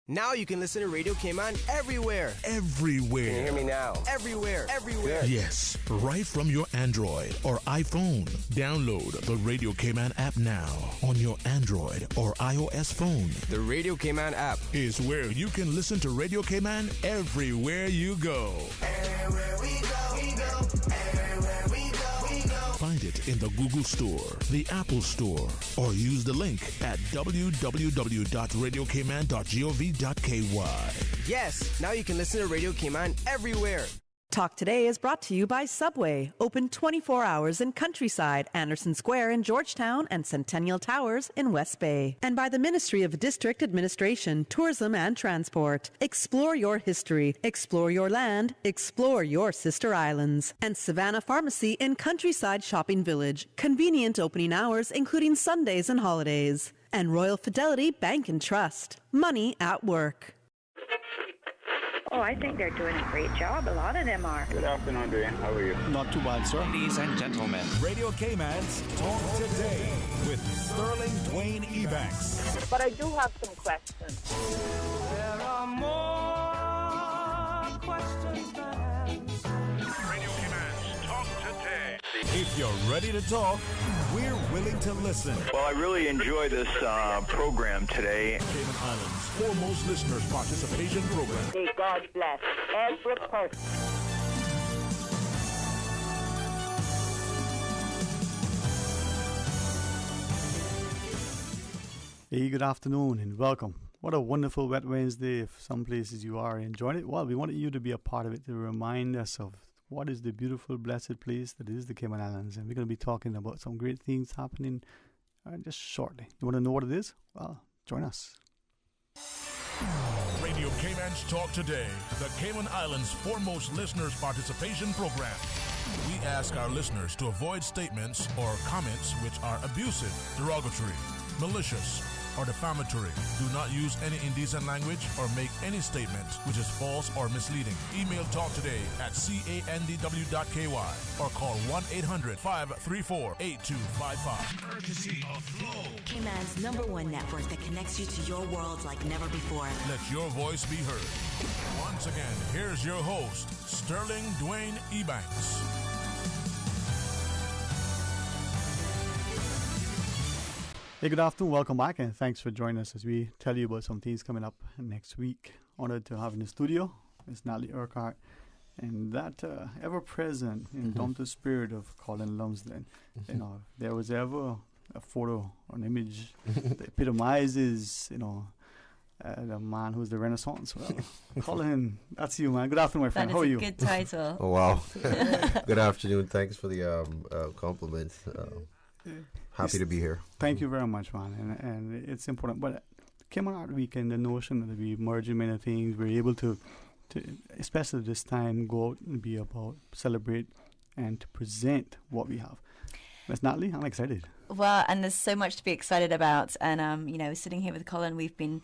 Now you can listen to Radio Cayman everywhere. Everywhere. Can you hear me now? Everywhere. Everywhere. Yes, right from your Android or iPhone. Download the Radio Cayman app now on your Android or iOS phone. The Radio Cayman app is where you can listen to Radio Cayman everywhere you go. Everywhere we go, we go. Everywhere we go, we go. Find it in the Google Store, the Apple Store, or use the link at www.radiocayman.gov.ky. Yes, now you can listen to Radio Cayman everywhere. Talk Today is brought to you by Subway, open 24 hours in Countryside, Anderson Square in Georgetown, and Centennial Towers in West Bay. And by the Ministry of District Administration, Tourism and Transport. Explore your history, explore your land, explore your sister islands. And Savannah Pharmacy in Countryside Shopping Village, convenient opening hours including Sundays and holidays. And Royal Fidelity Bank and Trust, money at work. Oh, I think they're doing a great job. A lot of them are. Good afternoon, Dwayne. How are you? Not too bad, sir. Ladies and gentlemen, Radio Cayman's Talk Today with Sterling Dwayne Ebanks. But I do have some questions. There are more questions than answers. Radio Cayman's Talk Today. If you're ready to talk, we're willing to listen. Well, I really enjoy this program today. Cayman Islands' foremost listeners participation program. May God bless every person. Hey, good afternoon and welcome. What a wonderful wet Wednesday. If some places you are enjoying it, well, we wanted you to be a part of it to remind us of what is the beautiful, blessed place that is the Cayman Islands. And we're going to be talking about some great things happening just shortly. You want to know what it is? Well, join us. Radio Cayman's Talk Today, the Cayman Islands' foremost listeners participation program. We ask our listeners to avoid statements or comments which are abusive, derogatory, malicious, or defamatory. Do not use any indecent language or make any statement which is false or misleading. Email talktoday@candw.ky or call 1-800-534-8255. Courtesy of Flow. Cayman's #1 network that connects you to your world like never before. Let your voice be heard. Once again, here's your host, Sterling Dwayne Ebanks. Hey, good afternoon. Welcome back, and thanks for joining us as we tell you about some things coming up next week. Honored to have in the studio Miss Natalie Urquhart and that ever-present, indomitable spirit of Colin Lumsden. You know, if there was ever a photo or an image that epitomizes, the man who's the Renaissance. Well, Colin, that's you, man. Good afternoon, my friend. How are you? That is a good title. Oh, wow. Good afternoon. Thanks for the compliment. Happy to be here. Thank you very much, man. And it's important. But Cayman Art Weekend, the notion that we merging many things, we're able to, especially this time, go out and be about, celebrate, and to present what we have. Miss Natalie, I'm excited. Well, and there's so much to be excited about. And, sitting here with Colin, we've been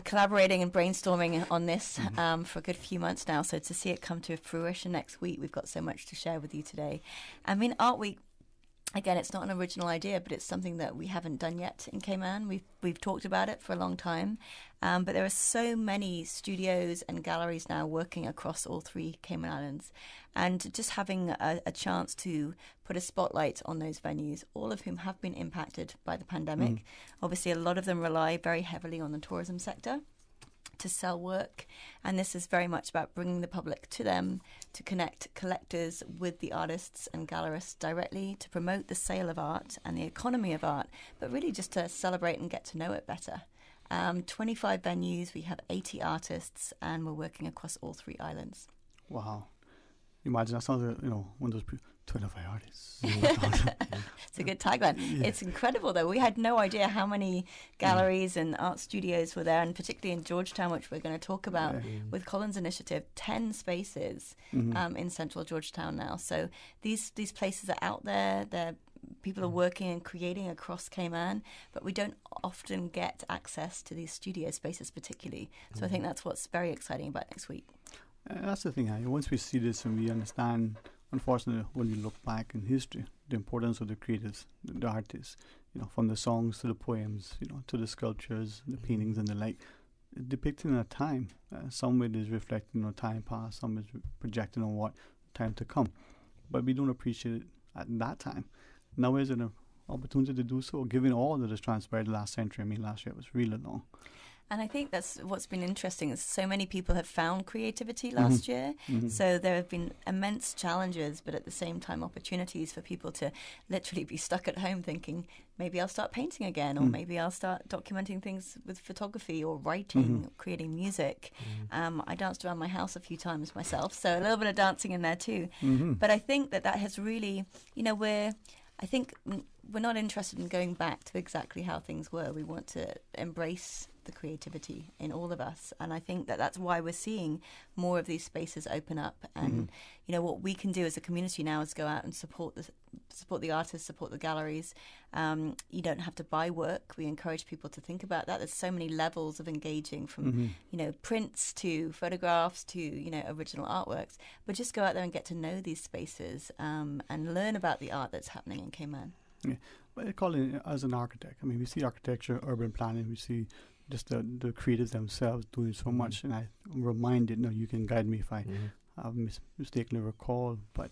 collaborating and brainstorming on this for a good few months now. So to see it come to fruition next week, we've got so much to share with you today. I mean, Art Week, again, it's not an original idea, but it's something that we haven't done yet in Cayman. We've talked about it for a long time, but there are so many studios and galleries now working across all three Cayman Islands, and just having a chance to put a spotlight on those venues, all of whom have been impacted by the pandemic. Obviously, a lot of them rely very heavily on the tourism sector to sell work, and this is very much about bringing the public to them, to connect collectors with the artists and gallerists directly, to promote the sale of art and the economy of art, but really just to celebrate and get to know it better. 25 venues, we have 80 artists, and we're working across all three islands. Wow. Imagine that sounds like, one of those 25 artists. It's a good tagline. Yeah. It's incredible, though. We had no idea how many galleries and art studios were there, and particularly in Georgetown, which we're going to talk about with Colin's initiative, 10 spaces in central Georgetown now. So these places are out there. People are working and creating across Cayman, but we don't often get access to these studio spaces particularly. So I think that's what's very exciting about next week. That's the thing. Once we see this and we understand, unfortunately, when we look back in history, the importance of the creators, the artists, from the songs to the poems, to the sculptures, the paintings and the like, depicting a time. Some of it is reflecting on time past, some is projecting on what time to come. But we don't appreciate it at that time. Now is an opportunity to do so, given all that has transpired last century. I mean, last year was really long. And I think that's what's been interesting is so many people have found creativity last year. So there have been immense challenges, but at the same time opportunities for people to literally be stuck at home thinking, maybe I'll start painting again, or maybe I'll start documenting things with photography or writing, creating music. I danced around my house a few times myself, so a little bit of dancing in there too. But I think that has really, I think we're not interested in going back to exactly how things were. We want to embrace the creativity in all of us, and I think that that's why we're seeing more of these spaces open up. And what we can do as a community now is go out and support the artists, support the galleries. You don't have to buy work. We encourage people to think about that. There's so many levels of engaging, from prints to photographs to original artworks. But just go out there and get to know these spaces and learn about the art that's happening in Cayman. Yeah, but Colin, as an architect, I mean, we see architecture, urban planning, we see just the creatives themselves doing so much, and I'm reminded, you can guide me if I have mistakenly recall, but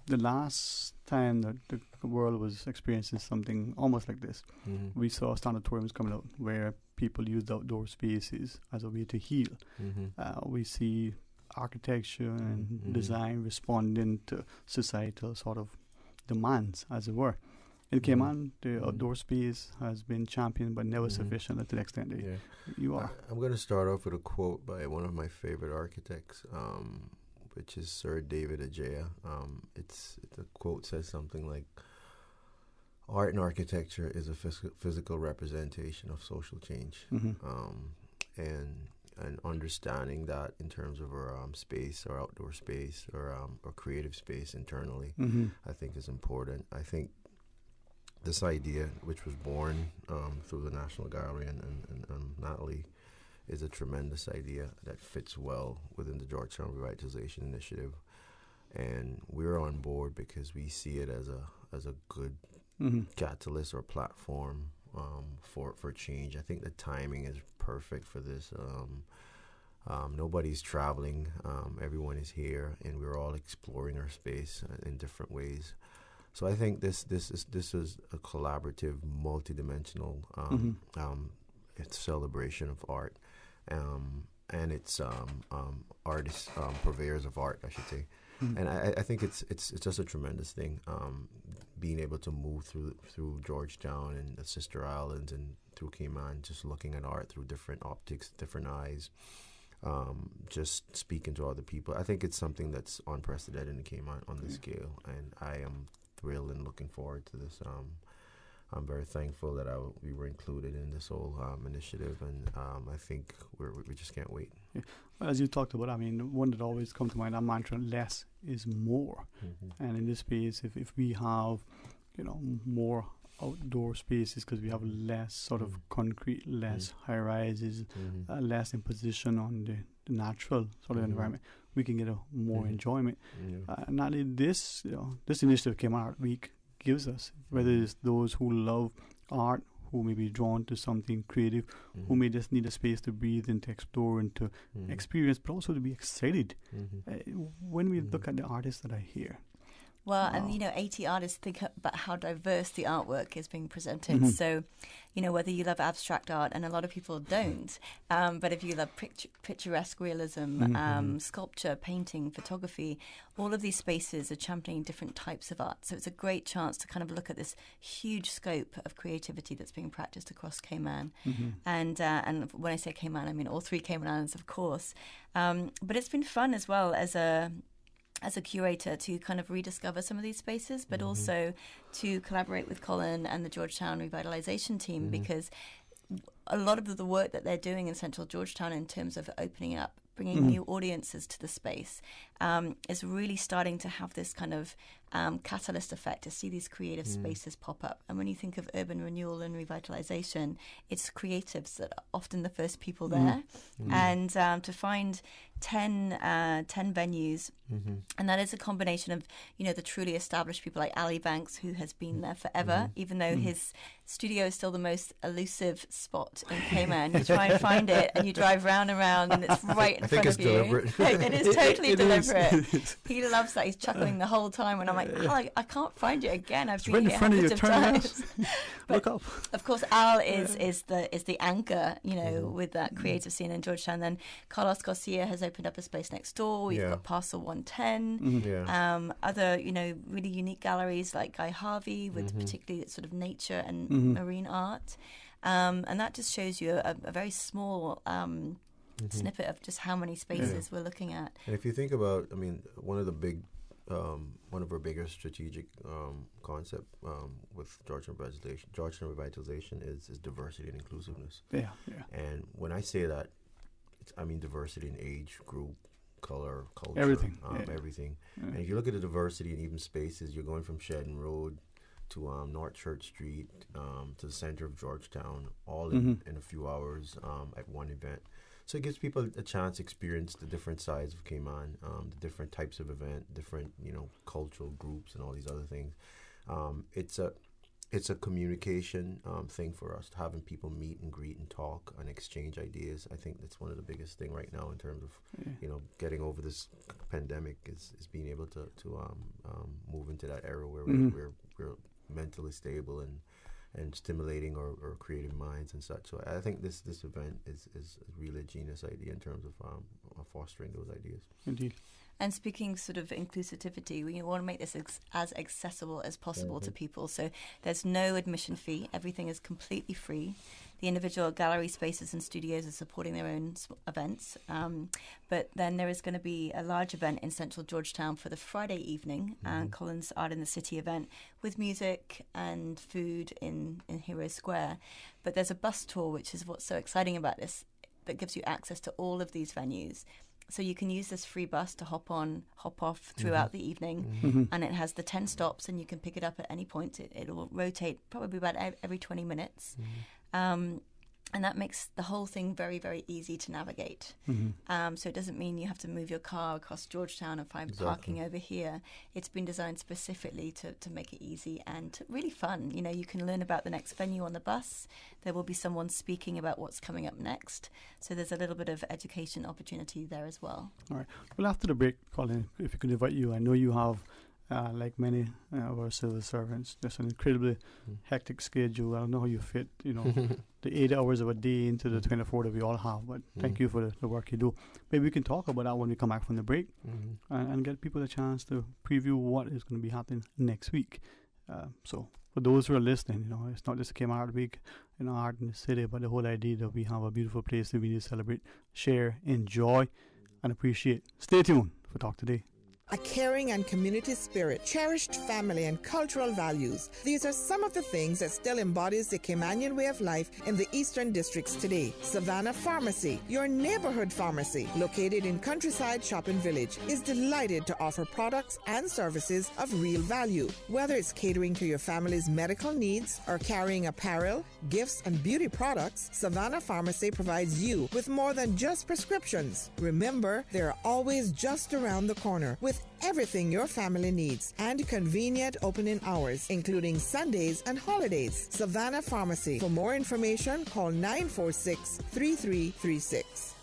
the last time that the world was experiencing something almost like this, we saw sanatoriums coming out where people used outdoor spaces as a way to heal. We see architecture and design responding to societal sort of demands, as it were. In Cayman, the outdoor space has been championed, but never sufficient to the extent that you are. I'm going to start off with a quote by one of my favorite architects, which is Sir David Ajaya. The quote says something like, "Art and architecture is a physical representation of social change," and understanding that in terms of our space, our outdoor space, or creative space internally, I think is important. I think this idea, which was born through the National Gallery and Natalie, is a tremendous idea that fits well within the Georgetown Revitalization Initiative, and we're on board because we see it as a good catalyst or platform for change. I think the timing is perfect for this. Nobody's traveling; everyone is here, and we're all exploring our space in different ways. So I think this is a collaborative, multidimensional it's celebration of art, and it's artists, purveyors of art, I should say. And I think it's just a tremendous thing, being able to move through Georgetown and the sister islands and through Cayman, just looking at art through different optics, different eyes, just speaking to other people. I think it's something that's unprecedented in Cayman on this scale, and I am thrilled and looking forward to this. I'm very thankful that we were included in this whole initiative, and I think we just can't wait. Yeah. Well, as you talked about, I mean, one that always comes to mind, that mantra, less is more. And in this space, if we have, more outdoor spaces, because we have less sort of concrete, less high rises, less imposition on the natural sort of environment, we can get a more enjoyment. Not only this, this initiative came out week gives us, whether it's those who love art, who may be drawn to something creative, who may just need a space to breathe and to explore and to experience, but also to be excited. When we look at the artists that are here. Well, and 80 artists, think about how diverse the artwork is being presented. So, whether you love abstract art, and a lot of people don't, but if you love picturesque realism, sculpture, painting, photography, all of these spaces are championing different types of art. So it's a great chance to kind of look at this huge scope of creativity that's being practiced across Cayman. And when I say Cayman, I mean all 3 Cayman Islands, of course. But it's been fun as well as a curator to kind of rediscover some of these spaces, but also to collaborate with Colin and the Georgetown Revitalization team, because a lot of the work that they're doing in Central Georgetown in terms of opening up, bringing new audiences to the space, is really starting to have this kind of catalyst effect to see these creative spaces pop up. And when you think of urban renewal and revitalization, it's creatives that are often the first people there. And to find 10 venues, and that is a combination of, the truly established people like Ali Banks, who has been there forever, even though his studio is still the most elusive spot not in Cayman. You try and find it, and you drive round and round, and it's right in front of you. Deliberate. It is totally deliberate. Is. He loves that. He's chuckling the whole time, and I'm like, Al, I can't find it again. I've been right in here front of you. hundreds of Turn times. Look up. Of course, Al is the anchor, with that creative scene in Georgetown. Then Carlos Garcia has opened up a space next door. We've got Parcel 110. Other, really unique galleries like Guy Harvey with particularly sort of nature and marine art. And that just shows you a very small snippet of just how many spaces we're looking at. And if you think about, one of our bigger strategic concept with Georgetown Revitalization is diversity and inclusiveness. Yeah. And when I say that, diversity in age, group, color, culture, everything. Everything. Yeah. And if you look at the diversity in even spaces, you're going from Shedden Road to North Church Street to the center of Georgetown, all in a few hours at one event. So it gives people a chance to experience the different sides of Cayman, the different types of event, different cultural groups, and all these other things. It's a communication thing for us, having people meet and greet and talk and exchange ideas. I think that's one of the biggest thing right now in terms of getting over this pandemic is being able to move into that era where we're mentally stable and stimulating our creative minds and such. So I think this event is really a genius idea in terms of fostering those ideas. Indeed. And speaking sort of inclusivity, we want to make this as accessible as possible to people. So there's no admission fee. Everything is completely free. The individual gallery spaces and studios are supporting their own events. But then there is going to be a large event in central Georgetown for the Friday evening, Collins Art in the City event, with music and food in Hero Square. But there's a bus tour, which is what's so exciting about this, that gives you access to all of these venues. So you can use this free bus to hop on, hop off throughout the evening, and it has the 10 stops, and you can pick it up at any point. It'll rotate probably about every 20 minutes. And that makes the whole thing very, very easy to navigate. So it doesn't mean you have to move your car across Georgetown and find parking over here. It's been designed specifically to make it easy and really fun. You can learn about the next venue on the bus. There will be someone speaking about what's coming up next. So there's a little bit of education opportunity there as well. All right. Well, after the break, Colin, if we could invite you, I know you have like many of our civil servants, there's an incredibly hectic schedule. I don't know how you fit, the 8 hours of a day into the 24 that we all have, but thank you for the work you do. Maybe we can talk about that when we come back from the break and get people a chance to preview what is going to be happening next week. So for those who are listening, it's not just a Cayman Art Week, art in the city, but the whole idea that we have a beautiful place that we need to celebrate, share, enjoy, and appreciate. Stay tuned for Talk Today. A caring and community spirit, cherished family and cultural values. These are some of the things that still embodies the Caymanian way of life in the Eastern Districts today. Savannah Pharmacy, your neighborhood pharmacy, located in Countryside Shopping Village, is delighted to offer products and services of real value. Whether it's catering to your family's medical needs or carrying apparel, gifts, and beauty products, Savannah Pharmacy provides you with more than just prescriptions. Remember, they're always just around the corner with everything your family needs and convenient opening hours, including Sundays and holidays. Savannah Pharmacy. For more information, call 946-3336.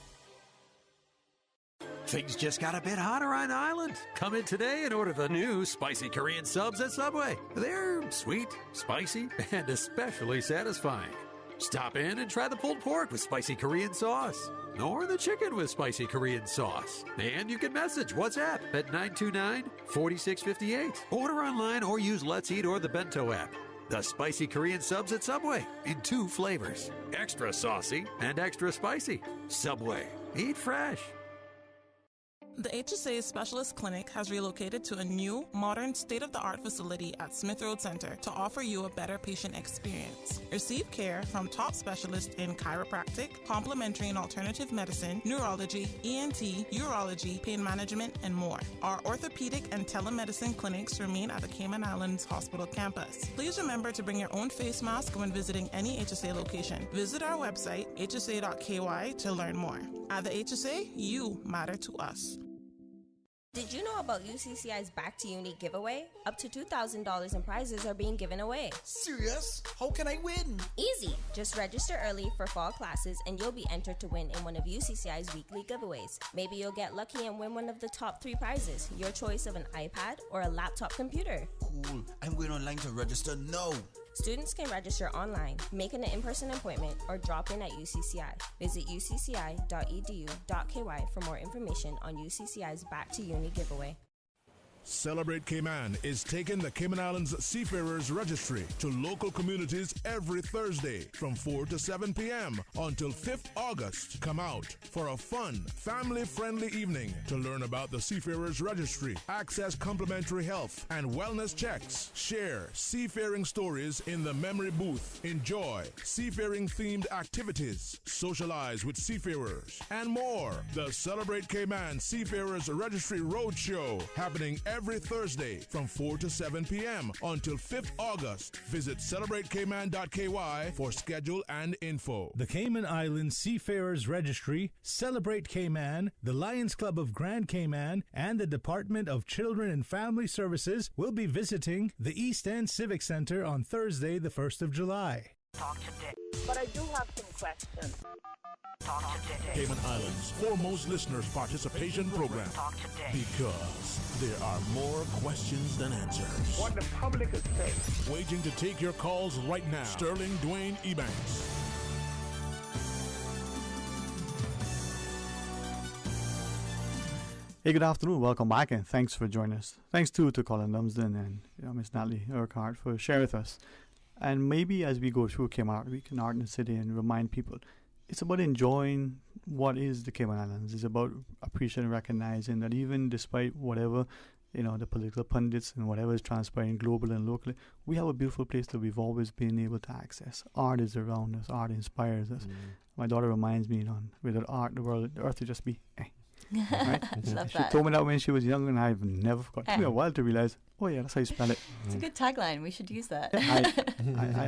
Things just got a bit hotter on Island. Come in today and order the new spicy Korean subs at Subway. They're sweet, spicy, and especially satisfying. Stop in and try the pulled pork with spicy Korean sauce, or the chicken with spicy Korean sauce. And you can message WhatsApp at 929-4658. Order online or use Let's Eat or the Bento app. The spicy Korean subs at Subway in 2 flavors, extra saucy and extra spicy. Subway, eat fresh. The HSA Specialist Clinic has relocated to a new, modern, state-of-the-art facility at Smith Road Center to offer you a better patient experience. Receive care from top specialists in chiropractic, complementary and alternative medicine, neurology, ENT, urology, pain management, and more. Our orthopedic and telemedicine clinics remain at the Cayman Islands Hospital campus. Please remember to bring your own face mask when visiting any HSA location. Visit our website, hsa.ky, to learn more. At the HSA, you matter to us. Did you know about UCCI's Back to Uni giveaway? Up to $2,000 in prizes are being given away. Serious? How can I win? Easy. Just register early for fall classes and you'll be entered to win in one of UCCI's weekly giveaways. Maybe you'll get lucky and win one of the top 3 prizes, your choice of an iPad or a laptop computer. Cool. I'm going online to register now. Students can register online, make an in-person appointment, or drop in at UCCI. Visit ucci.edu.ky for more information on UCCI's Back to Uni giveaway. Celebrate Cayman is taking the Cayman Islands Seafarers Registry to local communities every Thursday from 4 to 7 p.m. until 5th August. Come out for a fun, family-friendly evening to learn about the Seafarers Registry, access complimentary health and wellness checks, share seafaring stories in the memory booth, enjoy seafaring-themed activities, socialize with seafarers, and more. The Celebrate Cayman Seafarers Registry Roadshow happening every Thursday from 4 to 7 p.m. until 5th August. Visit celebratecayman.ky for schedule and info. The Cayman Islands Seafarers Registry, Celebrate Cayman, the Lions Club of Grand Cayman, and the Department of Children and Family Services will be visiting the East End Civic Center on Thursday, the 1st of July. Talk today. But I do have some questions. Talk today. Cayman Islands' foremost listeners participation program. Talk today. Because there are more questions than answers. What the public is saying. Waiting to take your calls right now. Sterling Dwayne Ebanks. Hey, good afternoon. Welcome back, and thanks for joining us. Thanks too to Colin Lumsden and Miss Natalie Urquhart for sharing with us. And maybe as we go through Cayman Art Week in Art in the City and remind people, it's about enjoying what is the Cayman Islands. It's about appreciating and recognizing that even despite whatever, the political pundits and whatever is transpiring globally and locally, we have a beautiful place that we've always been able to access. Art is around us. Art inspires us. My daughter reminds me, without art, the earth would just be right? She told me that when she was young, and I've never forgotten. It took me a while to realize, oh yeah, that's how you spell it. It's a good tagline. We should use that.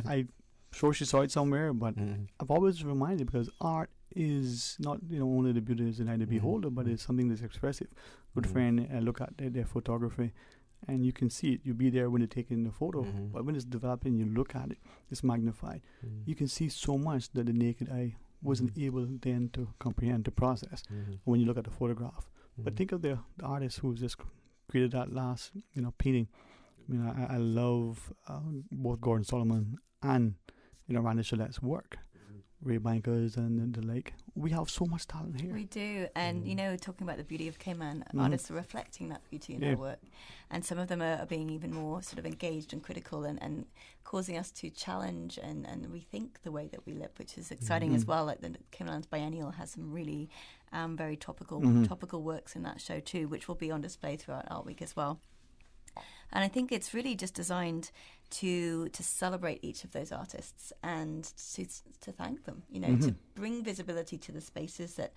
I'm sure she saw it somewhere, but I've always reminded, because art is not only the beauty is in the eye of the beholder, but it's something that's expressive. Good friend, look at their photography, and you can see it. You'll be there when they're taking the photo, but when it's developing, you look at it, it's magnified. You can see so much that the naked eye wasn't able then to comprehend, to process when you look at the photograph. But think of the artist who's just created that last painting. I love both Gordon Solomon and Randy Chalette's work, Ray Bankers and the like. We have so much talent here. We do, and talking about the beauty of Cayman, artists are reflecting that beauty in their work, and some of them are being even more sort of engaged and critical and causing us to challenge and rethink the way that we live, which is exciting as well. Like the Cayman Islands Biennial has some really very topical works in that show too, which will be on display throughout Art Week as well. And I think it's really just designed to celebrate each of those artists and to thank them, to bring visibility to the spaces that,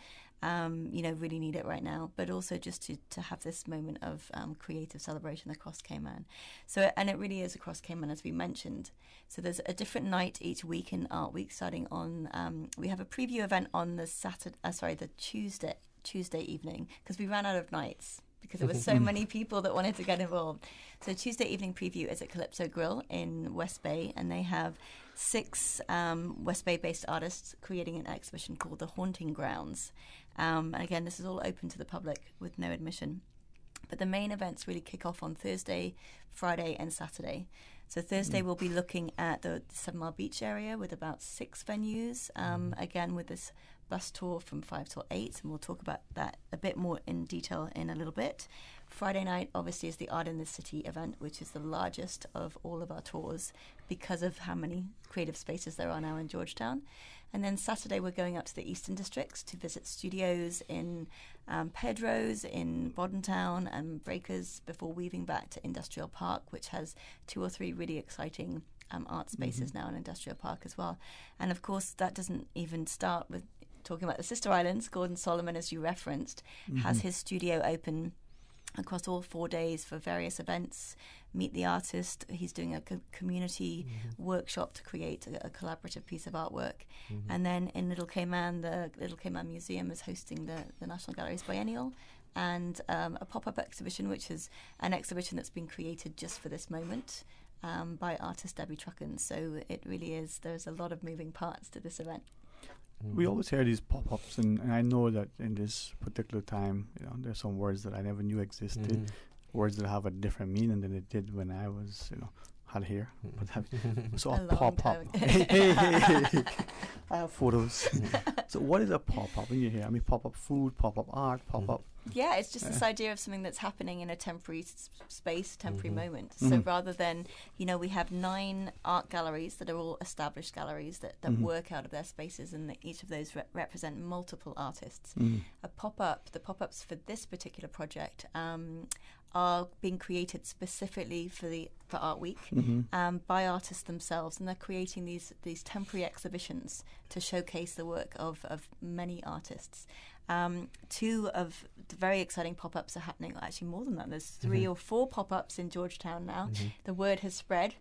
really need it right now, but also just to have this moment of creative celebration across Cayman. So, and it really is across Cayman, as we mentioned. So there's a different night each week in Art Week, starting on, we have a preview event on the Tuesday evening, because we ran out of nights, because there were so many people that wanted to get involved. So Tuesday evening preview is at Calypso Grill in West Bay, and they have 6 West Bay-based artists creating an exhibition called The Haunting Grounds. And again, this is all open to the public with no admission. But the main events really kick off on Thursday, Friday, and Saturday. So Thursday we'll be looking at the 7 Mile Beach area with about 6 venues, again with this bus tour from 5 till 8, and we'll talk about that a bit more in detail in a little bit. Friday night, obviously, is the Art in the City event, which is the largest of all of our tours because of how many creative spaces there are now in Georgetown. And then Saturday, we're going up to the Eastern Districts to visit studios in Pedro's, in Bodentown, and Breakers, before weaving back to Industrial Park, which has 2 or 3 really exciting art spaces now in Industrial Park as well. And of course, that doesn't even start with talking about the sister islands. Gordon Solomon, as you referenced, has his studio open across all 4 days for various events. Meet the artist. He's doing a community workshop to create a collaborative piece of artwork. And then in Little Cayman, the Little Cayman Museum is hosting the National Gallery's Biennial, and a pop-up exhibition, which is an exhibition that's been created just for this moment by artist Debbie Trucken. So it really is, there's a lot of moving parts to this event. We always hear these pop-ups, and I know that in this particular time, there's some words that I never knew existed, words that have a different meaning than it did when I was, had hair. So a pop-up. Hey. I have photos. So what is a pop-up when you hear? I mean, pop-up food, pop-up art, pop-up. Yeah, it's just this idea of something that's happening in a temporary space, temporary moment. So rather than, we have 9 art galleries that are all established galleries that work out of their spaces, and each of those represent multiple artists. A pop-up, the pop-ups for this particular project are being created specifically for Art Week by artists themselves, and they're creating these temporary exhibitions to showcase the work of many artists. 2 of the very exciting pop-ups are happening, actually more than that. There's 3 or 4 pop-ups in Georgetown now. The word has spread.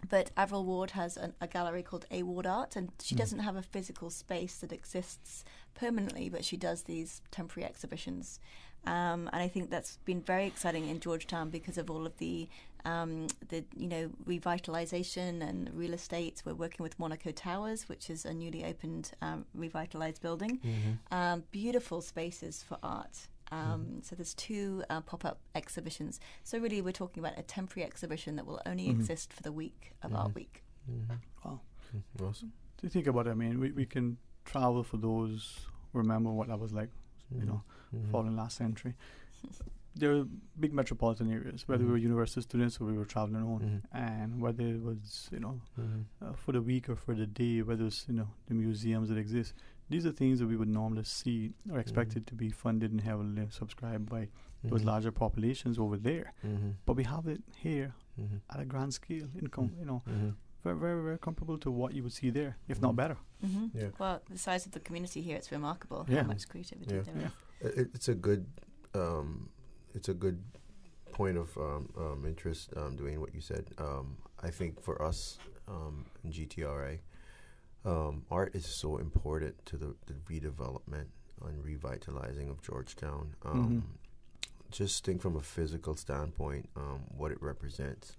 But Avril Ward has a gallery called A Ward Art, and she doesn't have a physical space that exists permanently, but she does these temporary exhibitions. And I think that's been very exciting in Georgetown because of all of the revitalization and real estate. We're working with Monaco Towers, which is a newly opened revitalized building. Beautiful spaces for art. So there's 2 pop-up exhibitions. So really we're talking about a temporary exhibition that will only exist for the week of Art Week. Wow. Awesome. To think about it, I mean, we can travel for those who remember what that was like, following last century. There are big metropolitan areas, whether we were university students or we were traveling on, and whether it was, for the week or for the day, whether it's, the museums that exist. These are things that we would normally see or expected to be funded and heavily subscribed by those larger populations over there. But we have it here at a grand scale, very, very, very comparable to what you would see there, if not better. Yeah. Well, the size of the community here, it's remarkable how much creativity there is. It's a good point of interest, doing what you said. I think for us in GTRA, art is so important to the redevelopment and revitalizing of Georgetown. Just think from a physical standpoint, what it represents,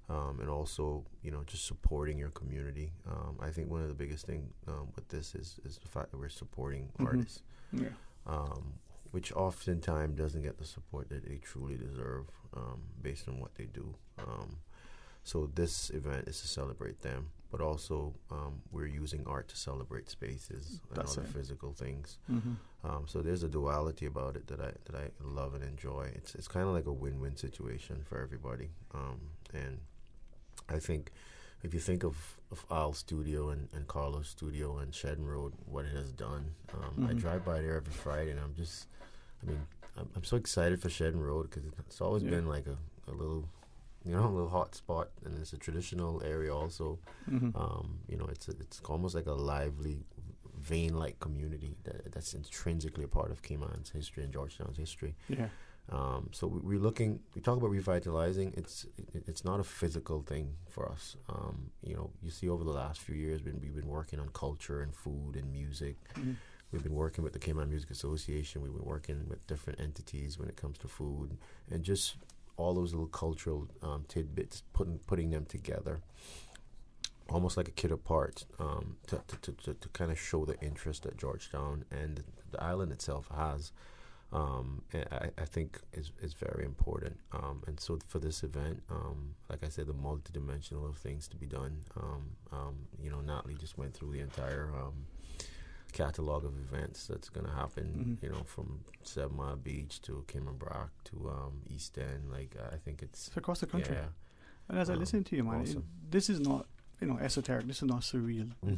and also, just supporting your community. I think one of the biggest things with this is the fact that we're supporting artists, which oftentimes doesn't get the support that they truly deserve based on what they do. So this event is to celebrate them, but also we're using art to celebrate spaces and other physical things. So there's a duality about it that I love and enjoy. It's kind of like a win-win situation for everybody. And I think if you think of Al's studio and Carlos' studio and Shedden Road, what it has done, I drive by there every Friday, and I'm so excited for Shedden Road because it's always been like a little, a little hot spot, and it's a traditional area also. It's almost like a lively, vein-like community that's intrinsically a part of Cayman's history and Georgetown's history. So we talk about revitalizing. It's not a physical thing for us. You see over the last few years we've been working on culture and food and music. We've been working with the Cayman Music Association. We've been working with different entities when it comes to food and just all those little cultural tidbits, putting them together, almost like a kit of parts, to kind of show the interest that Georgetown and the island itself has. I think is very important. And so for this event, like I said, the multidimensional of things to be done. Natalie just went through the entire catalog of events that's going to happen, from 7 Mile Beach to Cayman Brac to East End. I think it's across the country. Yeah. And as I listen to you, man, awesome. This is not, esoteric. This is not surreal. I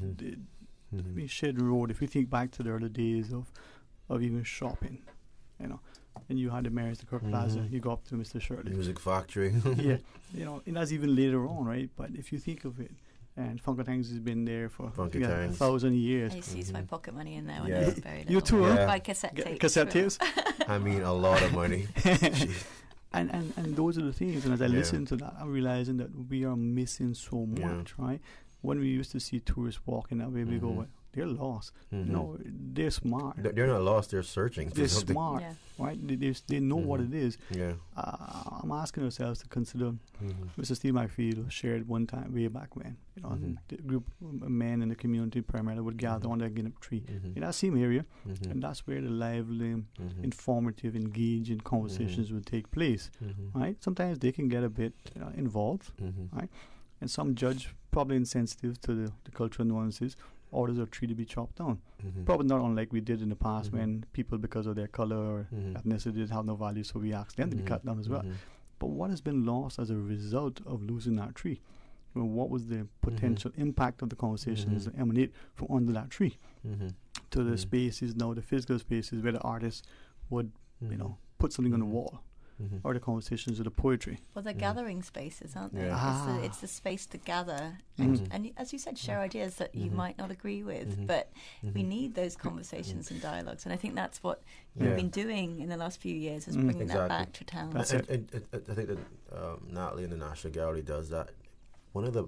mean, Shedden Road, if we think back to the early days of even shopping, and you had the Mary's, the Kirk Plaza, you go up to Mr. Shirley. Music Factory. And that's even later on, right? But if you think of it, and Funkatangs has been there for 1,000 years. I used to use my pocket money in there when I was very little. You too, huh? Buy cassette tapes. Cassette tapes? I mean, a lot of money. and those are the things. And as I listen to that, I'm realizing that we are missing so much, right? When we used to see tourists walking that way, we go, they're lost. No, they're smart. They're not lost. They're searching. They're smart, right? They know what it is. Yeah. I'm asking ourselves to consider. Mr. Steve McField shared one time way back when, the group of men in the community primarily would gather on the Guinness tree in that same area, and that's where the lively, informative, engaging conversations would take place. Right? Sometimes they can get a bit involved, right? And some judge probably insensitive to the cultural nuances. Orders are treated to be chopped down. Probably not unlike we did in the past when people, because of their color or ethnicity, did have no value, so we asked them to be cut down as well. But what has been lost as a result of losing that tree? What was the potential impact of the conversations that emanate from under that tree to the spaces now, the physical spaces where the artists would, put something on the wall, or the conversations of the poetry. Well, they're gathering spaces, aren't they? Yeah. It's the space to gather and as you said, share ideas that you might not agree with, but we need those conversations and dialogues, and I think that's what you've been doing in the last few years, is bringing that back to town. That's it. I think that Natalie in the National Gallery does that. One of the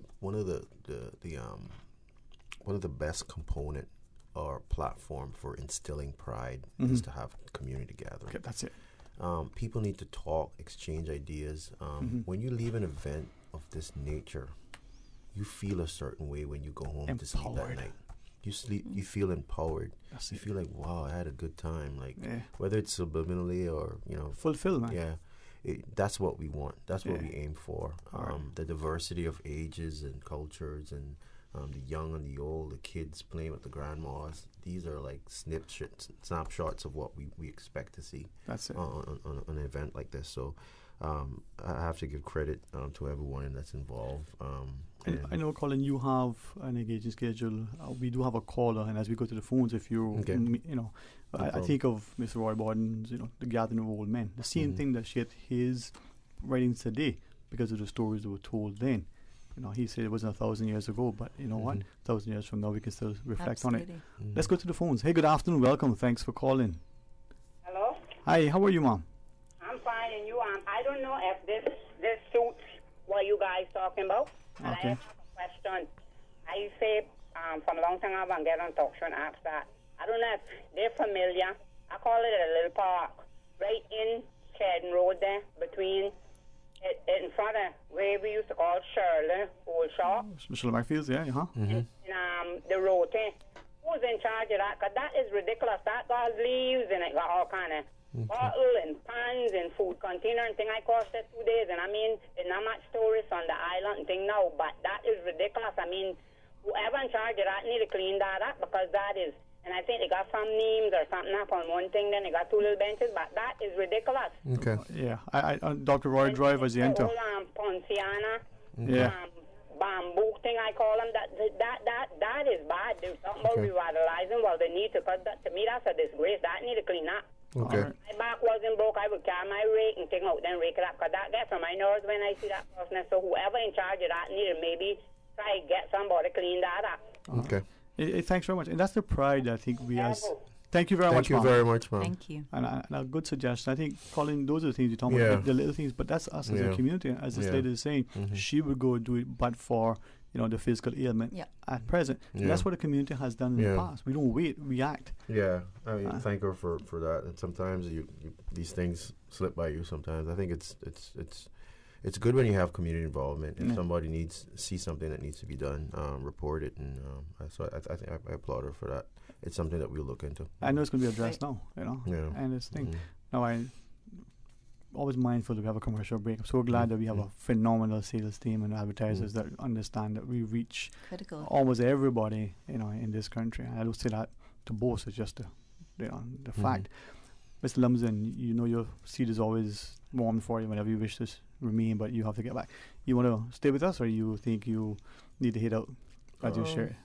best component or platform for instilling pride is to have community gathering. Okay, that's it. People need to talk, exchange ideas. When you leave an event of this nature, you feel a certain way when you go home to sleep that night. You feel empowered. You feel like, wow, I had a good time. Like whether it's subliminally or fulfillment. Yeah, that's what we want. That's what we aim for. The diversity of ages and cultures, and the young and the old, the kids playing with the grandmas. These are like snapshots of what we expect to see. That's it. On an event like this. So I have to give credit to everyone that's involved. I know, Colin, you have an engaging schedule. We do have a caller, and as we go to the phones, if you, I think of Mr. Roy Borden's, The Gathering of Old Men. The same thing that shaped his writings today because of the stories that were told then. He said it wasn't 1,000 years ago, but you know what? 1,000 years from now, we can still reflect on it. Let's go to the phones. Hey, good afternoon. Welcome. Thanks for calling. Hello? Hi, how are you, Mom? I'm fine, and you? I don't know if this suits what you guys talking about. But I have a question. I say from a long time I've been getting on talk show and ask that. I don't know if they're familiar. I call it a little park right in Kedden Road there, between in front of where we used to call Shirley Old Shop. Shirley McField's, yeah, In the road there. Who's in charge of that? Because that is ridiculous. That got leaves and it got all kind of bottle and pans and food container and thing. I cost it 2 days, and I mean, there's not much tourists on the island and thing now, but that is ridiculous. I mean, whoever in charge of that need to clean that up, because that is, and I think they got some names or something up on one thing, then they got 2 little benches, but that is ridiculous. Okay. Yeah. I Dr. Roy Drive as the enter. Ponciana. Yeah. Bamboo thing, I call them. That is bad. There's something about revitalizing. Well, they need to, because to me that's a disgrace. That need to clean up. Okay. My back wasn't broke. I would carry my rake and take out, then rake it up, because that gets on my nerves when I see that person. So whoever in charge of that need to maybe try to get somebody to clean that up. Okay. Thanks very much. And that's the pride I think we as. Thank you very much, Mom. Thank you very much, Mom. Thank you. And a good suggestion. I think, Colin, those are the things you're talking about, the little things, but that's us as a community. As this lady is saying, she would go do it, but for the physical ailment at present. And that's what the community has done in the past. We don't wait, we act. Yeah, I mean, thank her for that. And sometimes these things slip by you. Sometimes I think it's good when you have community involvement. If somebody sees something that needs to be done, report it. And so I think I applaud her for that. It's something that we'll look into. I know it's going to be addressed now, and it's thing. Now I'm always mindful that we have a commercial break. I'm so glad that we have a phenomenal sales team and advertisers that understand that we reach almost everybody, in this country. And I don't say that to boast; it's just the fact. Mr. Lumsden, your seat is always warm for you whenever you wish to remain, but you have to get back. You want to stay with us, or you think you need to head out as you share?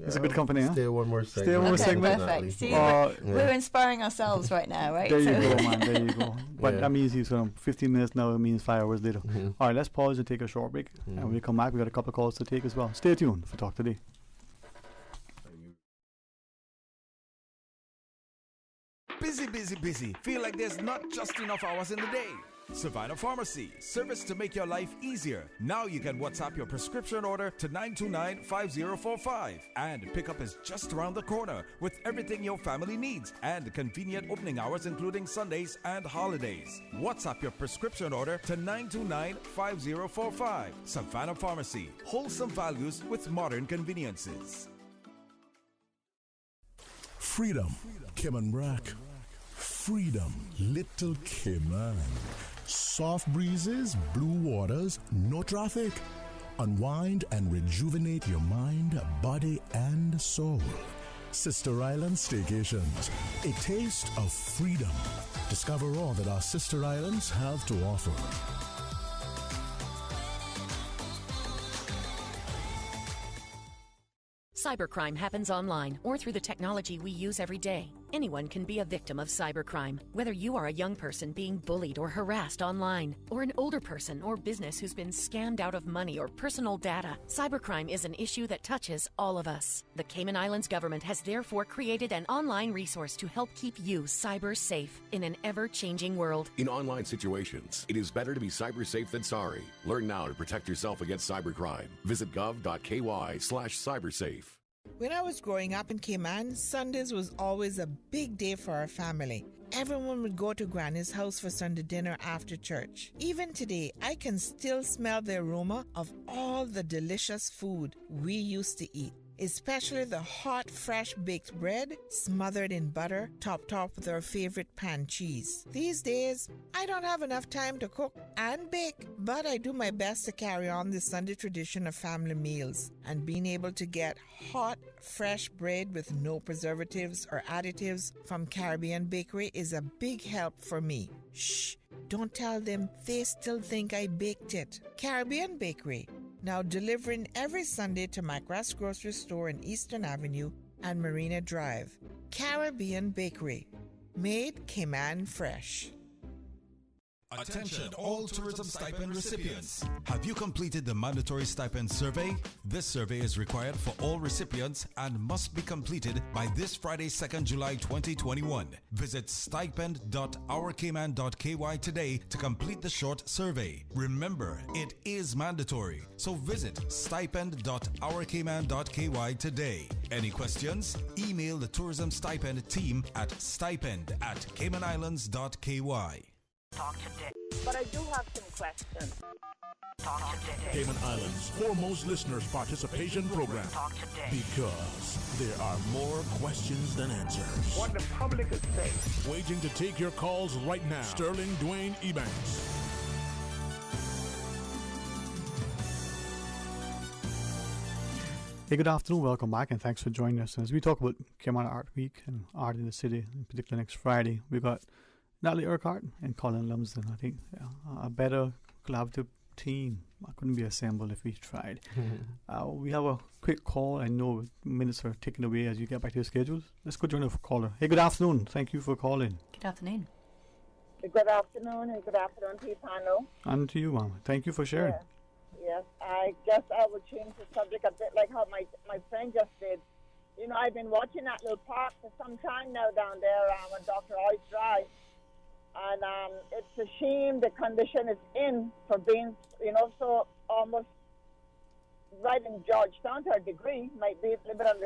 It's a good company, huh? Stay one more segment. Stay one more segment. Perfect. See, we're inspiring ourselves right now, right? There you go, man. There you go. But that means 15 minutes now. It means 5 hours later. All right, let's pause and take a short break, and when we come back, we got a couple of calls to take as well. Stay tuned for Talk Today. Busy. Feel like there's not just enough hours in the day. Savannah Pharmacy, service to make your life easier. Now you can WhatsApp your prescription order to 929-5045. And pickup is just around the corner with everything your family needs and convenient opening hours including Sundays and holidays. WhatsApp your prescription order to 929-5045. Savannah Pharmacy, wholesome values with modern conveniences. Freedom, Cayman Brack. Freedom, Little Cayman. Soft breezes, blue waters, no traffic. Unwind and rejuvenate your mind, body, and soul. Sister Island Staycations, a taste of freedom. Discover all that our sister islands have to offer. Cybercrime happens online or through the technology we use every day. Anyone can be a victim of cybercrime, whether you are a young person being bullied or harassed online, or an older person or business who's been scammed out of money or personal data. Cybercrime is an issue that touches all of us. The Cayman Islands government has therefore created an online resource to help keep you cyber safe in an ever-changing world. In online situations, it is better to be cyber safe than sorry. Learn now to protect yourself against cybercrime. Visit gov.ky/cybersafe. When I was growing up in Cayman, Sundays was always a big day for our family. Everyone would go to Granny's house for Sunday dinner after church. Even today, I can still smell the aroma of all the delicious food we used to eat, especially the hot, fresh baked bread smothered in butter, topped off with our favorite pan cheese. These days, I don't have enough time to cook and bake, but I do my best to carry on the Sunday tradition of family meals, and being able to get hot, fresh bread with no preservatives or additives from Caribbean Bakery is a big help for me. Shh, don't tell them, they still think I baked it. Caribbean Bakery, now delivering every Sunday to McGrath's grocery store in Eastern Avenue and Marina Drive. Caribbean Bakery, made Cayman fresh. Attention all tourism stipend recipients. Have you completed the mandatory stipend survey? This survey is required for all recipients and must be completed by this Friday, 2nd July 2021. Visit stipend.ourcayman.ky today to complete the short survey. Remember, it is mandatory, so visit stipend.ourcayman.ky today. Any questions? Email the tourism stipend team at stipend@caymanislands.ky. Talk today. But I do have some questions. Talk today. Cayman Islands' foremost listeners participation program. Talk today. Because there are more questions than answers. What the public is saying. Waiting to take your calls right now. Sterling Dwayne Ebanks. Hey, good afternoon. Welcome back, and thanks for joining us. As we talk about Cayman Art Week and art in the city, in particular next Friday, we've got Natalie Urquhart and Colin Lumsden. I think a better collaborative team couldn't be assembled if we tried. We have a quick call. I know minutes are ticking away as you get back to your schedules. Let's go join a caller. Hey, good afternoon. Thank you for calling. Good afternoon. Good afternoon and good afternoon to you, panel. And to you, Mom. Thank you for sharing. Yes, I guess I would change the subject a bit like how my friend just did. You know, I've been watching that little park for some time now down there on Dr. Oy's Drive. And it's a shame the condition it's in for being, you know, so almost right in Georgetown to a degree. Might be a little bit on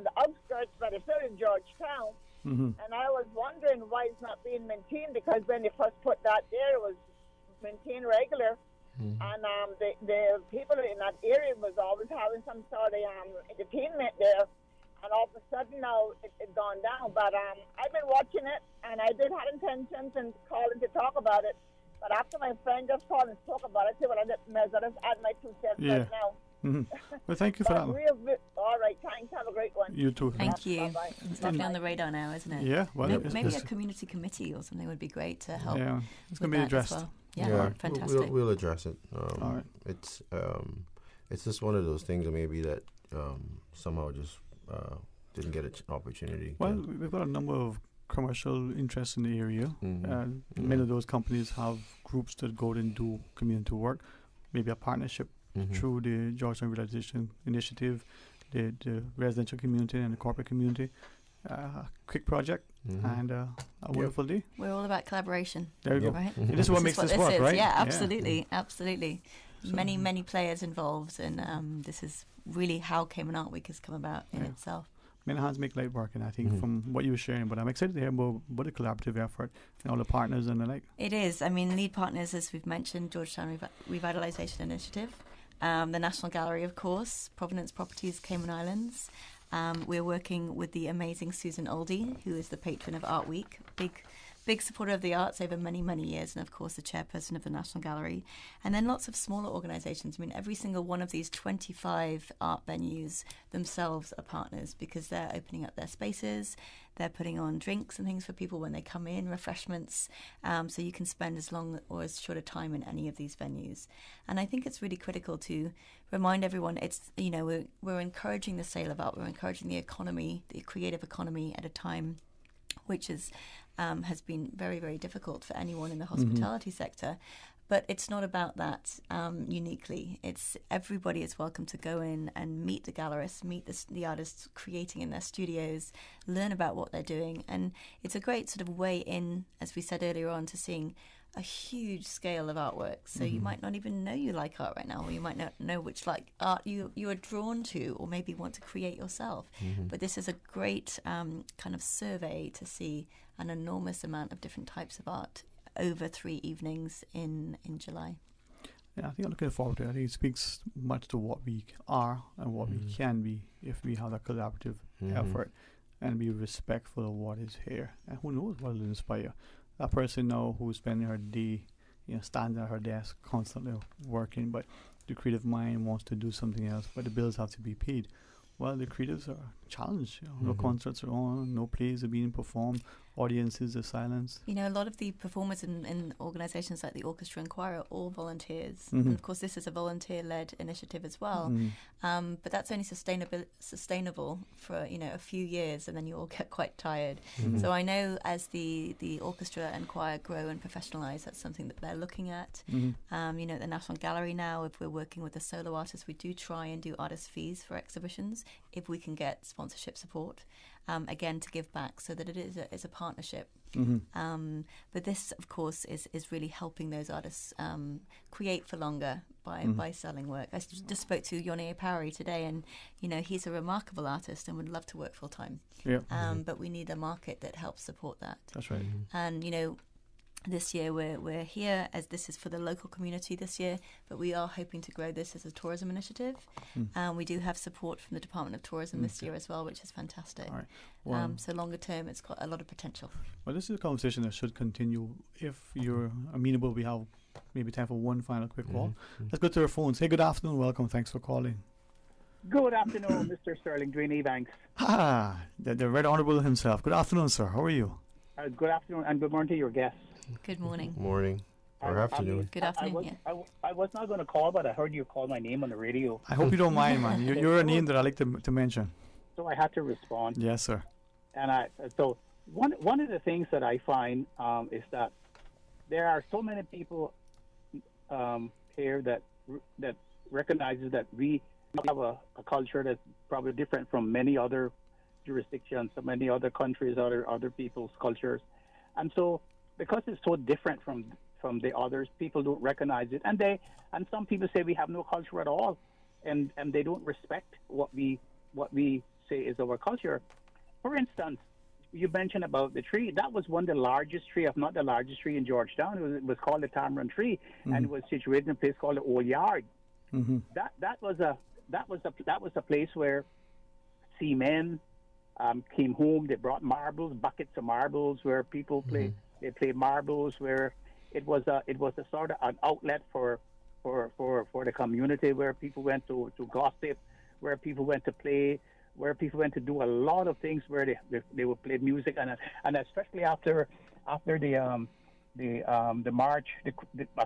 the outskirts, but it's still in Georgetown. Mm-hmm. And I was wondering why it's not being maintained, because when they first put that there, it was maintained regular. Mm-hmm. And the people in that area was always having some sort of entertainment there. And all of a sudden now it's gone down. But I've been watching it, and I did have intentions and calling to talk about it. But after my friend just called and spoke about it, I said, well, I just add my 2 cents right now. Mm-hmm. Well, thank you for that. All right, thanks. Have a great one. You too. Thank you. Bye-bye. It's definitely on the radar now, isn't it? Yeah. Well, maybe a community committee or something would be great to help. Yeah, it's going to be addressed. Well. Yeah, fantastic. We'll address it. All right. It's just one of those things that maybe that somehow just didn't get an opportunity. Well, we've got a number of commercial interests in the area. Mm-hmm. Many of those companies have groups that go and do community work, maybe a partnership through the Georgetown Revitalization Initiative, the residential community and the corporate community. Quick project, and a wonderful day. We're all about collaboration. There you go. Right? This is what makes this work, is. right? Yeah, absolutely, absolutely. So many players involved, and this is really how Cayman Art Week has come about in itself. Many hands make light work, and I think from what you were sharing, but I'm excited to hear about the collaborative effort and all the partners and the like. It is. I mean, lead partners, as we've mentioned, Georgetown Revitalization Initiative, the National Gallery, of course, Provenance Properties, Cayman Islands. We're working with the amazing Susan Oldie, who is the patron of Art Week, big supporter of the arts over many, many years, and of course the chairperson of the National Gallery. And then lots of smaller organisations. I mean, every single one of these 25 art venues themselves are partners because they're opening up their spaces, they're putting on drinks and things for people when they come in, refreshments, so you can spend as long or as short a time in any of these venues. And I think it's really critical to remind everyone, it's, you know, we're encouraging the sale of art, we're encouraging the economy, the creative economy at a time which is has been very, very difficult for anyone in the hospitality sector. But it's not about that uniquely. It's everybody is welcome to go in and meet the gallerists, meet the artists creating in their studios, learn about what they're doing. And it's a great sort of way in, as we said earlier on, to seeing a huge scale of artwork. So you might not even know you like art right now, or you might not know which art you are drawn to, or maybe want to create yourself. But this is a great kind of survey to see an enormous amount of different types of art over 3 evenings in July. Yeah, I think I'm looking forward to it. I think it speaks much to what we are and what we can be if we have that collaborative effort and be respectful of what is here. And who knows what will inspire that person now who's spending her day, standing at her desk constantly working, but the creative mind wants to do something else, but the bills have to be paid. Well, the creatives are challenged. No concerts are on, no plays are being performed, audiences are silenced. You know, a lot of the performers in organisations like the Orchestra and Choir are all volunteers. And of course, this is a volunteer-led initiative as well. But that's only sustainable for, a few years, and then you all get quite tired. So I know as the Orchestra and Choir grow and professionalise, that's something that they're looking at. At the National Gallery now, if we're working with the solo artists, we do try and do artist fees for exhibitions if we can get sponsorship support, again, to give back so that it is a partnership. But this, of course, is really helping those artists create for longer by selling work. I just spoke to Yone Parry today, and, he's a remarkable artist and would love to work full-time. But we need a market that helps support that. That's right. And, this year we're here as this is for the local community this year, but we are hoping to grow this as a tourism initiative. We do have support from the Department of Tourism this year as well, which is fantastic. All right. Well, so longer term, it's got a lot of potential. Well, this is a conversation that should continue. If you're amenable, we have maybe time for one final quick call. Let's go to our phones. Hey, good afternoon. Welcome. Thanks for calling. Good afternoon, Mr. Sterling Green Ebanks. The Red Honourable himself. Good afternoon, sir. How are you? Good afternoon, and good morning to your guests. Good morning. Morning. Or afternoon. Good afternoon. I was not going to call, but I heard you call my name on the radio. I hope you don't mind, man. You're a name that I like to mention. So I had to respond. Yes, sir. And so one of the things that I find is that there are so many people here that recognizes that we have a culture that's probably different from many other jurisdictions, so many other countries, other people's cultures, and so because it's so different from the others, people don't recognize it, and some people say we have no culture at all, and they don't respect what we say is our culture. For instance, you mentioned about the tree. That was one of the largest tree, if not the largest tree in Georgetown. It was called the Tamarind tree, and it was situated in a place called the Old Yard. That was a place where seamen came home. They brought marbles, buckets of marbles, where people played. They played marbles, where it was a sort of an outlet for the community, where people went to gossip, where people went to play, where people went to do a lot of things, where they would play music, and especially after the march,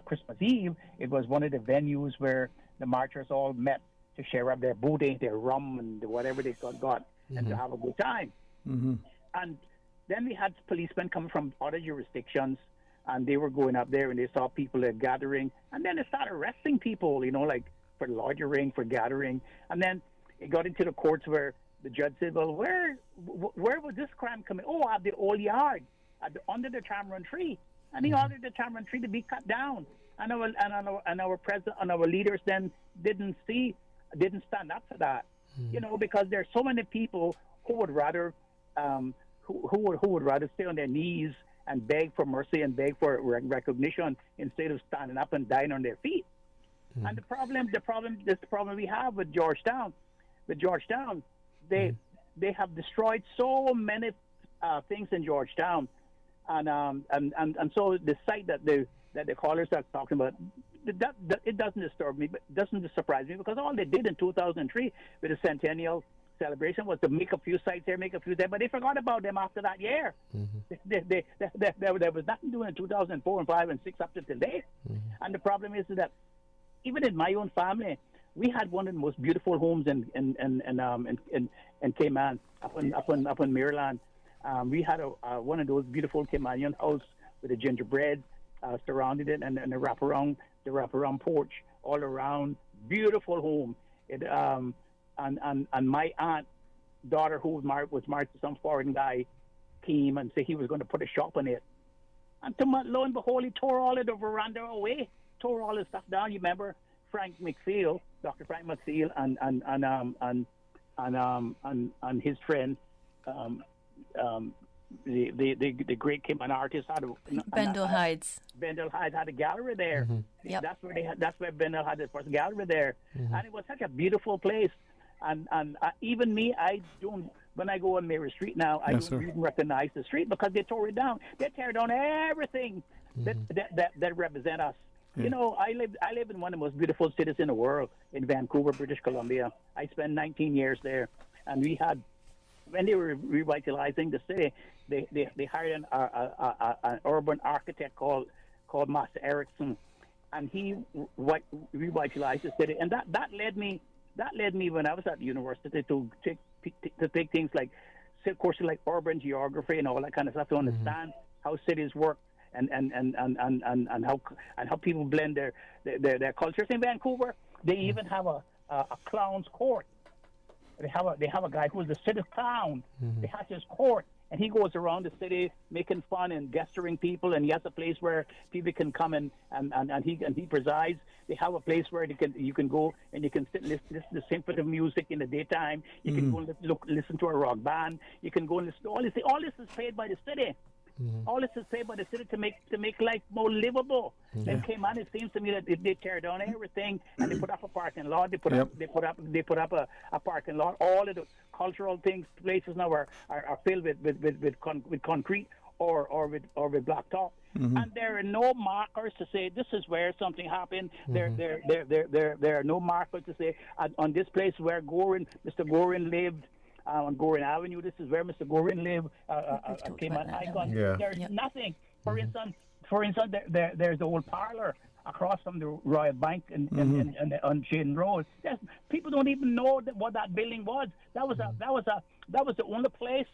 Christmas Eve, it was one of the venues where the marchers all met to share up their booty, their rum, and whatever they got and to have a good time. And then we had policemen coming from other jurisdictions, and they were going up there, and they saw people gathering, and then they started arresting people, like for loitering, for gathering, and then it got into the courts where the judge said, well, where was this crime coming? Oh, at the old yard, under the tamarind tree. And he ordered the tamarind tree to be cut down. And our president and our leaders then didn't stand up for that. You know, because there's so many people who would rather who would rather stay on their knees and beg for mercy and beg for recognition instead of standing up and dying on their feet. And the problem we have with Georgetown, they have destroyed so many things in Georgetown, and so the site that the callers are talking about, that it doesn't disturb me, but doesn't surprise me, because all they did in 2003 with the centennial celebration was to make a few sites here, make a few there, but they forgot about them after that year. There was nothing doing in 2004 and 5 and 6 up to today. And the problem is that even in my own family, we had one of the most beautiful homes in Cayman, up in Maryland. We had one of those beautiful Caymanian house with a gingerbread surrounded it, and the wraparound porch all around. Beautiful home. It and my aunt daughter, who was married to some foreign guy, came and said he was going to put a shop on it. And lo and behold, he tore all of the veranda away, tore all the stuff down. You remember Frank McPhail, Dr. Frank McPhail, and his friend, the great Cayman artist, Bendel Hydes. Bendel Hydes had a gallery there. Yep. That's where Bendel had his first gallery there, and it was such a beautiful place. And even me, when I go on Mary Street now, I don't even recognize the street because they tore it down. They tear down everything that represent us. Yeah. You know, I live in one of the most beautiful cities in the world, in Vancouver, British Columbia. I spent 19 years there, and we had, when they were revitalizing the city, they hired an urban architect called Master Erickson, and he revitalized the city, and that led me when I was at the university to take things like courses like urban geography and all that kind of stuff to understand how cities work and how people blend their cultures. In Vancouver, they even have a clown's court. They have a guy who's the city's clown. They have his court, and he goes around the city making fun and gesturing people, and he has a place where people can come and he presides. They have a place where you can go and you can sit and listen to symphony music in the daytime. You can go and listen to a rock band. You can go and listen to all this. All this is paid by the city. All this is paid by the city to make life more livable. And Cayman, it seems to me that they tear down everything and they put up a parking lot. They put up a parking lot. All of the cultural places now are filled with concrete or with blacktop. And there are no markers to say this is where something happened. There are no markers to say on this place where Mr. Gorin lived. On Gorin Avenue, this is where Mr. Gorin lived. Cayman Icon. There's nothing. For instance, there's the old parlor across from the Royal Bank on Shane Road. People don't even know what that building was. That was the only place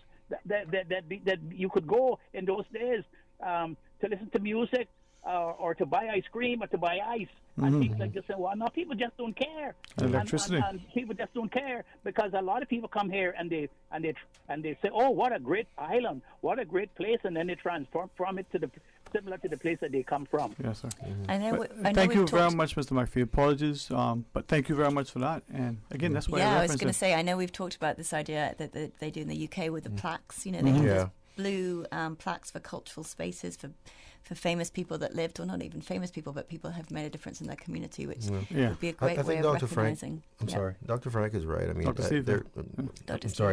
that you could go in those days to listen to music or to buy ice cream or to buy ice. And things like this and whatnot. People just don't care. Electricity. And people just don't care because a lot of people come here and they say, "Oh, what a great island! What a great place!" And then they transform from it to similar to the place that they come from. Yes, sir. Thank you very much, Mr. McPhail. Apologies, but thank you very much for that. And again, that's why I was going to say, I know we've talked about this idea that they do in the UK with the plaques. You know, they have blue plaques for cultural spaces for famous people that lived, or not even famous people, but people have made a difference in their community, which would be a great way of recognizing. Sorry, Dr. Frank is right. I mean, Dr. Steve. Dr. Steve.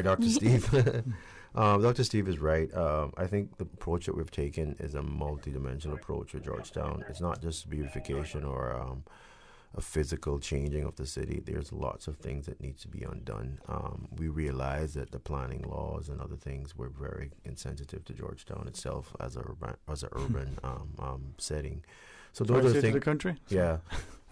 Dr. Steve is right. I think the approach that we've taken is a multi-dimensional approach with Georgetown. It's not just beautification or a physical changing of the city. There's lots of things that need to be undone. We realize that the planning laws and other things were very insensitive to Georgetown itself as an urban setting. So those are things. The country. Yeah.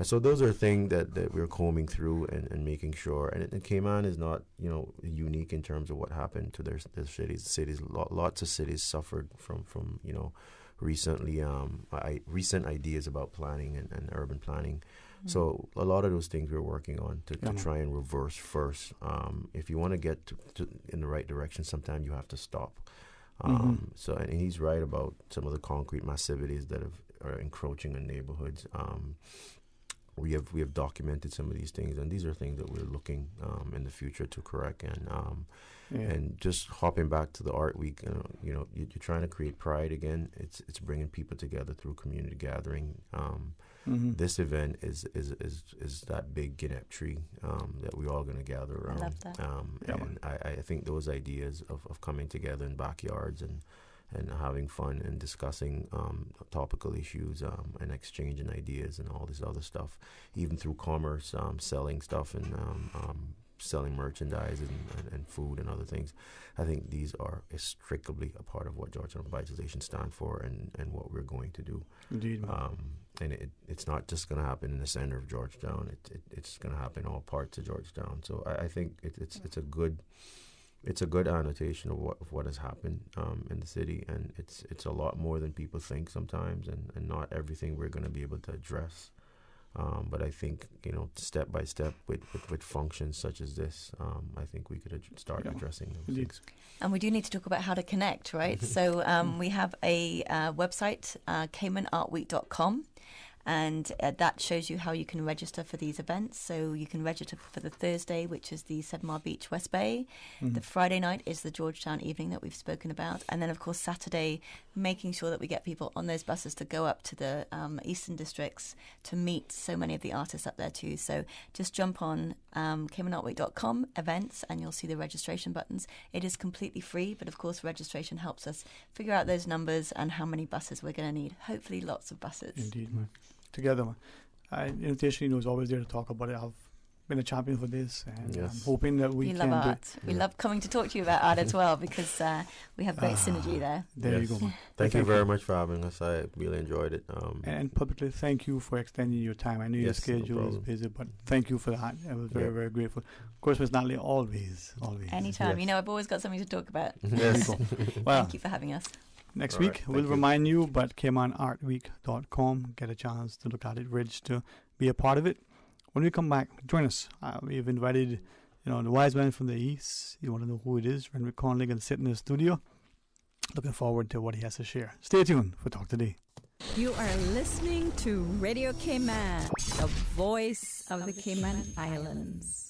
So those are things that we're combing through and making sure. And Cayman is not unique in terms of what happened to their cities. Lots of cities suffered from recent ideas about planning and urban planning. So a lot of those things we're working on to try and reverse first. If you want to get to in the right direction, sometimes you have to stop. So, and he's right about some of the concrete massivities that are encroaching on neighborhoods. We have documented some of these things, and these are things that we're looking in the future to correct. And just hopping back to the Art Week, you're trying to create pride again. It's bringing people together through community gathering. This event is that big Guinep tree that we're all going to gather around. I love that. And I think those ideas of coming together in backyards and having fun and discussing topical issues and exchanging ideas and all this other stuff, even through commerce, selling stuff and selling merchandise and food and other things. I think these are strictly a part of what Georgetown Revitalization stands for and what we're going to do. Indeed. And it's not just going to happen in the center of Georgetown. It's going to happen in all parts of Georgetown. So I think it's a good annotation of what has happened in the city, and it's a lot more than people think sometimes, and not everything we're going to be able to address. But I think, step by step with functions such as this, I think we could start addressing those things. And we do need to talk about how to connect, right? So we have a website, caymanartweek.com. And that shows you how you can register for these events. So you can register for the Thursday, which is the Sedmar Beach West Bay. The Friday night is the Georgetown evening that we've spoken about. And then, of course, Saturday, making sure that we get people on those buses to go up to the Eastern Districts to meet so many of the artists up there too. So just jump on caymanartweek.com events and you'll see the registration buttons. It is completely free, but of course registration helps us figure out those numbers and how many buses we're going to need. Hopefully lots of buses. Indeed, man. Together, man. Invitation was always there to talk about it. I've been a champion for this, and I'm hoping that we can love art. We love coming to talk to you about art as well, because we have great synergy there. There you go, man. Thank you very much for having us. I really enjoyed it. And publicly, thank you for extending your time. I know your schedule is busy, but thank you for that. I was very, very grateful. Of course, Ms. Natalie, always. Anytime. Yes. I've always got something to talk about. Yes. Well, thank you for having us. Next week, we'll remind you, but caymanartweek.com. Get a chance to look at it, register, be a part of it. When we come back, join us. We've invited, the wise man from the East. You want to know who it is? Renwick Conley going to sit in the studio. Looking forward to what he has to share. Stay tuned for Talk Today. You are listening to Radio Cayman, the voice of the Cayman Islands.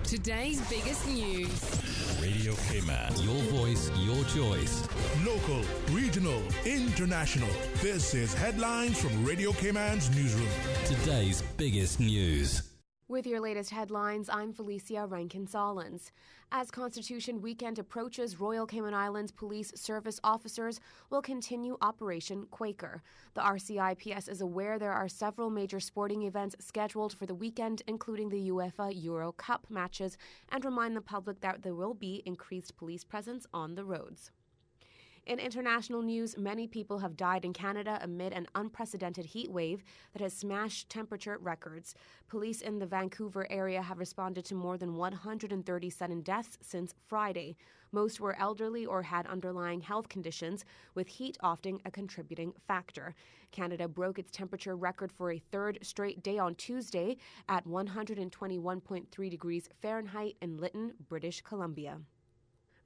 Today's biggest news. Radio Cayman. Your voice, your choice. Local, regional, international. This is Headlines from Radio Cayman's newsroom. Today's biggest news. With your latest headlines, I'm Felicia Rankin-Solins. As Constitution Weekend approaches, Royal Cayman Islands Police Service officers will continue Operation Quaker. The RCIPS is aware there are several major sporting events scheduled for the weekend, including the UEFA Euro Cup matches, and remind the public that there will be increased police presence on the roads. In international news, many people have died in Canada amid an unprecedented heat wave that has smashed temperature records. Police in the Vancouver area have responded to more than 130 sudden deaths since Friday. Most were elderly or had underlying health conditions, with heat often a contributing factor. Canada broke its temperature record for a third straight day on Tuesday at 121.3 degrees Fahrenheit in Lytton, British Columbia.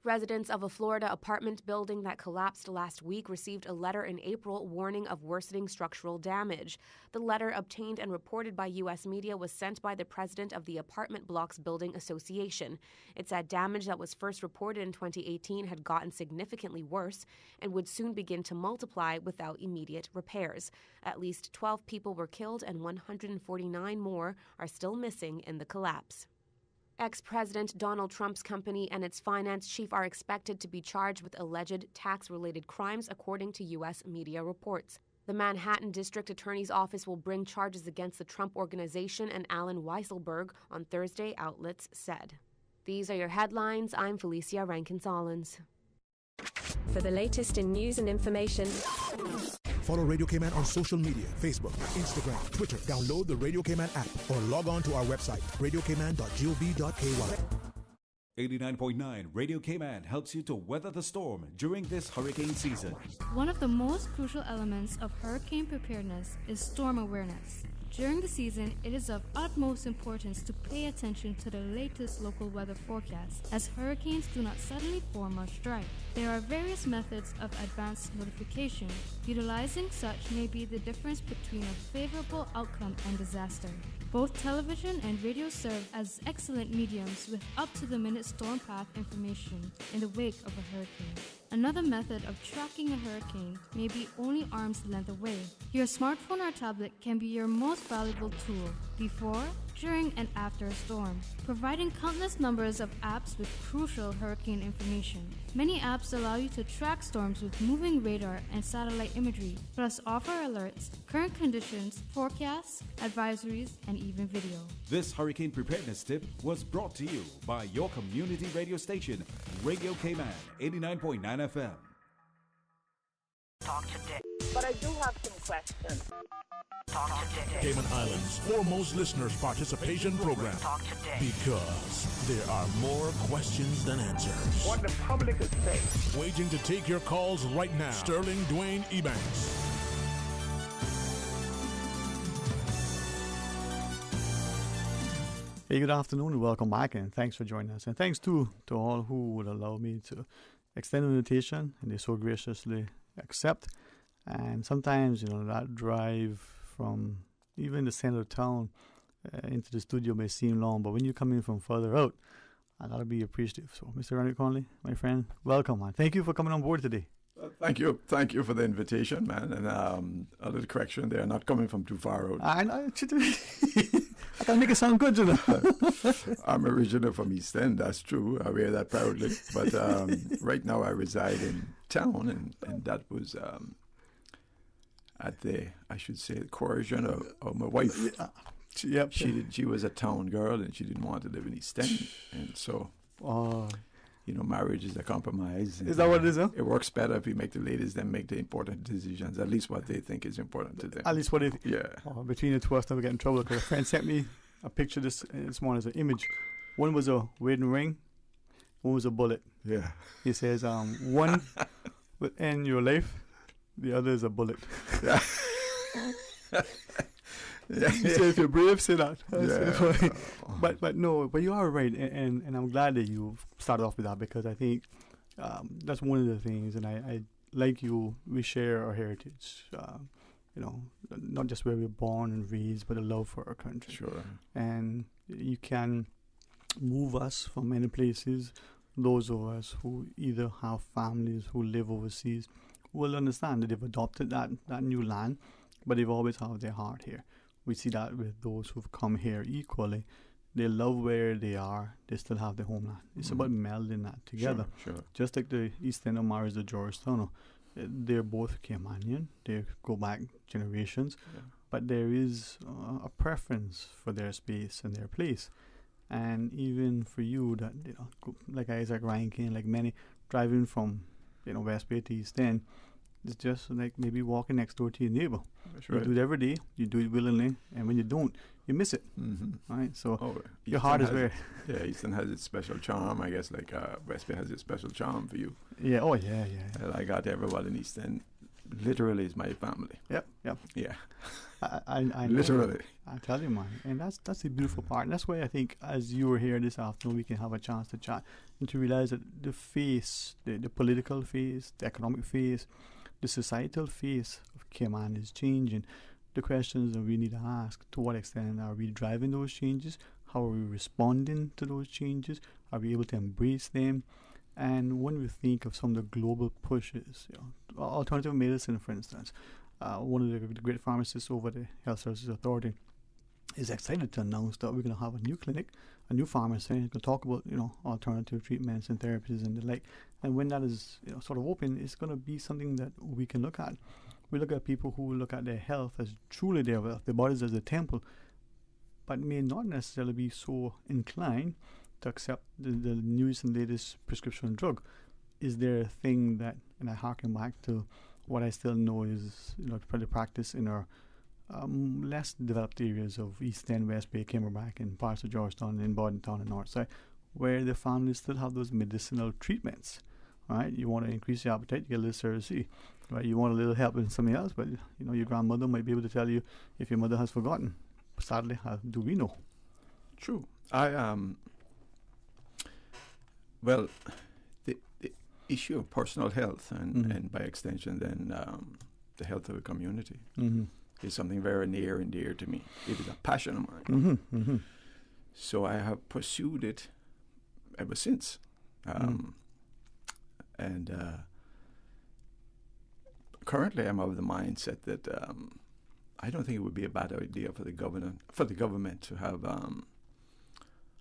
Residents of a Florida apartment building that collapsed last week received a letter in April warning of worsening structural damage. The letter, obtained and reported by U.S. media, was sent by the president of the Apartment Blocks Building Association. It said damage that was first reported in 2018 had gotten significantly worse and would soon begin to multiply without immediate repairs. At least 12 people were killed and 149 more are still missing in the collapse. Ex-President Donald Trump's company and its finance chief are expected to be charged with alleged tax-related crimes, according to U.S. media reports. The Manhattan District Attorney's Office will bring charges against the Trump Organization and Alan Weisselberg on Thursday, outlets said. These are your headlines. I'm Felicia Rankin-Solins. For the latest in news and information, follow Radio Cayman on social media, Facebook, Instagram, Twitter. Download the Radio Cayman app or log on to our website, radiocayman.gov.ky. 89.9 Radio Cayman helps you to weather the storm during this hurricane season. One of the most crucial elements of hurricane preparedness is storm awareness. During the season, it is of utmost importance to pay attention to the latest local weather forecasts, as hurricanes do not suddenly form or strike. There are various methods of advanced notification. Utilizing such may be the difference between a favorable outcome and disaster. Both television and radio serve as excellent mediums with up-to-the-minute storm path information in the wake of a hurricane. Another method of tracking a hurricane may be only arm's length away. Your smartphone or tablet can be your most valuable tool before, during, and after a storm, providing countless numbers of apps with crucial hurricane information. Many apps allow you to track storms with moving radar and satellite imagery, plus offer alerts, current conditions, forecasts, advisories, and even video. This hurricane preparedness tip was brought to you by your community radio station, Radio Cayman 89.9 FM. Talk today. But I do have some questions. Talk today. Cayman Islands' foremost listeners participation program. Talk today. Because there are more questions than answers. What the public is saying. Waiting to take your calls right now. Sterling Dwayne Ebanks. Hey, good afternoon and welcome back, and thanks for joining us. And thanks to all who would allow me to extend an invitation, and they so graciously accept. And sometimes, that drive from even the center of town into the studio may seem long, but when you come in from further out, I gotta be appreciative. So, Mr. Ronnie Conley, my friend, welcome, man. Thank you for coming on board today. Thank you for the invitation, man. And a little correction there, not coming from too far out. I know. I can make it sound good, I'm original from East End, that's true. I wear that proudly. But right now I reside in town, and that was at the, I should say, the coercion of my wife. Yep. She was a town girl, and she didn't want to live in East End. And so, marriage is a compromise. Is that what it is, huh? It works better if you make the ladies then make the important decisions, at least what they think is important to them. At least what they Yeah. Between the two of us, never get in trouble, because a friend sent me a picture this morning as an image. One was a wedding ring, one was a bullet. Yeah. He says, one will end your life, the other is a bullet. Yeah. Yeah. He said, if you're brave, say that. Yeah. But you are right, and I'm glad that you started off with that, because I think that's one of the things, and I like you, we share our heritage, not just where we're born and raised, but a love for our country. Sure. And you can move us from many places. Those of us who either have families who live overseas will understand that they've adopted that new land, but they've always had their heart here. We see that with those who've come here equally. They love where they are. They still have their homeland. It's about melding that together. Sure. Just like the East End of marries the Georgetown. They're both Caymanian. They go back generations. Yeah. But there is a preference for their space and their place. And even for you, that like Isaac Rankin, like many, driving from West Bay to East End, it's just like maybe walking next door to your neighbor. That's you right. do it every day, you do it willingly, and when you don't, you miss it. Mm-hmm. Right? So your Easton heart is where. Yeah, Easton has its special charm. I guess like West Bay has its special charm for you. Yeah. Oh yeah. I got everyone in Easton. Literally, is my family. Yep. Yeah. I know. Literally. I tell you, man, and that's the beautiful part. And that's why I think, as you were here this afternoon, we can have a chance to chat and to realize that the face, the political face, the economic face, the societal face of Cayman is changing. The questions that we need to ask: to what extent are we driving those changes? How are we responding to those changes? Are we able to embrace them? And when we think of some of the global pushes, alternative medicine, for instance, one of the great pharmacists over the Health Services Authority is excited to announce that we're going to have a new clinic, a new pharmacy, going to talk about alternative treatments and therapies and the like. And when that is sort of open, it's going to be something that we can look at. We look at people who look at their health as truly their wealth, their bodies as a temple, but may not necessarily be so inclined to accept the newest and latest prescription drug. Is there a thing that, and I harken back to what I still know is the practice in our less developed areas of East End, West Bay, Camelback, and parts of Georgetown, and Bordentown and Northside, where the families still have those medicinal treatments, right? You want to increase your appetite, you get a little Ceres C, right? You want a little help in something else, but your grandmother might be able to tell you if your mother has forgotten. Sadly, how do we know? True. Well, the issue of personal health and by extension then the health of a community is something very near and dear to me. It is a passion of mine. So I have pursued it ever since. And currently I'm of the mindset that I don't think it would be a bad idea for the government to have a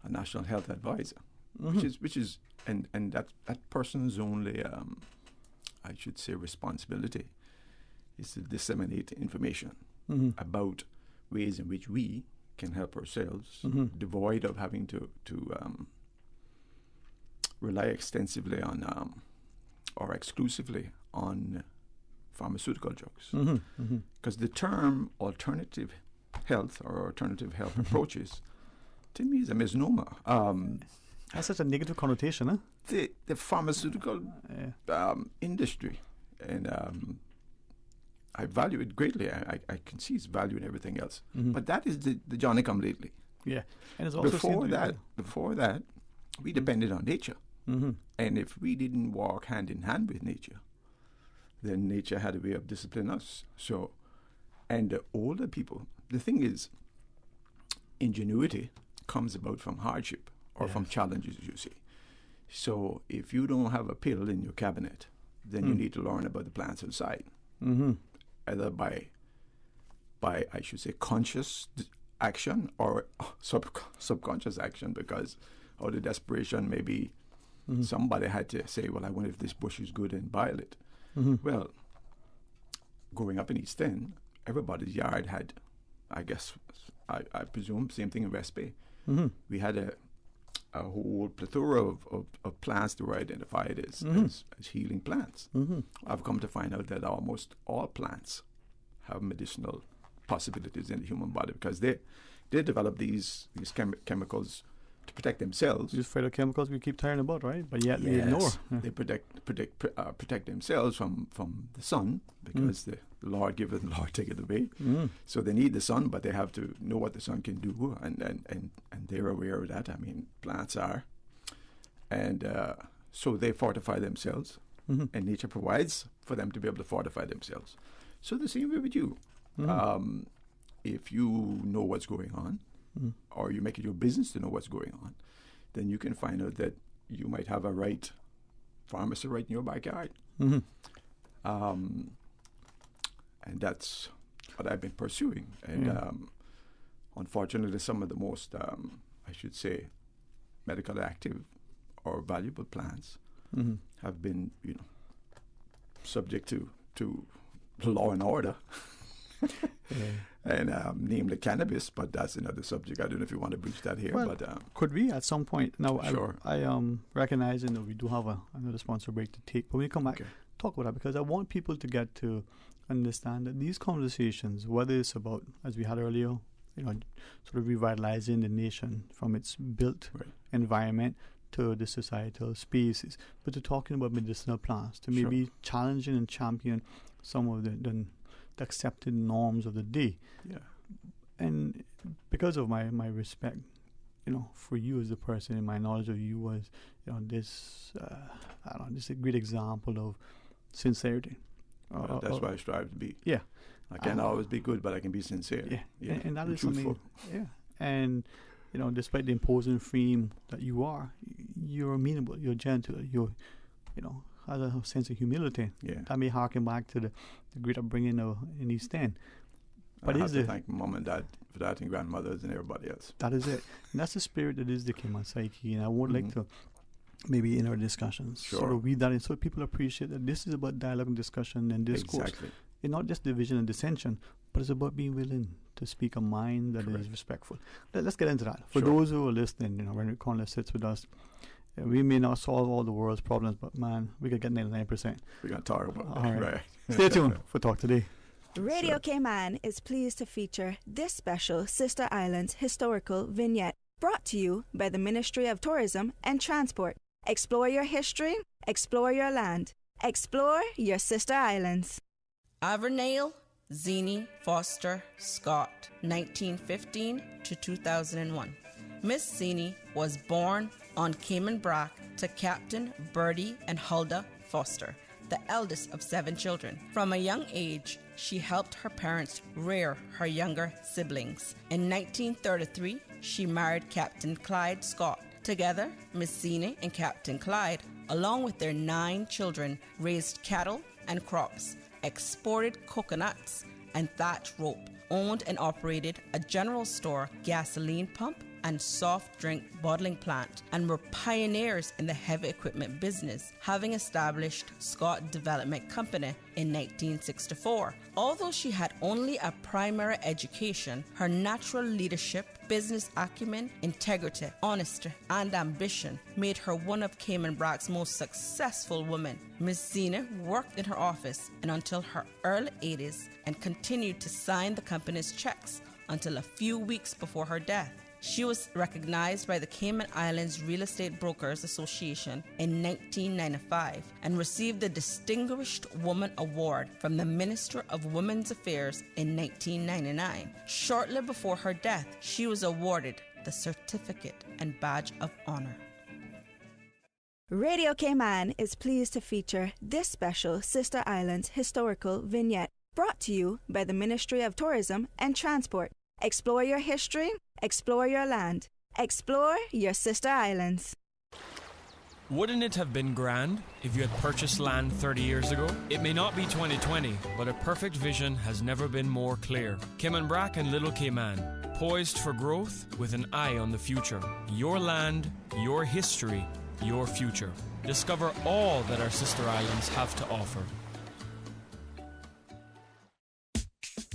national health advisor, which is and that person's only I should say responsibility is to disseminate information about ways in which we can help ourselves, devoid of having to rely extensively on or exclusively on pharmaceutical drugs. Because the term alternative health or alternative health approaches, to me, is a misnomer. Has such a negative connotation, huh? The pharmaceutical industry, and I value it greatly. I can see its value in everything else. But that is the Johnny come lately. Yeah, and it's also before that, we depended on nature. And if we didn't walk hand in hand with nature, then nature had a way of disciplining us. So, and the older people, the thing is, ingenuity comes about from hardship or from challenges, you see. So if you don't have a pill in your cabinet, then you need to learn about the plants outside. Either by I should say conscious action or subconscious action, because out of desperation maybe somebody had to say, well, I wonder if this bush is good and boil it. Well, growing up in East End, everybody's yard had, I guess, I presume, same thing in West Bay. We had a whole plethora of plants that were identified as healing plants. I've come to find out that almost all plants have medicinal possibilities in the human body because they develop these chemicals to protect themselves. These phytochemicals we keep talking about, right? But yet we ignore. They protect themselves from the sun because the Lord giveth and the Lord taketh away. So they need the sun, but they have to know what the sun can do, and they're aware of that. I mean, plants are. And so they fortify themselves, and nature provides for them to be able to fortify themselves. So the same way with you. If you know what's going on, or you make it your business to know what's going on, then you can find out that you might have a right pharmacy right in your backyard. And that's what I've been pursuing. And unfortunately, some of the most, I should say, medically active or valuable plants have been, subject to law and order. And namely cannabis, but that's another subject. I don't know if you want to breach that here. Well, but could we at some point? Now, sure. I recognize that we do have another sponsor break to take, but when we come back, talk about that, because I want people to get to understand that these conversations, whether it's about, as we had earlier, sort of revitalizing the nation from its built environment to the societal spaces, but to talking about medicinal plants, to maybe challenging and champion some of the accepted norms of the day. And because of my respect, for you as a person and my knowledge of you was, this is a great example of sincerity. That's what I strive to be. Yeah. I can't always be good, but I can be sincere. Yeah. And that is truthful. Something. Yeah. And, despite the imposing frame that you are, you're amenable, you're gentle, you're, has a sense of humility. That may harken back to the great upbringing in East End. But I have to thank Mom and Dad for that, and grandmothers and everybody else. That is it. And that's the spirit that is the Cayman psyche. And I would like to, maybe in our discussions, sort of read that in so people appreciate that this is about dialogue and discussion and discourse. Exactly. It's not just division and dissension, but it's about being willing to speak a mind that is respectful. Let's get into that. For those who are listening, when Conley sits with us, we may not solve all the world's problems, but man, we could get 99%. We're going to talk about that. Right. Stay tuned for Talk Today. Radio Cayman is pleased to feature this special Sister Islands historical vignette, brought to you by the Ministry of Tourism and Transport. Explore your history, Explore your land. Explore your sister islands. Avernale Zini Foster Scott, 1915 to 2001. Miss Zini was born on Cayman Brac to Captain Bertie and Huldah Foster, the eldest of 7 children. From a young age, she helped her parents rear her younger siblings. In 1933, she married Captain Clyde Scott. Together, Miss Zini and Captain Clyde, along with their 9 children, raised cattle and crops, exported coconuts and thatch rope, owned and operated a general store, gasoline pump, and soft drink bottling plant, and were pioneers in the heavy equipment business, having established Scott Development Company in 1964. Although she had only a primary education, her natural leadership, business acumen, integrity, honesty, and ambition made her one of Cayman Brac's most successful women. Miss Zini worked in her office and until her early 80s and continued to sign the company's checks until a few weeks before her death. She was recognized by the Cayman Islands Real Estate Brokers Association in 1995 and received the Distinguished Woman Award from the Minister of Women's Affairs in 1999. Shortly before her death, she was awarded the Certificate and Badge of Honor. Radio Cayman is pleased to feature this special Sister Islands historical vignette brought to you by the Ministry of Tourism and Transport. Explore your history, explore your land, explore your sister islands. Wouldn't it have been grand if you had purchased land 30 years ago? It may not be 2020, but a perfect vision has never been more clear. Cayman Brac and Little Cayman, poised for growth with an eye on the future. Your land, your history, your future. Discover all that our sister islands have to offer.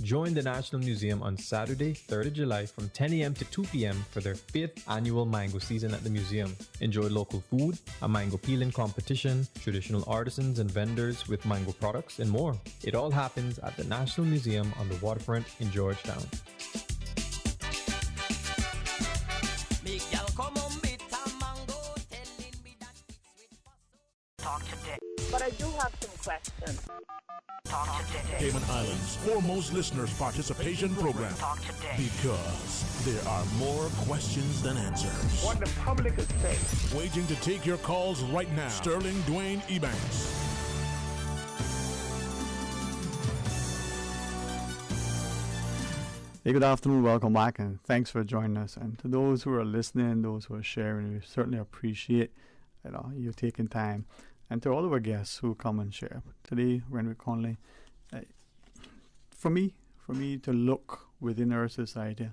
Join the National Museum on Saturday, 3rd of July from 10 a.m. to 2 p.m. for their 5th annual mango season at the museum. Enjoy local food, a mango peeling competition, traditional artisans and vendors with mango products, and more. It all happens at the National Museum on the waterfront in Georgetown. But I do have some questions. Cayman Islands' foremost listeners participation program. Because there are more questions than answers. What the public is saying. Waiting to take your calls right now. Sterling Dwayne Ebanks. Hey, good afternoon, welcome back, and thanks for joining us. And to those who are listening, those who are sharing, we certainly appreciate you taking time. And to all of our guests who come and share. Today, Renwick Conley, for me to look within our society,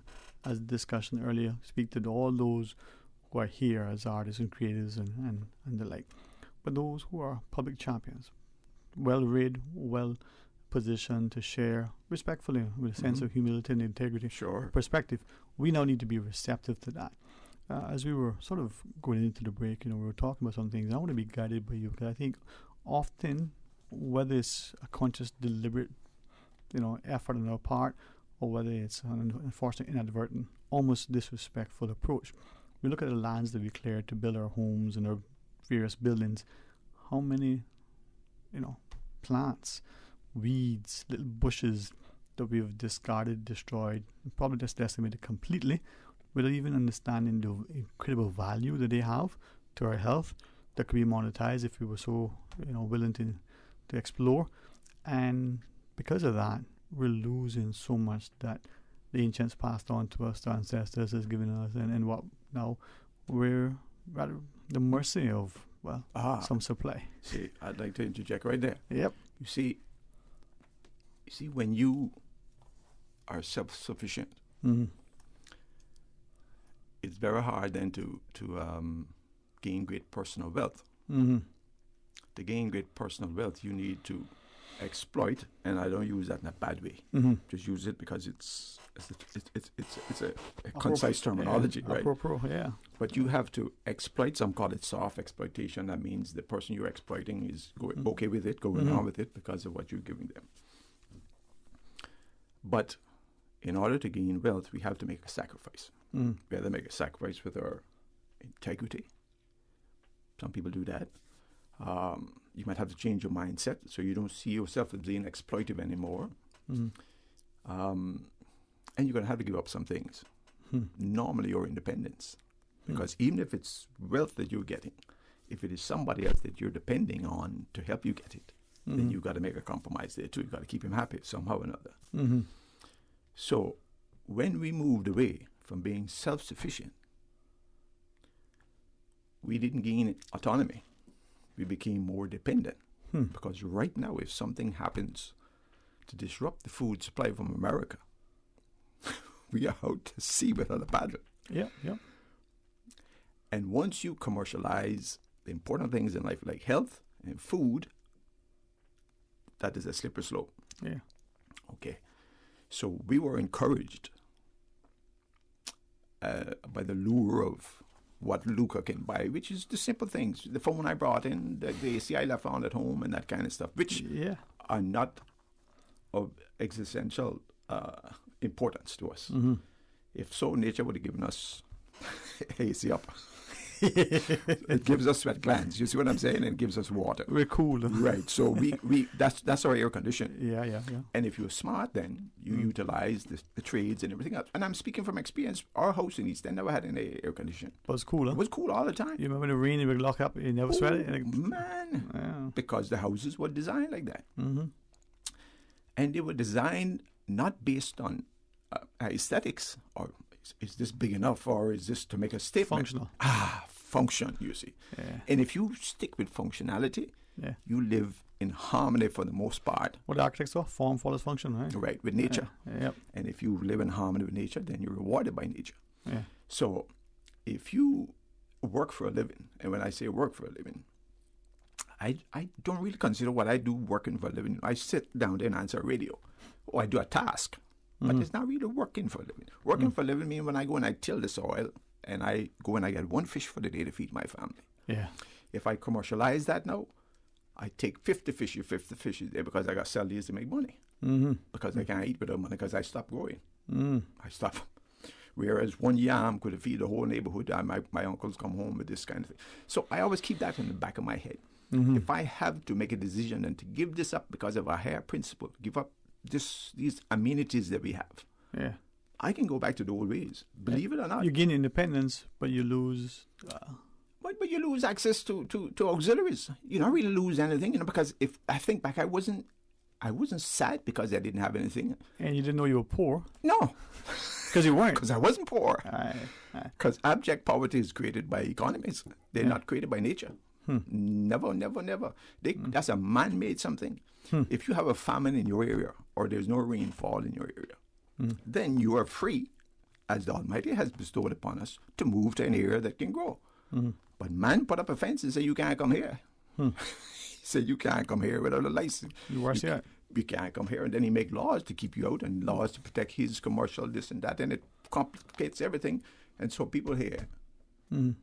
as discussion earlier, speak to all those who are here as artists and creators and the like, but those who are public champions, well-read, well-positioned to share respectfully with a sense of humility and integrity, perspective. We now need to be receptive to that. As we were sort of going into the break, we were talking about some things. I want to be guided by you because I think often, whether it's a conscious, deliberate, effort on our part, or whether it's an unfortunate, inadvertent, almost disrespectful approach, we look at the lands that we cleared to build our homes and our various buildings. How many, plants, weeds, little bushes that we have discarded, destroyed, probably just decimated completely, without even understanding the incredible value that they have to our health that could be monetized if we were so willing to explore. And because of that, we're losing so much that the ancients passed on to us, the ancestors has given us, and what now we're at the mercy of some supply. See, I'd like to interject right there. Yep. You see when you are self-sufficient, it's very hard then to gain great personal wealth. To gain great personal wealth, you need to exploit, and I don't use that in a bad way. Just use it because it's a concise terminology, right? Yeah. But you have to exploit. Some call it soft exploitation. That means the person you're exploiting is okay with it, going on with it because of what you're giving them. But in order to gain wealth, we have to make a sacrifice. We have to make a sacrifice with our integrity. Some people do that. You might have to change your mindset so you don't see yourself as being exploitive anymore. And you're going to have to give up some things. Normally your independence. Because even if it's wealth that you're getting, if it is somebody else that you're depending on to help you get it, then you've got to make a compromise there too. You've got to keep him happy somehow or another. So when we moved away from being self-sufficient, we didn't gain autonomy. We became more dependent. Because right now, if something happens to disrupt the food supply from America, we are out to sea without a paddle. Yeah. And once you commercialize the important things in life, like health and food, that is a slippery slope. Yeah. Okay. So we were encouraged by the lure of what Luca can buy, which is the simple things. The phone I brought in, the AC I left on at home, and that kind of stuff, which are not of existential importance to us. If so, nature would have given us AC up. It gives us sweat glands. You see what I'm saying? It gives us water. We're cool. Right. So we that's our air condition. Yeah. And if you're smart, then you utilize the trades and everything else. And I'm speaking from experience. Our house in East End never had any air condition. But it's cool, huh? It was cool all the time. You remember the rain, you would lock up, you never sweat it? Man. Because the houses were designed like that. And they were designed not based on aesthetics, or is this big enough, or is this to make a statement? Functional. Function, you see. Yeah. And if you stick with functionality, you live in harmony for the most part. What the architects are, form follows function, right? Right, with nature. Yep. And if you live in harmony with nature, then you're rewarded by nature. Yeah. So if you work for a living, and when I say work for a living, I don't really consider what I do working for a living. I sit down there and answer a radio, or I do a task. But it's not really working for a living. Working for a living means when I go and I till the soil, and I go and I get one fish for the day to feed my family. Yeah. If I commercialize that now, I take 50 fishes there because I got to sell these to make money. Because I can't eat without money because I stopped growing. I stopped. Whereas one yam could feed the whole neighborhood, and my uncles come home with this kind of thing. So I always keep that in the back of my head. If I have to make a decision and to give this up because of a higher principle, give up these amenities that we have, I can go back to the old ways. Believe it or not. You gain independence, but you lose. But you lose access to auxiliaries. You don't really lose anything, because if I think back, I wasn't sad because I didn't have anything. And you didn't know you were poor. No, because you weren't. Because I wasn't poor. Because abject poverty is created by economies. They're not created by nature. Never. That's a man-made something. If you have a famine in your area, or there's no rainfall in your area, then you are free, as the Almighty has bestowed upon us, to move to an area that can grow. But man put up a fence and say, you can't come here. He said, you can't come here without a license. You can't come here. And then he make laws to keep you out, and laws to protect his commercial this and that, and it complicates everything. And so people here, and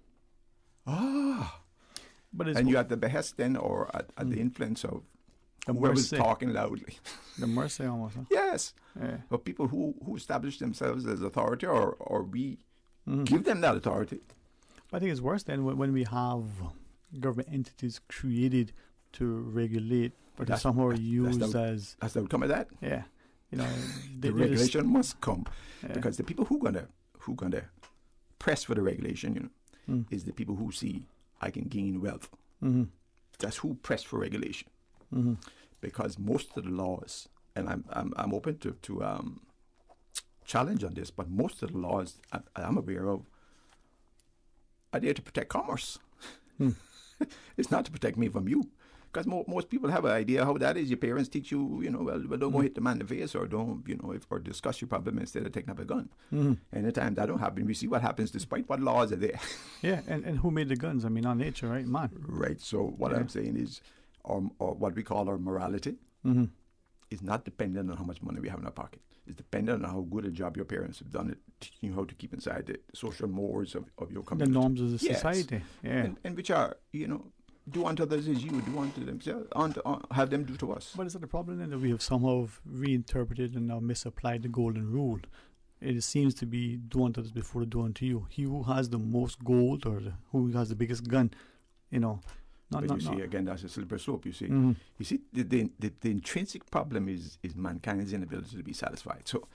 you at the behest then, or at the influence of whoever's talking loudly. The mercy almost. Huh? Yes. But people who establish themselves as authority, or we give them that authority. I think it's worse than when we have government entities created to regulate, but somehow used as... That's the outcome of that. Yeah. You know, the regulation must come, because the people who gonna press for the regulation, is the people who see I can gain wealth. That's who press for regulation. Because most of the laws, and I'm open to challenge on this, but most of the laws I'm aware of are there to protect commerce. It's not to protect me from you. Because most people have an idea how that is. Your parents teach you, well, don't go hit the man in the face, or don't, or discuss your problem instead of taking up a gun. Anytime that don't happen, we see what happens despite what laws are there. Yeah, and who made the guns? I mean, not nature, right? Man. Right. So what I'm saying is, or what we call our morality, is not dependent on how much money we have in our pocket. It's dependent on how good a job your parents have done at teaching you how to keep inside the social mores of your community. The norms of the society. Yeah. And which are, do unto others as you do unto themselves, have them do to us. But is that the problem then, that we have somehow reinterpreted and now misapplied the golden rule? It seems to be do unto others before do unto you. He who has the most gold, or who has the biggest gun, But you see, again, that's a slippery slope, you see. Mhm. You see, the intrinsic problem is mankind's inability to be satisfied. So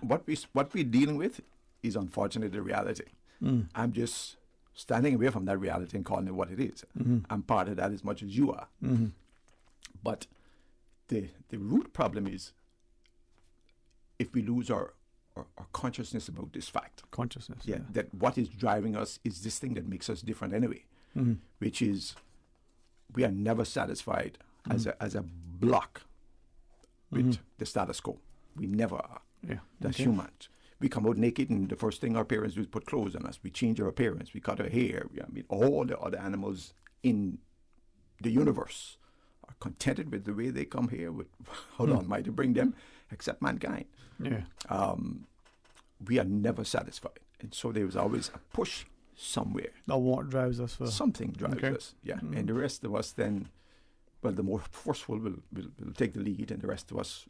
what we're dealing with is unfortunately the reality. Mm. I'm just standing away from that reality and calling it what it is. Mhm. I'm part of that as much as you are. Mhm. But the root problem is if we lose our consciousness about this fact. Consciousness. Yeah, that what is driving us is this thing that makes us different anyway, Mhm. which is we are never satisfied as a block with the status quo. We never are. Yeah. That's Okay. humans. We come out naked, and the first thing our parents do is put clothes on us. We change our appearance. We cut our hair. I mean, all the other animals in the universe are contented with the way they come here, with how long might it bring them, except mankind. Yeah. We are never satisfied. And so there was always a push somewhere. Now what drives us for? Something drives Okay. us, yeah. And the rest of us then, well, the more forceful will take the lead, and the rest of us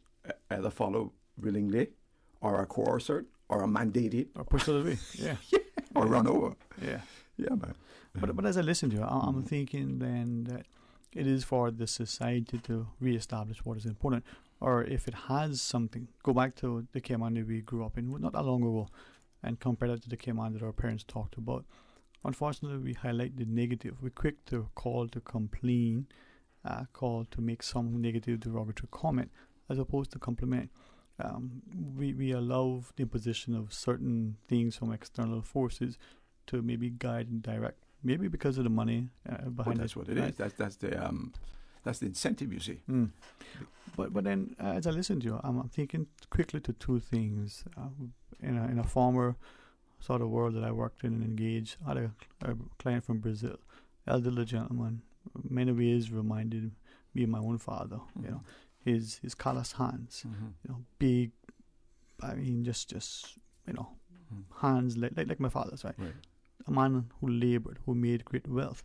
either follow willingly, or are coerced, or are mandated. Or pushed out of the way, yeah. Or run over. Yeah. Yeah, man. But as I listen to you, I'm thinking then that it is for the society to reestablish what is important. Or if it has something, go back to the Cayman that we grew up in not that long ago and compare that to the Cayman that our parents talked about. Unfortunately, we highlight the negative. We're quick to call to complain, call to make some negative derogatory comment as opposed to compliment. We allow the imposition of certain things from external forces to maybe guide and direct. Maybe because of the money behind that's it. what it is. That's the incentive, you see. Mm. But then, as I listen to you, I'm thinking quickly to two things. In a former sort of world that I worked in and engaged, I had a client from Brazil, elderly gentleman. Many ways reminded me of my own father. You know, his callous hands, you know, big. I mean, just hands like my father's, right? A man who labored, who made great wealth.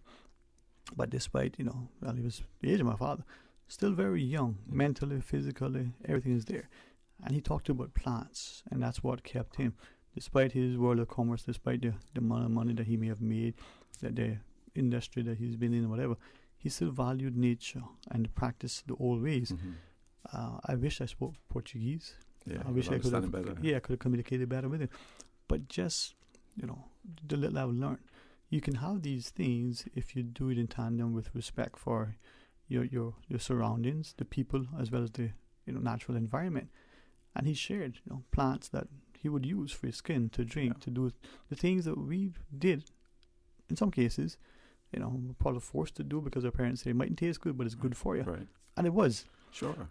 But despite, he was the age of my father, still very young, mentally, physically, everything is there. And he talked about plants, and that's what kept him. Despite his world of commerce, despite the amount of money that he may have made, the industry that he's been in, whatever, he still valued nature and practiced the old ways. I wish I spoke Portuguese. Yeah, I wish I could have, better. I could have communicated better with him. But just, the little I've learned, you can have these things if you do it in tandem with respect for your surroundings, the people, as well as the natural environment. And he shared plants that he would use for his skin, to drink, to do the things that we did. In some cases, we're probably forced to do because our parents say it mightn't taste good, but it's good for you. Right. And it was. Sure.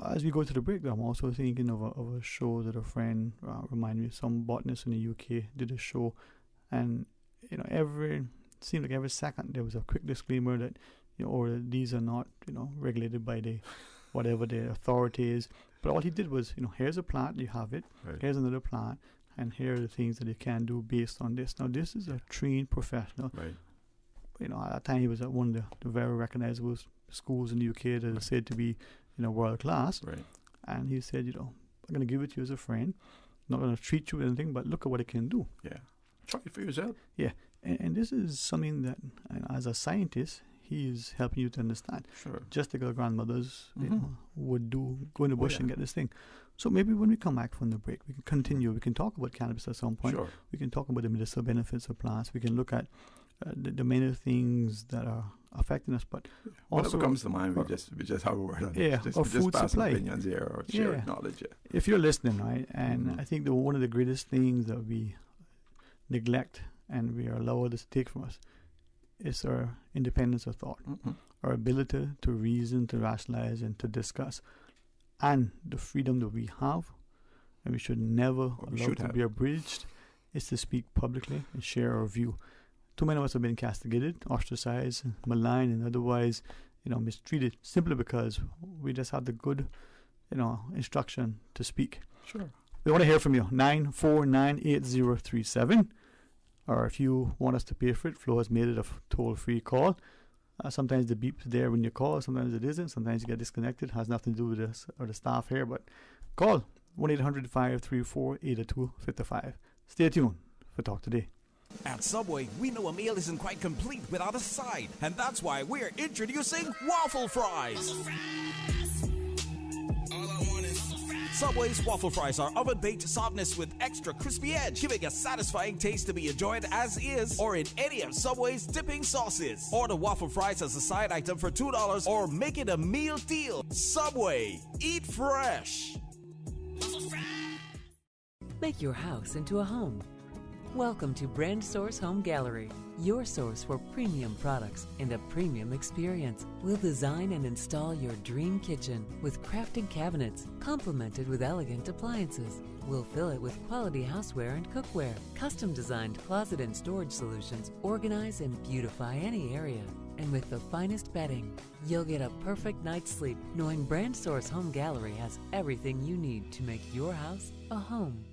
As we go to the break, I'm also thinking of a show that a friend reminded me of. Some botanist in the UK did a show, and seemed like every second there was a quick disclaimer that or these are not regulated by the whatever the authority is. But all he did was here's a plant, you have it. Right. Here's another plant, and here are the things that you can do based on this. Now this is a trained professional. Right. At that time he was at one of the very recognizable schools in the UK that is said to be world class. Right. And he said, I'm going to give it to you as a friend. Not going to treat you with anything, but look at what it can do. Yeah. Try it for yourself. Yeah. And this is something that, as a scientist, he is helping you to understand. Sure. Just like our grandmothers would do, go in the bush and get this thing. So maybe when we come back from the break, we can continue. We can talk about cannabis at some point. Sure. We can talk about the medicinal benefits of plants. We can look at the many things that are affecting us, but also whatever comes to mind, we just have a word on it. Our Just food pass supply. opinions here or share knowledge. Yeah. If you're listening, right, and I think one of the greatest things that we neglect and we are allowed to take from us is our independence of thought, our ability to reason, to rationalize, and to discuss, and the freedom that we have, and we should never allow to be abridged, is to speak publicly and share our view. Too many of us have been castigated, ostracized, maligned, and otherwise, mistreated simply because we just had the good, instruction to speak. Sure. We want to hear from you. 9498037. Or if you want us to pay for it, Flo has made it a toll-free call. Sometimes the beep's there when you call, sometimes it isn't. Sometimes you get disconnected. Has nothing to do with us or the staff here, but call 1-800-534-8255. Stay tuned for Talk Today. At Subway, we know a meal isn't quite complete without a side, and that's why we're introducing waffle fries. Subway's waffle fries are oven-baked softness with extra crispy edge, giving a satisfying taste to be enjoyed as is or in any of Subway's dipping sauces. Order waffle fries as a side item for $2 or make it a meal deal. Subway, eat fresh. Make your house into a home. Welcome to Brand Source Home Gallery, your source for premium products and a premium experience. We'll design and install your dream kitchen with crafted cabinets, complemented with elegant appliances. We'll fill it with quality houseware and cookware. Custom designed closet and storage solutions organize and beautify any area. And with the finest bedding, you'll get a perfect night's sleep knowing Brand Source Home Gallery has everything you need to make your house a home.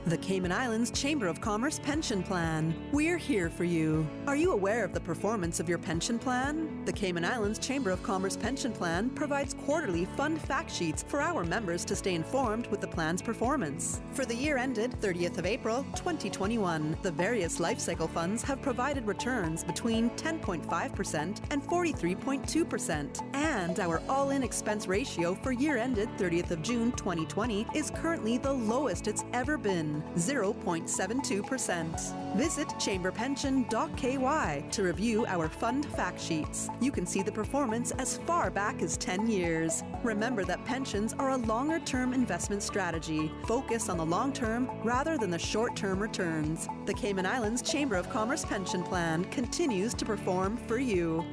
The Cayman Islands Chamber of Commerce Pension Plan. We're here for you. Are you aware of the performance of your pension plan? The Cayman Islands Chamber of Commerce Pension Plan provides quarterly fund fact sheets for our members to stay informed with the plan's performance. For the year ended 30th of April, 2021, the various life cycle funds have provided returns between 10.5% and 43.2%. And our all-in expense ratio for year ended 30th of June, 2020 is currently the lowest it's ever been. 0.72%. Visit chamberpension.ky to review our fund fact sheets. You can see the performance as far back as 10 years. Remember that pensions are a longer-term investment strategy. Focus on the long term rather than the short-term returns. The Cayman Islands Chamber of Commerce Pension Plan continues to perform for you.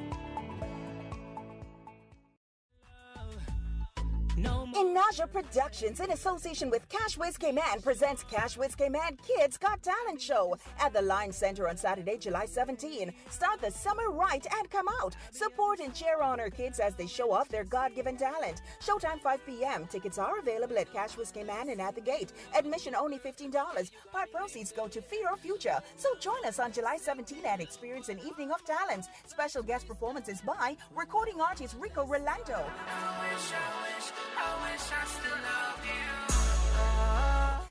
Inaja Productions, in association with Cash Wiz Cayman, presents Cash Wiz Cayman Kids Got Talent Show at the Line Center on Saturday, July 17. Start the summer right and come out. Support and cheer on our kids as they show off their God-given talent. Showtime 5 p.m. Tickets are available at Cash Wiz Cayman and at the gate. Admission only $15. Part proceeds go to Feed Our Future. So join us on July 17 and experience an evening of talents. Special guest performances by recording artist Rico Rolando.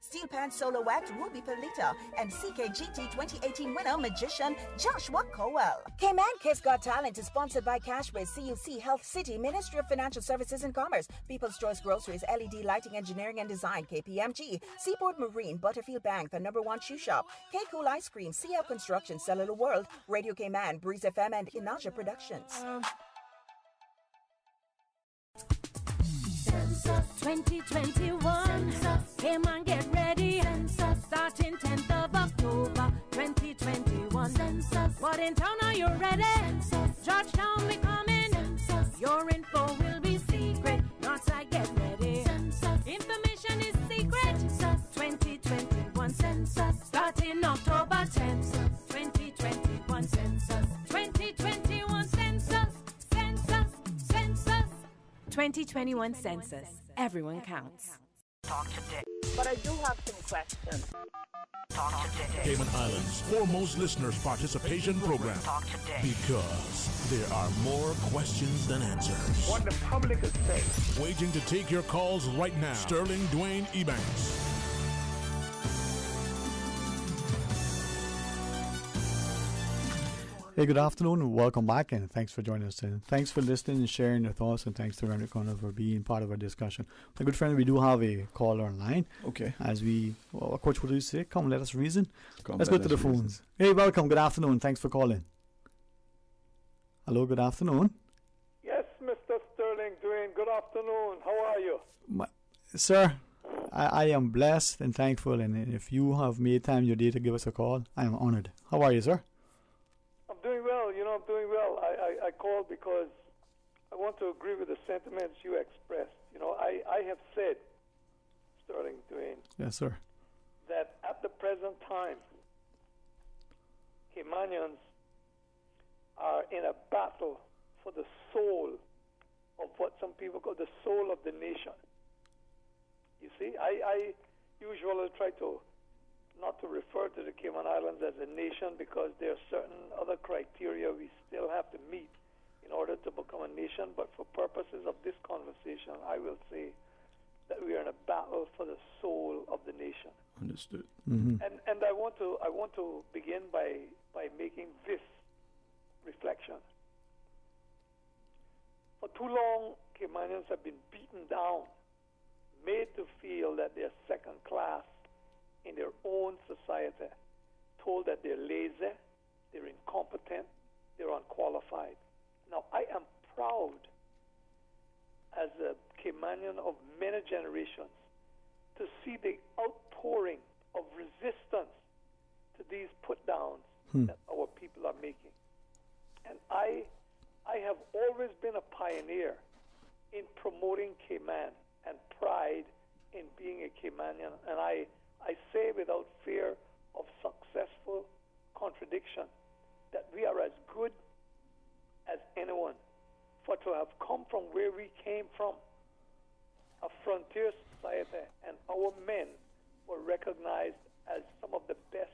Steel Pan solo act Ruby Pelita and CKGT 2018 winner magician Joshua Cowell. Cayman Kids Got Talent is sponsored by Cashways, CUC, Health City, Ministry of Financial Services and Commerce, People's Choice Groceries, LED Lighting Engineering and Design, KPMG, Seaport Marine, Butterfield Bank, the #1 shoe shop, K-Cool Ice Cream, CL Construction, Cellular World, Radio Cayman, Breeze FM and Inaja Productions. 2021, Cayman, get ready. Starting 10th of October 2021. What in town, are you ready? Georgetown, we coming. Your info will be secret. Northside, get ready. Information is secret. 2021 census starting October 10th. 2021 census. 2021 census. 2021 census. Everyone counts. Talk today. But I do have some questions. Talk today. Cayman Islands' foremost listeners participation program. Talk today. Because there are more questions than answers. What the public is saying. Waiting to take your calls right now. Sterling Dwayne Ebanks. Hey, good afternoon. Welcome back, and thanks for joining us. And thanks for listening and sharing your thoughts, and thanks to Renwick Corner for being part of our discussion. My good friend, we do have a caller online. Okay. As we, Coach, what do you say? Come, let us reason. Let's go let to the us phones. reason. Hey, welcome. Good afternoon. Thanks for calling. Hello, good afternoon. Yes, Mr. Sterling Dwayne. Good afternoon. How are you? Sir, I am blessed and thankful, and if you have made time your day to give us a call, I am honored. How are you, sir? I'm doing well. I'm doing well. I called because I want to agree with the sentiments you expressed. I have said, Sterling Dwayne. Yes, sir. That at the present time, Caymanians are in a battle for the soul of what some people call the soul of the nation. You see, I usually try to not to refer to the Cayman Islands as a nation because there are certain other criteria we still have to meet in order to become a nation. But for purposes of this conversation, I will say that we are in a battle for the soul of the nation. Understood. And I want to begin by making this reflection. For too long, Caymanians have been beaten down, made to feel that they're second class in their own society, told that they're lazy, they're incompetent, they're unqualified. Now, I am proud as a Caymanian of many generations to see the outpouring of resistance to these put-downs that our people are making. And I have always been a pioneer in promoting Cayman and pride in being a Caymanian. And I say without fear of successful contradiction that we are as good as anyone. For to have come from where we came from, a frontier society, and our men were recognized as some of the best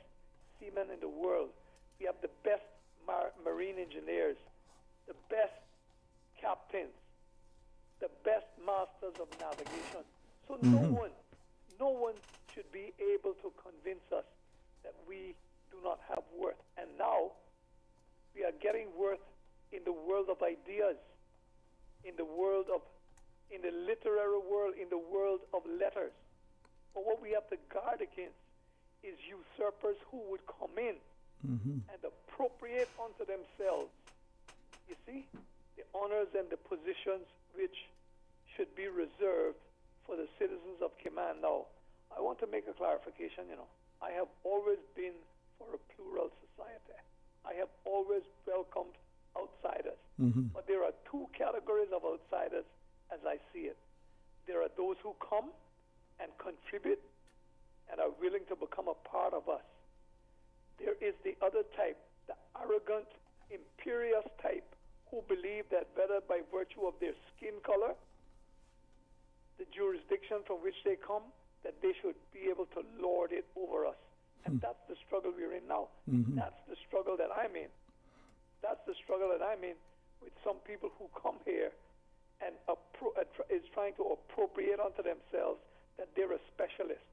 seamen in the world. We have the best marine engineers, the best captains, the best masters of navigation. So no one should be able to convince us that we do not have worth. And now we are getting worth in the world of ideas, in the literary world, in the world of letters. But what we have to guard against is usurpers who would come in and appropriate unto themselves, you see, the honors and the positions which should be reserved for the citizens of Cayman. Now, I want to make a clarification, I have always been for a plural society. I have always welcomed outsiders. But there are two categories of outsiders as I see it. There are those who come and contribute and are willing to become a part of us. There is the other type, the arrogant, imperious type, who believe that whether by virtue of their skin color, the jurisdiction from which they come, that they should be able to lord it over us. And that's the struggle we're in now. That's the struggle that I'm in. That's the struggle that I'm in with some people who come here and is trying to appropriate unto themselves that they're a specialist.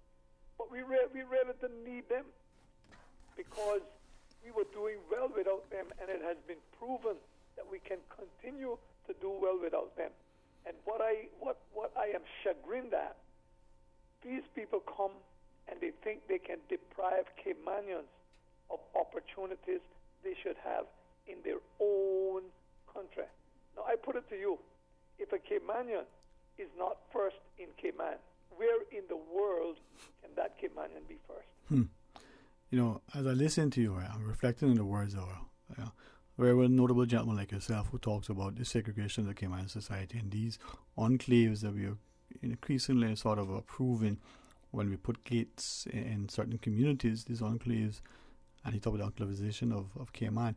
But we really didn't need them because we were doing well without them, and it has been proven that we can continue to do well without them. And what I am chagrined at, these people come and they think they can deprive Caymanians of opportunities they should have in their own country. Now, I put it to you, if a Caymanian is not first in Cayman, where in the world can that Caymanian be first? As I listen to you, I'm reflecting on the words of a very notable gentleman like yourself who talks about the segregation of the Cayman society and these enclaves that we are increasingly sort of approving when we put gates in certain communities, these enclaves, and he talked about the enclavization of Cayman.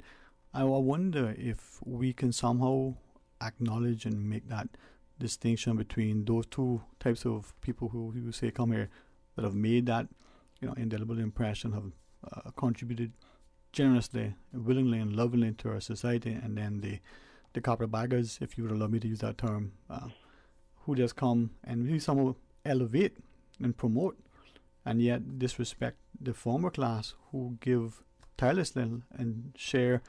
I wonder if we can somehow acknowledge and make that distinction between those two types of people who you say come here that have made that indelible impression, have contributed generously, willingly and lovingly to our society, and then the carpetbaggers, if you would allow me to use that term, who just come and really somehow elevate and promote and yet disrespect the former class who give tirelessly and share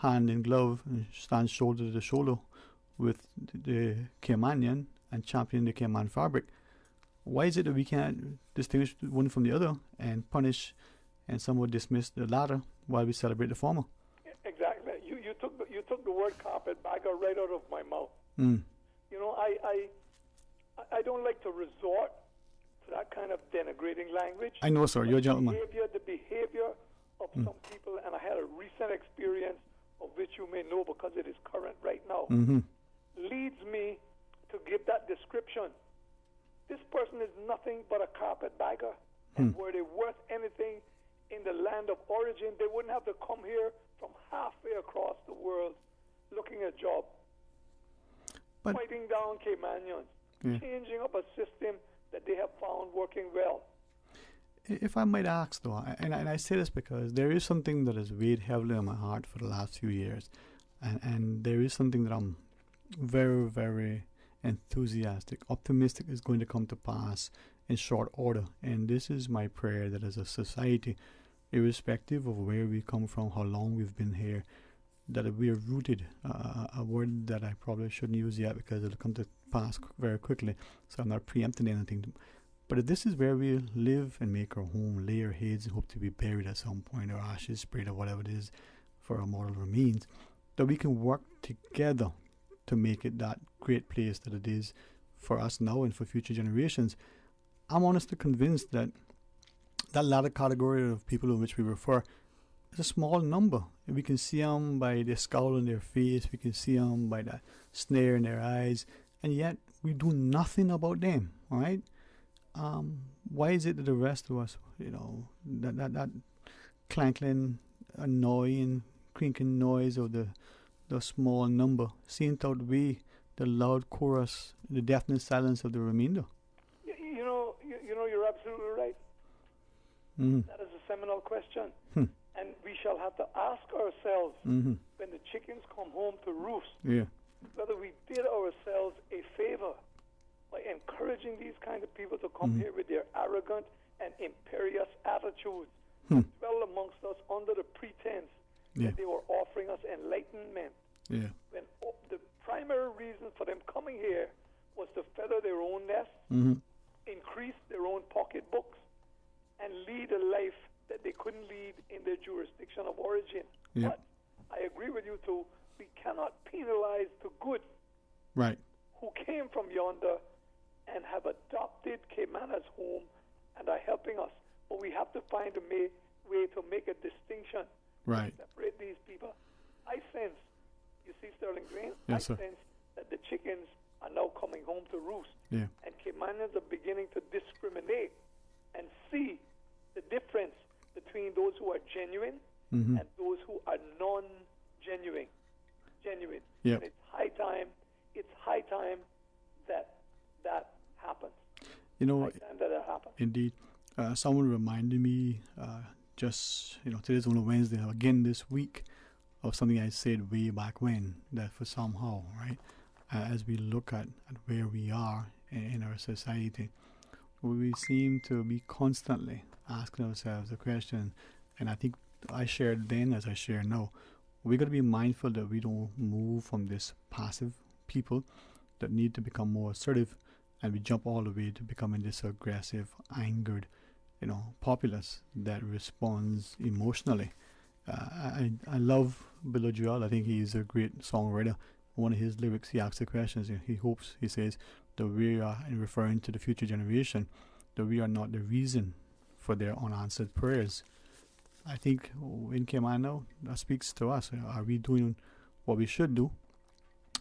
hand in glove and stand shoulder to shoulder with the Caymanian and champion the Cayman fabric. Why is it that we can't distinguish one from the other and punish and somewhat dismiss the latter while we celebrate the former? Exactly. You took the word carpetbagger right out of my mouth. I don't like to resort to that kind of denigrating language. I know, sir. You're a gentleman. The behavior of some people, and I had a recent experience of which you may know because it is current right now, leads me to give that description. This person is nothing but a carpetbagger. And were they worth anything in the land of origin, they wouldn't have to come here from halfway across the world looking a job, fighting down Caymanians, changing up a system that they have found working well. If I might ask, though, and I say this because there is something that has weighed heavily on my heart for the last few years, and there is something that I'm very, very enthusiastic, optimistic is going to come to pass in short order. And this is my prayer, that as a society, irrespective of where we come from, how long we've been here, that we are rooted, a word that I probably shouldn't use yet because it'll come to pass very quickly, so I'm not preempting anything. But if this is where we live and make our home, lay our heads and hope to be buried at some point, or ashes sprayed, or whatever it is for our mortal remains, that we can work together to make it that great place that it is for us now and for future generations. I'm honestly convinced that that latter category of people in which we refer is a small number. And we can see them by the scowl on their face, we can see them by the snare in their eyes, and yet we do nothing about them, all right? Why is it that the rest of us, that clankling, annoying, crinking noise of the small number seems to outweigh the loud chorus, the deafening silence of the remainder? You know, you're absolutely right. That is a seminal question. And we shall have to ask ourselves when the chickens come home to roost, whether we did ourselves a favor by encouraging these kind of people to come here with their arrogant and imperious attitudes, dwell amongst us under the pretense that they were offering us enlightenment. When the primary reason for them coming here was to feather their own nests, increase their own pocketbooks, and lead a life that they couldn't lead in their jurisdiction of origin. But I agree with you too, we cannot penalize the good who came from yonder and have adopted Cayman as home and are helping us. But we have to find a way to make a distinction, separate these people. I sense, you see, Sterling Green, I sense that the chickens are now coming home to roost. And Caymanians are beginning to discriminate and see the difference between those who are genuine and those who are non-genuine. And it's high time that happens. Indeed. Someone reminded me today's only Wednesday, again this week, of something I said way back when, that for somehow, right, as we look at where we are in our society, we seem to be constantly asking ourselves the question, and I think I shared then as I share now, we got to be mindful that we don't move from this passive people that need to become more assertive, and we jump all the way to becoming this aggressive, angered, populace that responds emotionally. I love Billy Joel. I think he's a great songwriter. One of his lyrics, he asks the questions. He says that we are, in referring to the future generation, that we are not the reason for their unanswered prayers. I think in Cayman now, that speaks to us. Are we doing what we should do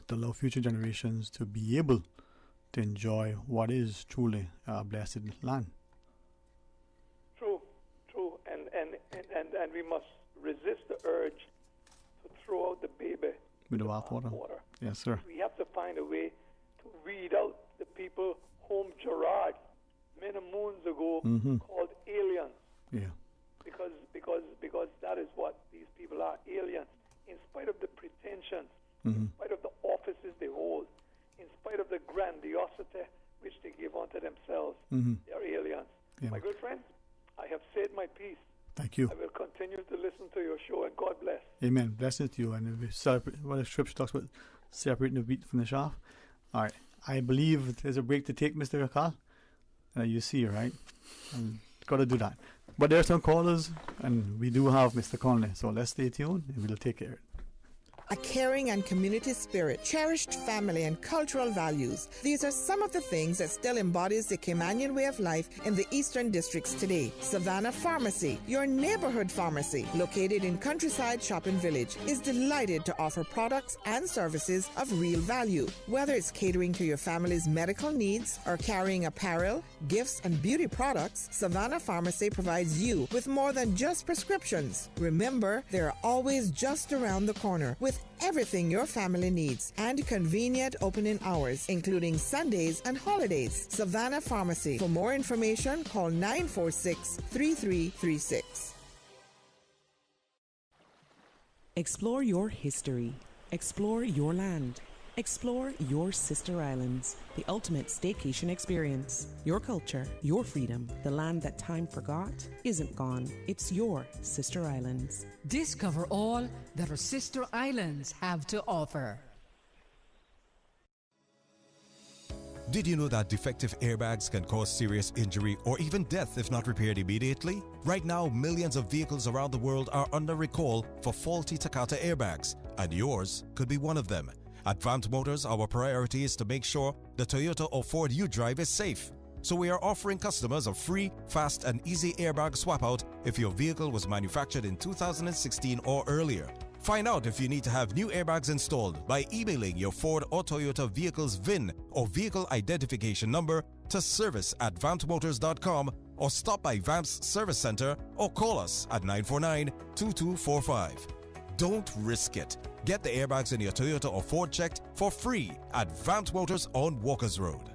to allow future generations to be able to enjoy what is truly a blessed land? True. And we must resist the urge to throw out the baby with the bathwater. Yes, sir. We have to find a way to weed out the people whom Gerard, many moons ago, called aliens. Because that is what these people are, aliens. In spite of the pretensions, in spite of the offices they hold, in spite of the grandiosity which they give unto themselves, they are aliens. My good friend, I have said my piece. Thank you. I will continue to listen to your show, and God bless. Amen. Blessings to you. And we celebrate what the scripture talks about, separating the wheat from the chaff. All right. I believe there's a break to take, Mr. Akal. You see, right? Got to do that. But there are some callers, and we do have Mr. Conley. So let's stay tuned, and we'll take care of it. A caring and community spirit, cherished family and cultural values. These are some of the things that still embodies the Caymanian way of life in the Eastern Districts today. Savannah Pharmacy, your neighborhood pharmacy, located in Countryside Shopping Village, is delighted to offer products and services of real value. Whether it's catering to your family's medical needs or carrying apparel, gifts, and beauty products, Savannah Pharmacy provides you with more than just prescriptions. Remember, they're always just around the corner with everything your family needs and convenient opening hours, including Sundays and holidays. Savannah Pharmacy. For more information, call 946-3336. Explore your history. Explore your land. Explore your sister islands, the ultimate staycation experience. Your culture, your freedom, the land that time forgot isn't gone. It's your sister islands. Discover all that our sister islands have to offer. Did you know that defective airbags can cause serious injury or even death if not repaired immediately? Right now, millions of vehicles around the world are under recall for faulty Takata airbags, and yours could be one of them. At Vant Motors, our priority is to make sure the Toyota or Ford you drive is safe. So we are offering customers a free, fast and easy airbag swap out if your vehicle was manufactured in 2016 or earlier. Find out if you need to have new airbags installed by emailing your Ford or Toyota vehicle's VIN or vehicle identification number to service@vantmotors.com or stop by Vamp's Service Center or call us at 949-2245. Don't risk it. Get the airbags in your Toyota or Ford checked for free at Vant Motors on Walkers Road.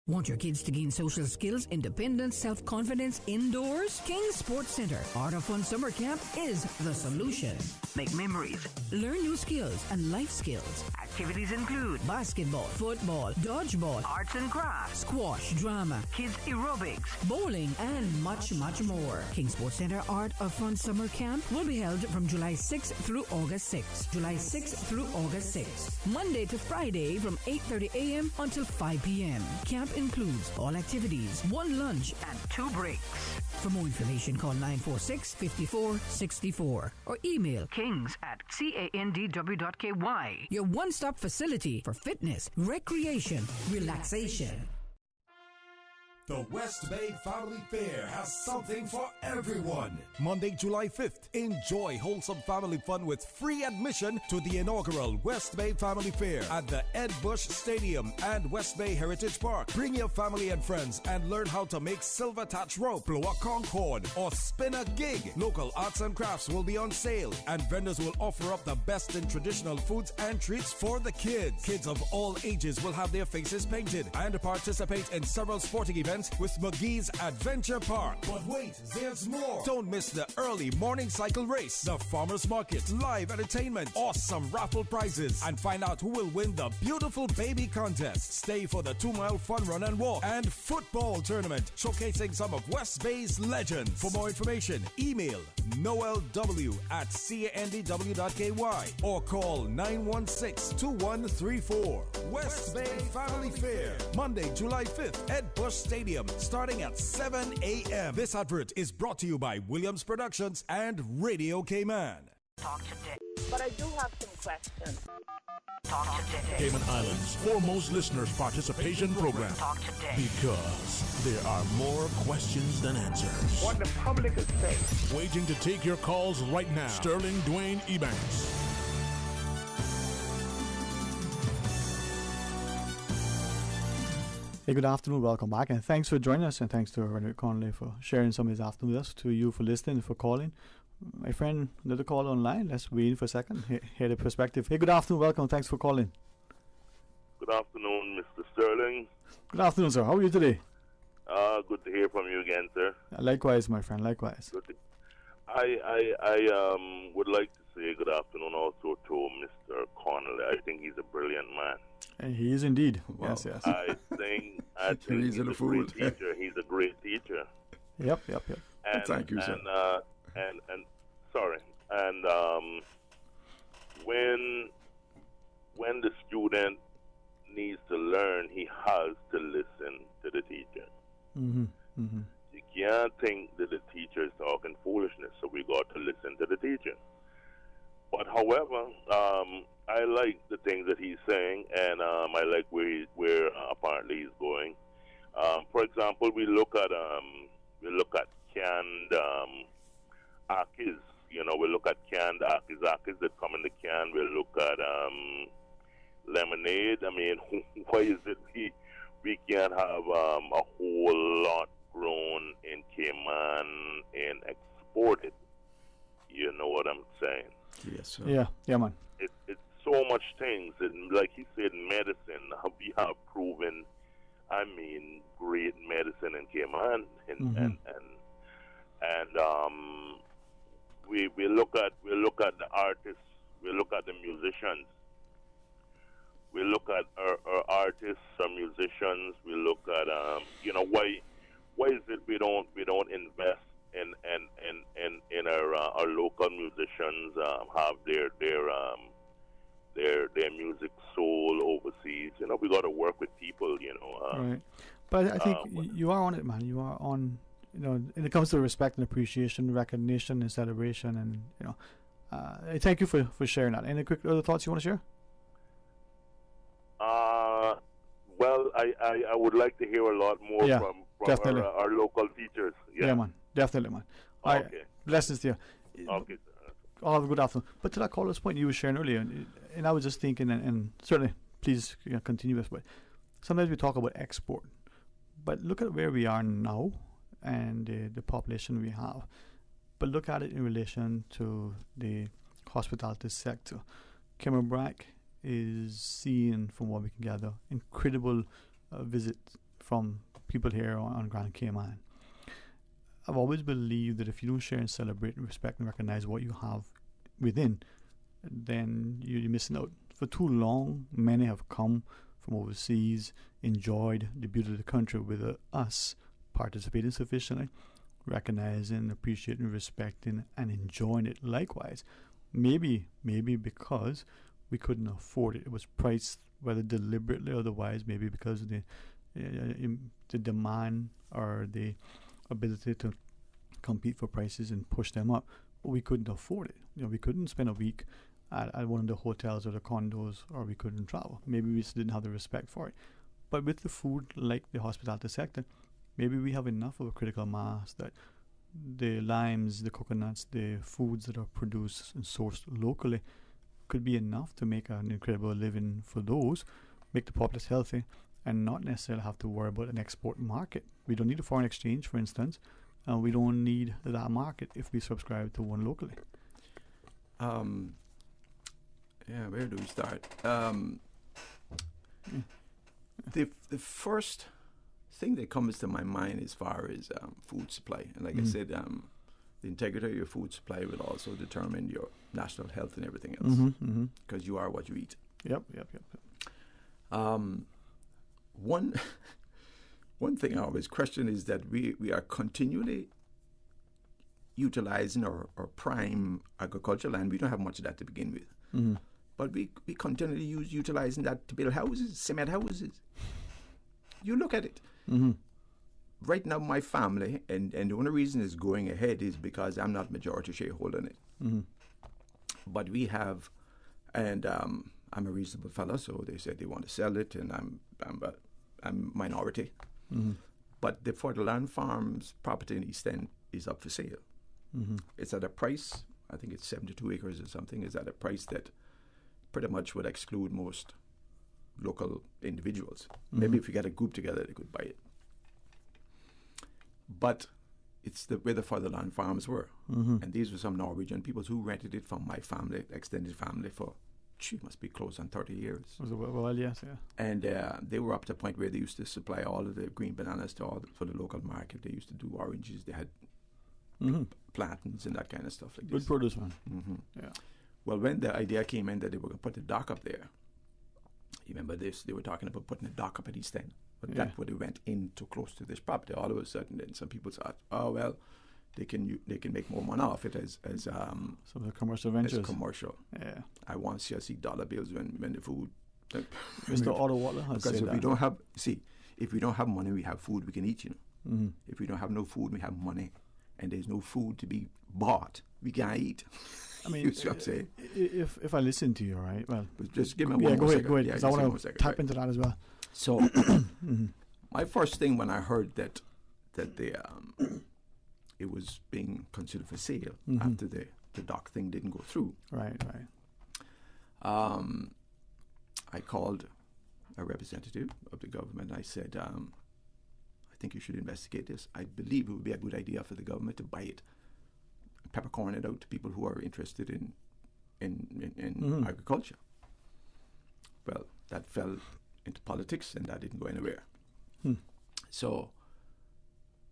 Want your kids to gain social skills, independence, self-confidence indoors? King Sports Center Art of Fun Summer Camp is the solution. Make memories. Learn new skills and life skills. Activities include Basketball, football, dodgeball, arts and crafts, squash, drama, kids aerobics, bowling, and much, much more. King Sports Center Art of Fun Summer Camp will be held from July 6th through August 6th. July 6th through August 6th. Monday to Friday from 8:30 a.m. until 5 p.m. Camp includes all activities, one lunch, and 2 breaks. For more information, call 946-5464 or email kings@candw.ky. Your one-stop facility for fitness, recreation, relaxation. The West Bay Family Fair has something for everyone. Monday, July 5th, enjoy wholesome family fun with free admission to the inaugural West Bay Family Fair at the Ed Bush Stadium and West Bay Heritage Park. Bring your family and friends and learn how to make silver touch rope, blow a concord, or spin a gig. Local arts and crafts will be on sale, and vendors will offer up the best in traditional foods and treats for the kids. Kids of all ages will have their faces painted and participate in several sporting events with McGee's Adventure Park. But wait, there's more. Don't miss the early morning cycle race, the farmers market, live entertainment, awesome raffle prizes, and find out who will win the beautiful baby contest. Stay for the 2-mile fun run and walk and football tournament showcasing some of West Bay's legends. For more information, email noelw@candw.ky or call 916-2134. West Bay Family Fair, Monday, July 5th, at Bush Stadium, starting at 7 a.m. This advert is brought to you by Williams Productions and Radio Cayman. Talk today. But I do have some questions. Talk today. Cayman Islands' foremost listeners participation program. Talk today. Because there are more questions than answers. What the public is saying. Waiting to take your calls right now. Sterling Dwayne Ebanks. Hey, good afternoon. Welcome back. And thanks for joining us. And thanks to Roderick Conley for sharing some of his afternoon with us. To you for listening, for calling. My friend, another call online. Let's wait for a second. Hear the perspective. Hey, good afternoon. Welcome. Thanks for calling. Good afternoon, Mr. Sterling. Good afternoon, sir. How are you today? Good to hear from you again, sir. Likewise, my friend. Likewise. Good. I would like to say good afternoon also to Mr. Connolly. I think he's a brilliant man. And he is indeed. Wow. Yes, yes. I think he's a great teacher. He's a great teacher. Yep. And, thank you, sir. When the student needs to learn, he has to listen to the teacher. Mm-hmm. Mm-hmm. You can't think that the teacher is talking foolishness, so we got to listen to the teacher. But however, I like the things that he's saying, and I like where apparently he's going. For example, we look at canned akis. You know, we look at canned akis that come in the can. We look at lemonade. I mean, why is it we can't have a whole lot grown in Cayman and exported? You know what I'm saying? Yes, sir. Yeah, man. It's so much things. And like he said, medicine. We have proven, great medicine in Cayman, and we look at the artists We look at the musicians. We look at our artists, our musicians. We look at why is it we don't invest in our local musicians have their music sold overseas. We got to work with people. Right. But I think you are on it, man. You are on. When it comes to respect and appreciation, recognition and celebration, and thank you for sharing that. Any quick other thoughts you want to share? Well, I would like to hear a lot more from our local features. Yeah, man. Definitely, man. All right. Blessings to you. Okay. All good afternoon. But to that caller's point you were sharing earlier, and I was just thinking, and certainly, please continue this, but sometimes we talk about export. But look at where we are now and the population we have. But look at it in relation to the hospitality sector. Cayman Brac is seeing, from what we can gather, incredible visits from people here on Grand Cayman. I've always believed that if you don't share and celebrate and respect and recognize what you have within, then you're missing out. For too long, many have come from overseas, enjoyed the beauty of the country with us participating sufficiently, recognizing, appreciating, respecting, and enjoying it likewise. Maybe because we couldn't afford it. It was priced, whether deliberately or otherwise, maybe because of the demand or the ability to compete for prices and push them up. But we couldn't afford it. We couldn't spend a week at one of the hotels or the condos, or we couldn't travel. Maybe we just didn't have the respect for it. But with the food, like the hospitality sector, maybe we have enough of a critical mass that the limes, the coconuts, the foods that are produced and sourced locally could be enough to make an incredible living for those, make the populace healthy, and not necessarily have to worry about an export market. We don't need a foreign exchange, for instance, and we don't need that market if we subscribe to one locally. Where do we start? The first thing that comes to my mind as far as food supply, and like I said, the integrity of your food supply will also determine your national health and everything else, because you are what you eat. Yep. One thing I always question is that we are continually utilizing our prime agricultural land. We don't have much of that to begin with. But we continually utilizing that to build houses, cement houses. You look at it. Right now, my family, and the only reason it's going ahead is because I'm not majority shareholder in it. But we have, and I'm a reasonable fellow, so they said they want to sell it, and I'm minority. But the Fort-de-Land Farms property in East End is up for sale. It's at a price, I think it's 72 acres or something, is at a price that pretty much would exclude most local individuals. Maybe if you get a group together, they could buy it. But it's where the Fort-de-Land Farms were. And these were some Norwegian people who rented it from my family, extended family, for, must be close on 30 years. Well, yes, yeah. And they were up to the point where they used to supply all of the green bananas for the local market. They used to do oranges. They had plantains and that kind of stuff like this. Good produce, man. Yeah. Well, when the idea came in that they were going to put the dock up there, you remember this? They were talking about putting a dock up at East End. But that would have went in too close to this property. All of a sudden, then some people thought, oh, well, they can make more money off it as some of the commercial ventures. As commercial. Yeah. I want to see dollar bills when the food. Mr. Otto Waller has said because if that. we don't have money, we have food we can eat. If we don't have no food, we have money, and there's no food to be bought. We can't eat. I mean, you see what I'm saying? If I listen to you, right? Well, but just give me one go more ahead, second. go ahead, because I want to tap into that as well. So, my first thing when I heard that it was being considered for sale after the dock thing didn't go through. Right. I called a representative of the government. I said, I think you should investigate this. I believe it would be a good idea for the government to buy it, peppercorn it out to people who are interested in agriculture. Well, that fell into politics, and that didn't go anywhere. So,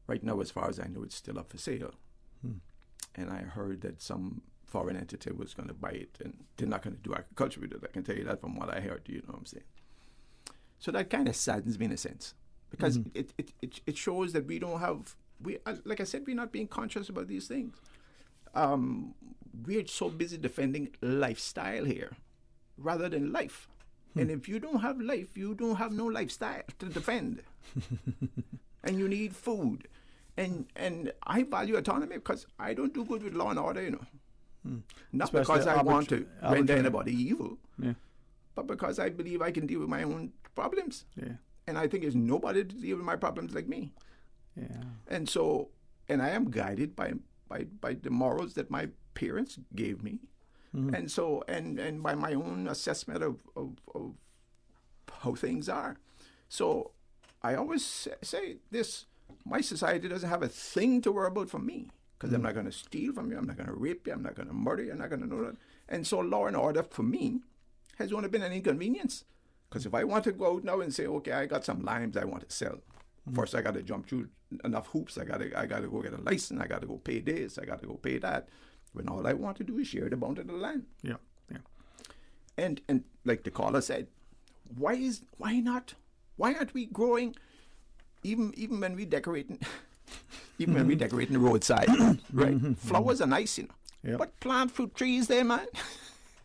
right now, as far as I know, it's still up for sale. And I heard that some foreign entity was going to buy it, and they're not going to do agriculture with it. I can tell you that from what I heard. You know what I'm saying? So that kind of saddens me in a sense, because it shows that we don't have, like I said, we're not being conscious about these things. We're so busy defending lifestyle here rather than life. And if you don't have life, you don't have no lifestyle to defend. And you need food. And I value autonomy because I don't do good with law and order, you know. Not Especially because I want to render arbitrary. anybody evil, Yeah. but because I believe I can deal with my own problems. Yeah. And I think there's nobody to deal with my problems like me. Yeah. And so, and I am guided by the morals that my parents gave me. And so, and by my own assessment of how things are. So I always say this, my society doesn't have a thing to worry about from me, because I'm not going to steal from you, I'm not going to rape you, I'm not going to murder you, I'm not going to know that. And so law and order for me has only been an inconvenience. Because if I want to go out now and say, okay, I got some limes I want to sell, first I got to jump through enough hoops, I got to go get a license, I got to go pay this, I got to go pay that, when all I want to do is share the bounty of the land. Yeah, yeah. And like the caller said, why aren't we growing even when we decorating even when we decorating the roadside, right? Flowers are nice, you know. Yep. But plant fruit trees there, man.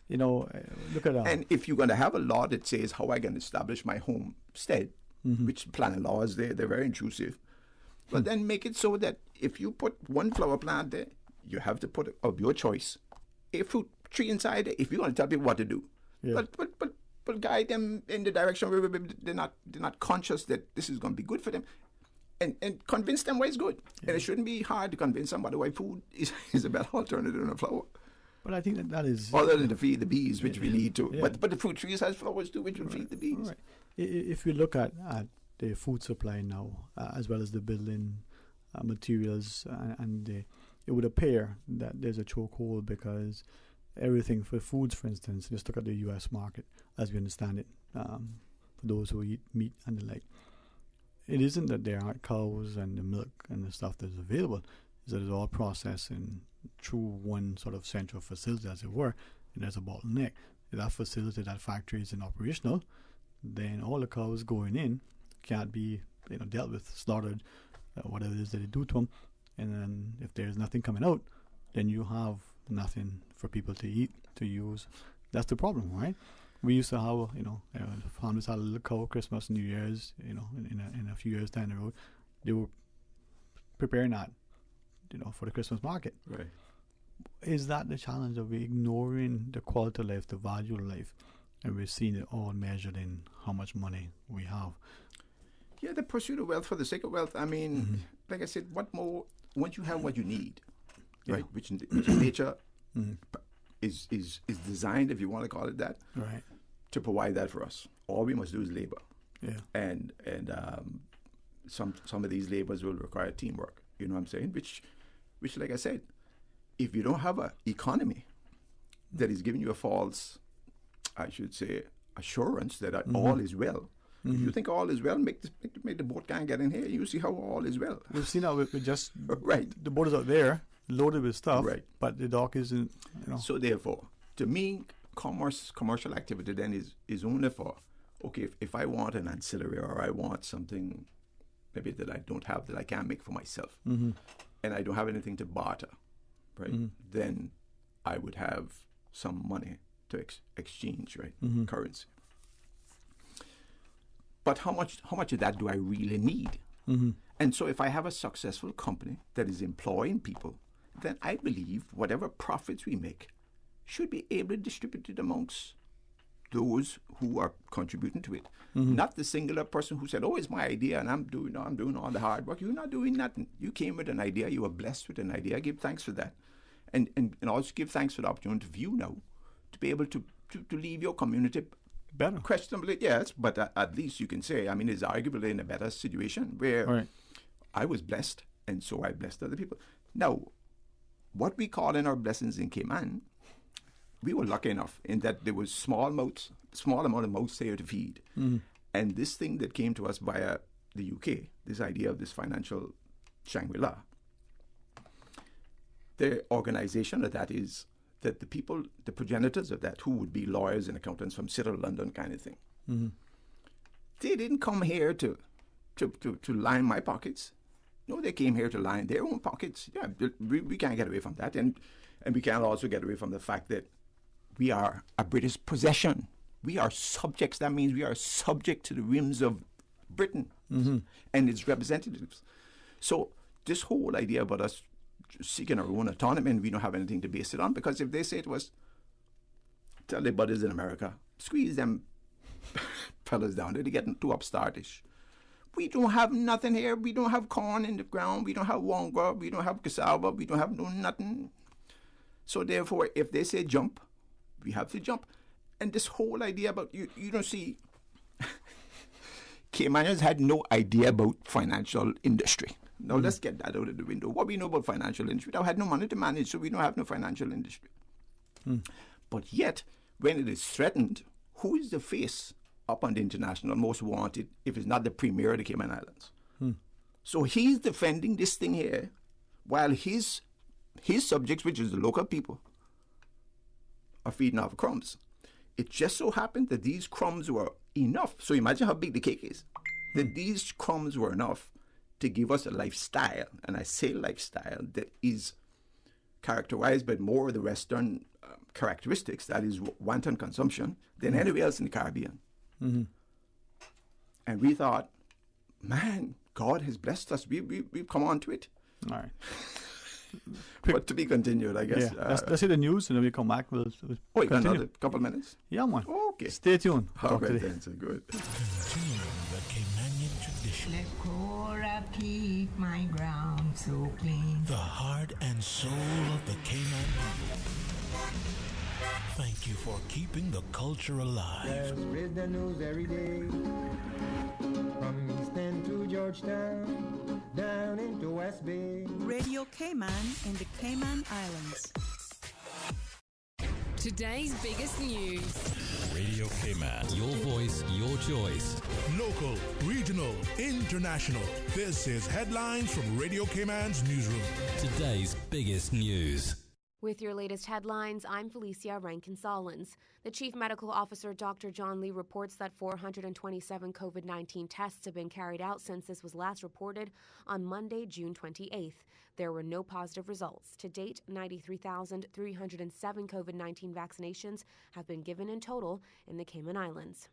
You know, look at that. And if you're going to have a law that says how I can establish my homestead, which planning laws, they're very intrusive, but then make it so that if you put one flower plant there, you have to put, of your choice, a fruit tree inside it if you're going to tell people what to do. Yeah. But guide them in the direction where they're not conscious that this is going to be good for them, and convince them why it's good. Yeah. And it shouldn't be hard to convince somebody why food is a better alternative than a flower. But I think that is... Other than to feed the bees, which we need to. Yeah. But the fruit trees has flowers too, which will feed the bees. Right. If you look at the food supply now, as well as the building materials, it would appear that there's a chokehold, because everything for foods, for instance, just look at the U.S. market, as we understand it, for those who eat meat and the like. It isn't that there aren't cows and the milk and the stuff that's available. It's that it's all processed through one sort of central facility, as it were, and there's a bottleneck. If that facility, that factory isn't operational, then all the cows going in can't be dealt with, slaughtered, whatever it is that they do to them. And then if there's nothing coming out, then you have nothing for people to eat, to use. That's the problem, right? We used to have, families had a little cow Christmas, New Year's, in a few years down the road. They were preparing that, for the Christmas market. Right. Is that the challenge of ignoring the quality of life, the value of life, and we're seeing it all measured in how much money we have? Yeah, the pursuit of wealth for the sake of wealth. I mean, like I said, what more? Once you have what you need, right? Which in nature is designed, if you want to call it that, right, to provide that for us. All we must do is labor. Yeah. And some of these labors will require teamwork. You know what I'm saying? Which, like I said, if you don't have an economy that is giving you a false, I should say, assurance that all is well. If you think all is well, make the boat gang get in here. You see how all is well. We've seen that with just right. The boat is out there, loaded with stuff, right, but the dock isn't. So therefore, to me, commercial activity then is only for, okay, if I want an ancillary or I want something maybe that I don't have that I can't make for myself, and I don't have anything to barter, right? Then I would have some money to exchange, right? Currency. But how much of that do I really need? And so if I have a successful company that is employing people, then I believe whatever profits we make should be able to distribute it amongst those who are contributing to it. Not the singular person who said, oh, it's my idea and I'm doing all the hard work. You're not doing nothing. You came with an idea. You were blessed with an idea. Give thanks for that. And also give thanks for the opportunity for you now to be able to leave your community better. Questionably, yes, but at least you can say, I mean, it's arguably in a better situation where I was blessed, and so I blessed other people. Now, what we call in our blessings in Cayman, we were lucky enough in that there was small amount of mouths here to feed. And this thing that came to us via the UK, this idea of this financial Shangri-La, the organization of that is that the people, the progenitors of that, who would be lawyers and accountants from City of London kind of thing, they didn't come here to line my pockets. No, they came here to line their own pockets. Yeah, we can't get away from that. And we can't also get away from the fact that we are a British possession. We are subjects. That means we are subject to the whims of Britain and its representatives. So this whole idea about us seeking our own autonomy, and we don't have anything to base it on, because if they say it was, tell their buddies in America, squeeze them fellas down there, they get too upstartish. We don't have nothing here. We don't have corn in the ground. We don't have wonga. We don't have cassava. We don't have nothing. So therefore, if they say jump, we have to jump. And this whole idea about, you don't see, Caymanians had no idea about financial industry. Now let's get that out of the window. What we know about financial industry, we had no money to manage, so we don't have no financial industry. But yet, when it is threatened, who is the face up on the international most wanted if it's not the premier of the Cayman Islands? So he's defending this thing here, while his subjects, which is the local people, are feeding off crumbs. It just so happened that these crumbs were enough. So imagine how big the cake is. That these crumbs were enough to give us a lifestyle, and I say lifestyle, that is characterized by more of the Western characteristics, that is wanton consumption, than anywhere else in the Caribbean. And we thought, man, God has blessed us. We've come on to it. All right. But to be continued, I guess. Yeah. Let's see the news, and then we come back. We'll you got another couple of minutes? Yeah, man. Okay. Stay tuned. All right, then, so good. Continuing the Caymanian tradition. Let Cora keep my ground so clean. The heart and soul of the Cayman people. Thank you for keeping the culture alive. There's the news every day. From East End to Georgetown, down into West Bay. Radio Cayman in the Cayman Islands. Today's biggest news. Radio Cayman. Your voice, your choice. Local, regional, international. This is Headlines from Radio Cayman's newsroom. Today's biggest news. With your latest headlines, I'm Felicia Rankin-Solins. The Chief Medical Officer, Dr. John Lee, reports that 427 COVID-19 tests have been carried out since this was last reported on Monday, June 28th. There were no positive results. To date, 93,307 COVID-19 vaccinations have been given in total in the Cayman Islands.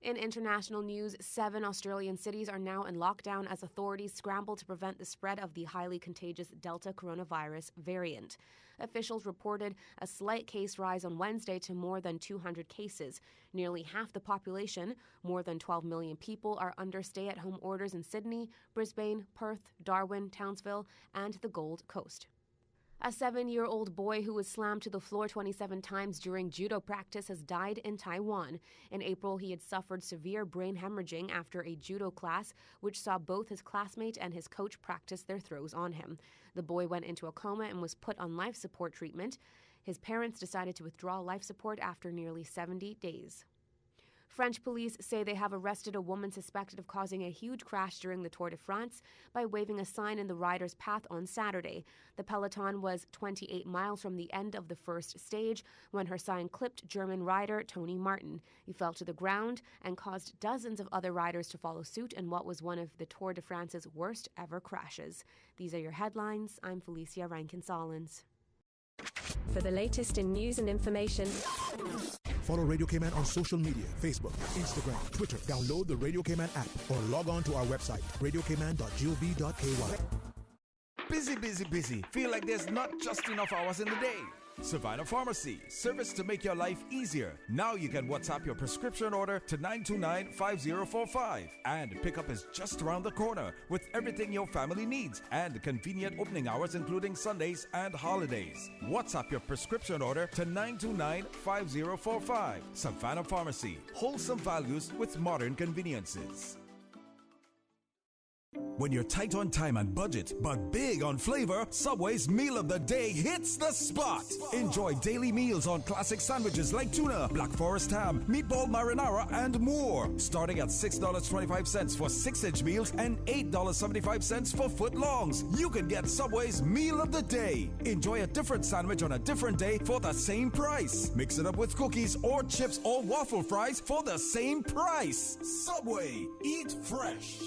In international news, 7 Australian cities are now in lockdown as authorities scramble to prevent the spread of the highly contagious Delta coronavirus variant. Officials reported a slight case rise on Wednesday to more than 200 cases. Nearly half the population, more than 12 million people, are under stay-at-home orders in Sydney, Brisbane, Perth, Darwin, Townsville, and the Gold Coast. A 7-year-old boy who was slammed to the floor 27 times during judo practice has died in Taiwan. In April, he had suffered severe brain hemorrhaging after a judo class, which saw both his classmate and his coach practice their throws on him. The boy went into a coma and was put on life support treatment. His parents decided to withdraw life support after nearly 70 days. French police say they have arrested a woman suspected of causing a huge crash during the Tour de France by waving a sign in the rider's path on Saturday. The peloton was 28 miles from the end of the first stage when her sign clipped German rider Tony Martin. He fell to the ground and caused dozens of other riders to follow suit in what was one of the Tour de France's worst ever crashes. These are your headlines. I'm Felicia Rankin-Solins. For the latest in news and information, follow Radio Cayman on social media, Facebook, Instagram, Twitter. Download the Radio Cayman app or log on to our website, radiocayman.gov.ky. Busy. Feel like there's not just enough hours in the day. Savannah Pharmacy, service to make your life easier. Now you can WhatsApp your prescription order to 929-5045. And pickup is just around the corner with everything your family needs and convenient opening hours including Sundays and holidays. WhatsApp your prescription order to 929-5045. Savannah Pharmacy, wholesome values with modern conveniences. When you're tight on time and budget, but big on flavor, Subway's Meal of the Day hits the spot. Enjoy daily meals on classic sandwiches like tuna, Black Forest ham, meatball marinara, and more. Starting at $6.25 for 6-inch meals and $8.75 for footlongs. You can get Subway's Meal of the Day. Enjoy a different sandwich on a different day for the same price. Mix it up with cookies or chips or waffle fries for the same price. Subway, eat fresh.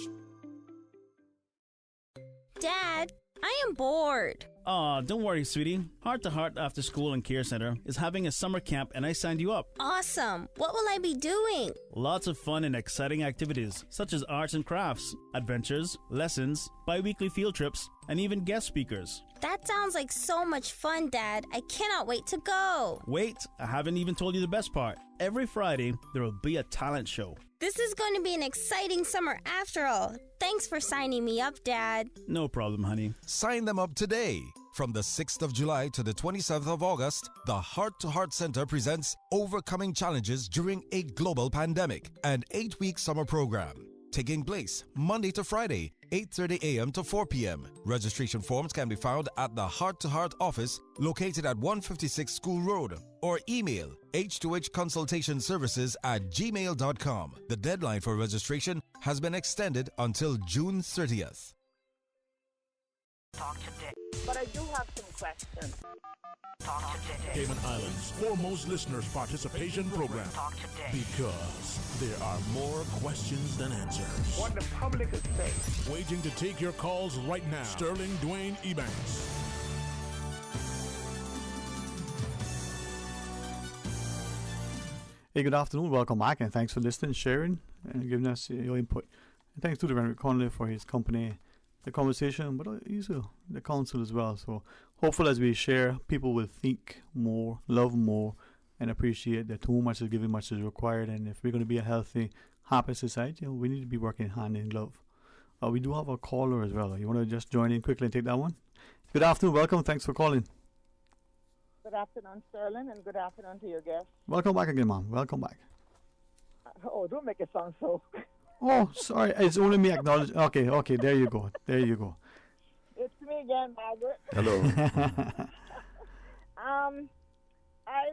Dad, I am bored. Aw, don't worry, sweetie. Heart to Heart After School and Care Center is having a summer camp and I signed you up. Awesome. What will I be doing? Lots of fun and exciting activities, such as arts and crafts, adventures, lessons, bi-weekly field trips, and even guest speakers. That sounds like so much fun, Dad. I cannot wait to go. Wait, I haven't even told you the best part. Every Friday, there will be a talent show. This is going to be an exciting summer after all. Thanks for signing me up, Dad. No problem, honey. Sign them up today. From the 6th of July to the 27th of August, the Heart to Heart Center presents Overcoming Challenges During a Global Pandemic, an 8-week summer program. Taking place Monday to Friday, 8:30 a.m. to 4 p.m. Registration forms can be found at the Heart to Heart office located at 156 School Road or email h2hconsultationservices@gmail.com. The deadline for registration has been extended until June 30th. Talk today. But I do have some questions. Talk today. Cayman Islands' foremost listeners participation program. Talk today. Because there are more questions than answers. What the public is saying. Waiting to take your calls right now. Sterling Dwayne Ebanks. Hey, good afternoon. Welcome back, and thanks for listening, sharing, and giving us your input. And thanks to the Reverend Conley for his company, the conversation, but also the counsel as well. So hopefully as we share, people will think more, love more, and appreciate that too much is given, much is required. And if we're going to be a healthy, happy society, we need to be working hand in glove. We do have a caller as well. You want to just join in quickly and take that one? Good afternoon. Welcome. Thanks for calling. Good afternoon, Sterling, and good afternoon to your guests. Welcome back again, Mom. Welcome back. Oh, don't make it sound so. Oh, sorry. It's only me acknowledging. Okay. There you go. It's me again, Margaret. Hello. I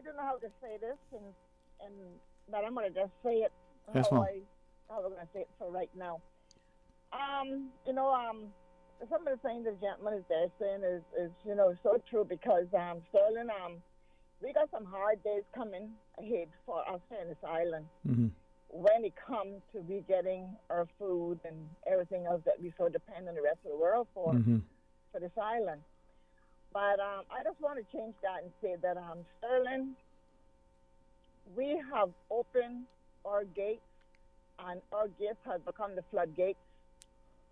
don't know how to say this, but I'm going to just say it Yes, how ma'am. we're going to say it for right now. Some of the things the gentleman is there saying is so true because, Sterling, we got some hard days coming ahead for us here in this island. Mm-hmm. When it comes to we getting our food and everything else that we so depend on the rest of the world for this island. But I just want to change that and say that, Sterling, we have opened our gates, and our gates have become the floodgates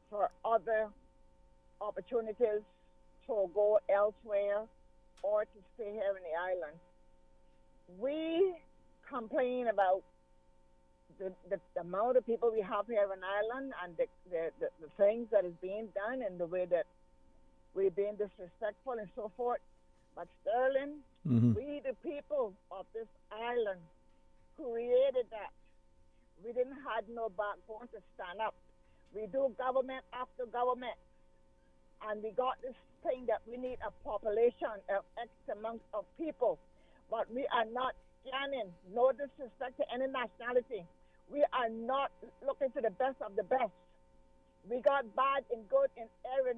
for other opportunities to go elsewhere or to stay here in the island. We complain about the amount of people we have here in Ireland and the things that is being done and the way that we're being disrespectful and so forth. But Sterling, we the people of this island created that. We didn't have no backbone to stand up. We do government after government. And we got this thing that we need a population of X amount of people. But we are not scanning, no disrespect to any nationality. We are not looking to the best of the best. We got bad and good in every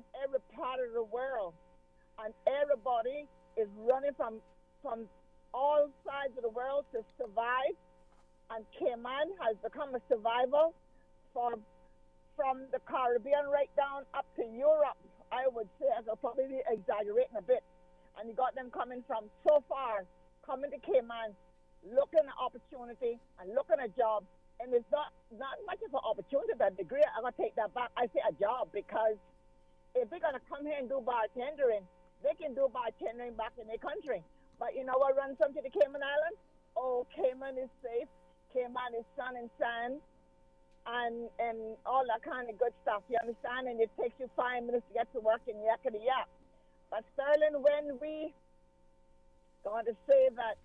part of the world. And everybody is running from all sides of the world to survive. And Cayman has become a survival from the Caribbean right down up to Europe. I would say, I could probably be exaggerating a bit. And you got them coming from so far, coming to Cayman, looking at opportunity and looking at jobs. And it's not much of an opportunity, that degree. I'm going to take that back. I say a job because if they're going to come here and do bartendering, they can do bartendering back in their country. But you know what runs them to the Cayman Islands? Oh, Cayman is safe. Cayman is sun and sand. And all that kind of good stuff, you understand? And it takes you 5 minutes to get to work in yakety yak. But Sterling, when we going to say that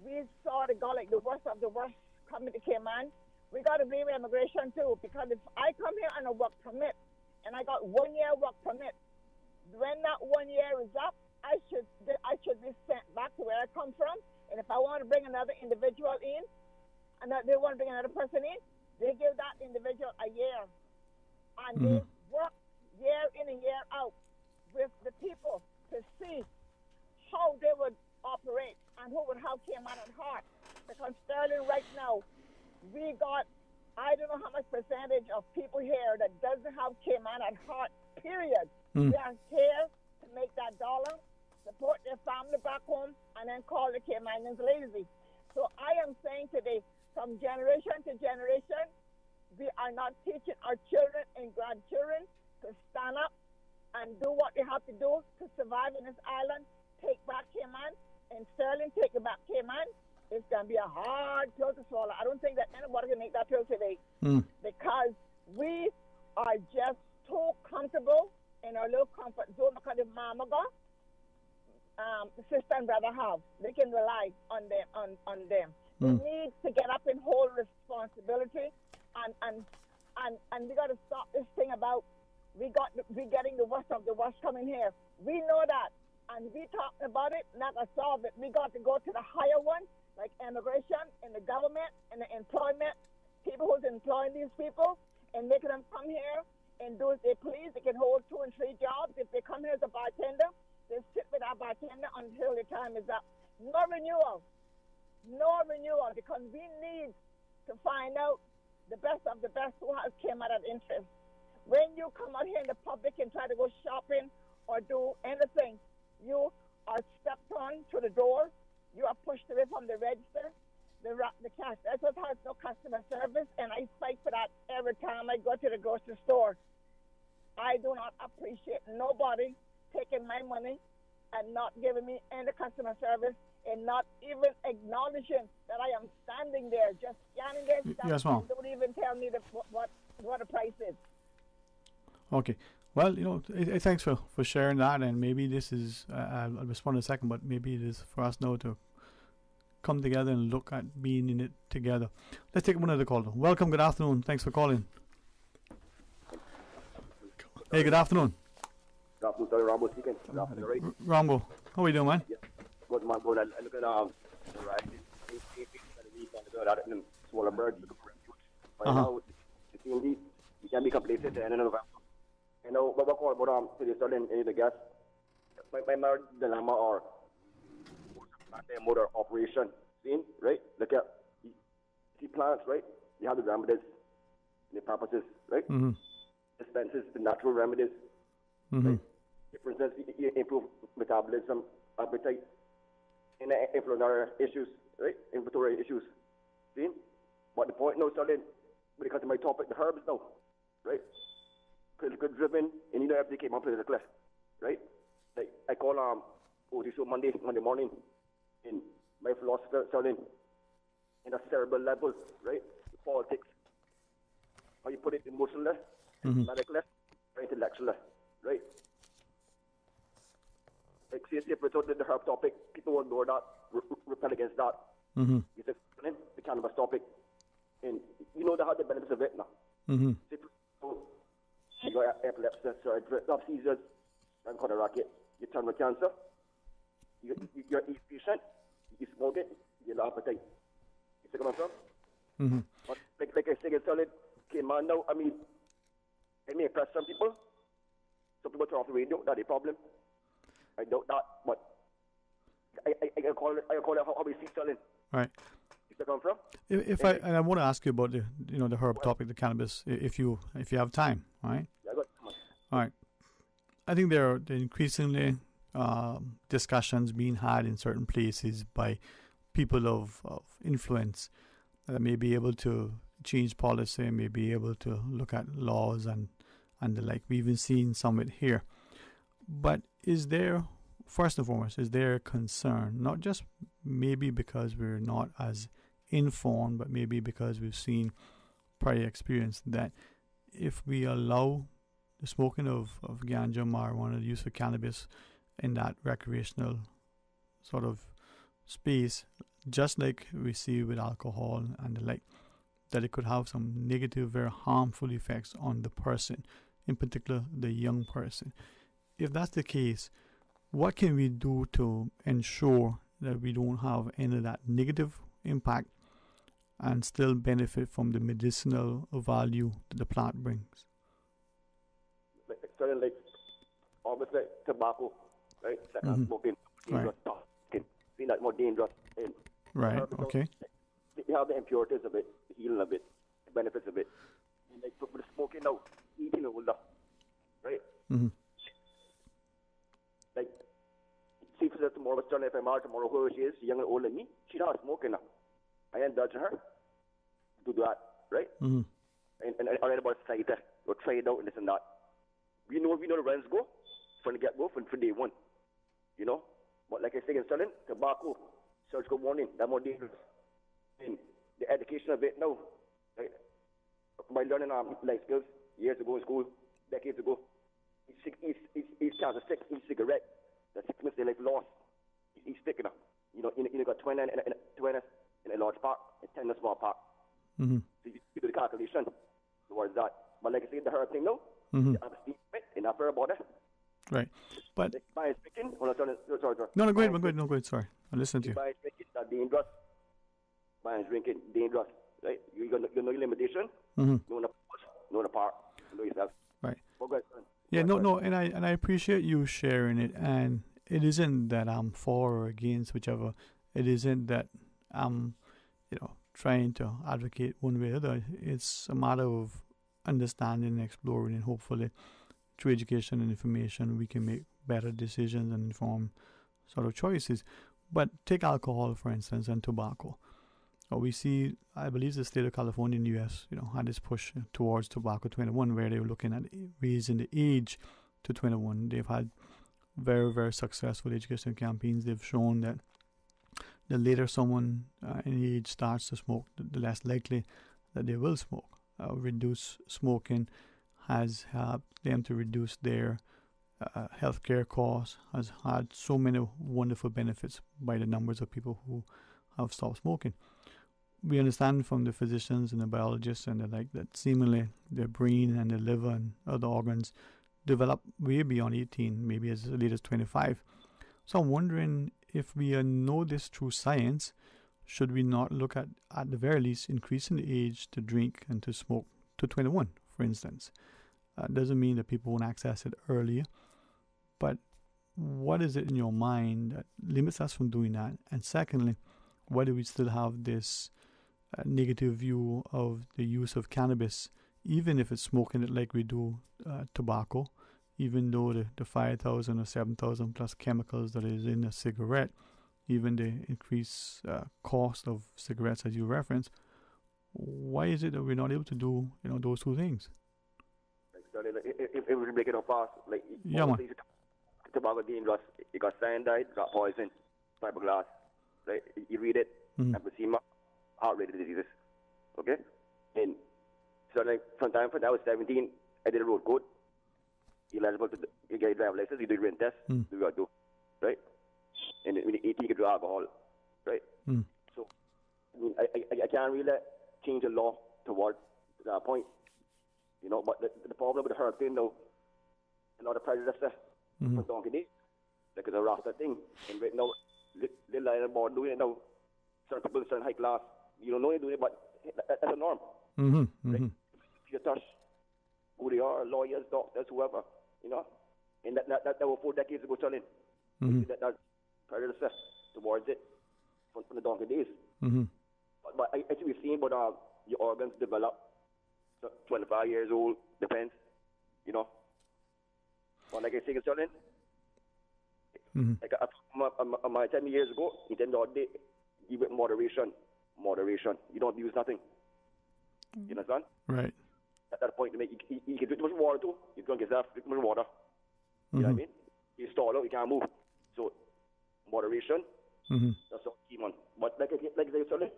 we saw the go like the worst of the worst coming to Cayman, we got to blame immigration too. Because if I come here on a work permit and I got 1 year work permit. When that 1 year is up, I should be sent back to where I come from. And if I want to bring another individual in, and they want to bring another person in, they give that individual a year. And they work year in and year out with the people to see how they would operate and who would have Cayman at heart. Because Sterling right now, we got, I don't know how much percentage of people here that doesn't have Cayman at heart, period. They are here to make that dollar, support their family back home, and then call the Caymanians lazy. So I am saying today, from generation to generation, we are not teaching our children and grandchildren to stand up and do what they have to do to survive in this island, take back Cayman, and Sterling take it back Cayman. It's going to be a hard pill to swallow. I don't think that anybody can make that pill today because we are just too comfortable in our little comfort zone because the mama got the sister and brother have. They can rely on them. On them. They need to get up and hold responsibility, and we got to stop this thing about we getting the worst of the worst coming here. We know that, and we talking about it, not to solve it. We got to go to the higher one, like immigration and the government and the employment, people who's employing these people and making them come here and do as they please. They can hold 2 and 3 jobs. If they come here as a bartender, they sit with our bartender until the time is up. No renewal, because we need to find out the best of the best who has came out of interest. When you come out here in the public and try to go shopping or do anything, you are stepped on to the door. You are pushed away from the register, the cash. That's what has no customer service, and I fight for that every time I go to the grocery store. I do not appreciate nobody taking my money and not giving me any customer service and not even acknowledging that I am standing there, just standing there, Yes, ma'am. and don't even tell me what the price is. Okay. Well, thanks for sharing that, and maybe this is, I'll respond in a second, but maybe it is for us now to come together and look at being in it together. Let's take one other call. Welcome, good afternoon. Thanks for calling. Hey, good afternoon. Good afternoon, sorry, Rambo speaking. Good afternoon, right? Rambo, how are you doing, man? Yeah. Good, man. Good. I look at the right. Smaller birds. Right now, it's indeed, you can be complacent at the end of November. You know, what we call about to the southern the gas. My married dilemma or motor operation. See, right? Look at see plants, right? You have the remedies, the purposes, right? Dispenses the natural remedies. Right? For instance, you improve metabolism, appetite, and inflammatory issues, right? Inflammatory issues. See? But the point now, starting because of my topic, the herbs now, right? Critical driven, and if they came up with a cliff, right? Like I call show Monday morning in my philosopher starting in a cerebral level, right? Politics. How you put it, emotionless, medicalist, or intellectualist, right? Like see if it's the herb topic, people will ignore that, repel against that. You say the cannabis topic, and you know they have the benefits of it now. You got epilepsy, seizures, and cardiac, you turn with cancer, you're a patient, you smoke it, you have appetite. You see what I'm saying? But like I say, it's solid, came on now, I mean, it may impress some people. Some people turn off the radio, that's a problem. I doubt that, but I call it how we see selling. Right. You see what I'm from? If I want to ask you about the herb topic, the cannabis, if you have time, right? Yeah, good. All right. I think there are increasingly discussions being had in certain places by people of influence that may be able to change policy, may be able to look at laws and the like. We've even seen some of it here. But is there, first and foremost, is there a concern, not just maybe because we're not as informed, but maybe because we've seen prior experience, that if we allow the smoking of ganja, marijuana, the use of cannabis in that recreational sort of space, just like we see with alcohol and the like, that it could have some negative, very harmful effects on the person. in particular the young person. If that's the case, what can we do to ensure that we don't have any of that negative impact and still benefit from the medicinal value that the plant brings? Certain like almost like tobacco, right? Second smoking, dangerous, being that more dangerous. And right. Okay. You have the impurities of it, the healing of it, the benefits of it. And like for the smoking now, eating older, right? Like, see for that tomorrow, if I'm out tomorrow, whoever she is, young and old than me, she's not smoking now. I indulge her to do that, right? And I read about cider, or try it out and this and that. We know the runs go from the get-go, from day one, you know? But like I say in Sterling, tobacco, surgical warning, that's more dangerous. And the education of it now, right? By learning life skills years ago in school, decades ago, each chance of six, each cigarette, the 6 minutes they like lost, each stick, you know, you got 20 in a large park, and 10 in a small park. So you do the calculation towards that. But like I said, the herb thing now, you have to speak it, and not fair about it. Right. But by speaking, sorry. No, go ahead. Sorry, I listen to you. By speaking, that's dangerous. By drinking, dangerous. Right? You know your limitation. Know the part. Know yourself. Right. Well, good. Yeah. No. And I appreciate you sharing it. And it isn't that I'm for or against whichever. It isn't that I'm, trying to advocate one way or the other. It's a matter of understanding and exploring, and hopefully through education and information we can make better decisions and inform sort of choices. But take alcohol, for instance, and tobacco. We see, I believe the state of California in the U.S., had this push towards tobacco 21, where they were looking at raising the age to 21. They've had very, very successful education campaigns. They've shown that the later someone in age starts to smoke, the less likely that they will smoke. Reduce smoking has helped them to reduce their healthcare costs, has had so many wonderful benefits by the numbers of people who have stopped smoking. We understand from the physicians and the biologists and the like that seemingly their brain and the liver and other organs develop way beyond 18, maybe as late as 25. So I'm wondering, if we know this through science, should we not look at the very least, increasing the age to drink and to smoke to 21, for instance? Doesn't mean that people won't access it earlier, but what is it in your mind that limits us from doing that? And secondly, why do we still have this negative view of the use of cannabis, even if it's smoking it like we do tobacco, even though the 5,000 or 7,000 plus chemicals that is in a cigarette, even the increased cost of cigarettes as you reference, why is it that we're not able to do those two things? If we break it up fast, like tobacco dangerous, you got cyanide, you got poison, fiberglass, right? You read it, emphysema, heart-related diseases, okay? And so like from time when I was 17, I did a road code. You're eligible to you get a driver's license, you do a written test, do what you do, right? And when you're 18, you can do alcohol, right? So I can't really change the law towards that point, but the problem with the herb thing, though, a lot of prejudice there for donkey days, like it's a Rasta thing, and right now, they lie about doing it now. Certain people, certain high class, you don't know they're doing it, but that's a norm. Right? If you touch who they are, lawyers, doctors, whoever, and that was 4 decades ago, telling that prejudice towards it from the donkey days. But I think we've seen, but your organs develop. So 25 years old, depends, But like I say, Sterling, like my 10 years ago, he said, no, give it moderation. You don't use nothing. You understand? Right. At that point, you can drink too much water too. You drink yourself, drink too much water. You know what I mean? You stall out, you can't move. So, moderation, that's all key, man. But like I say, Sterling,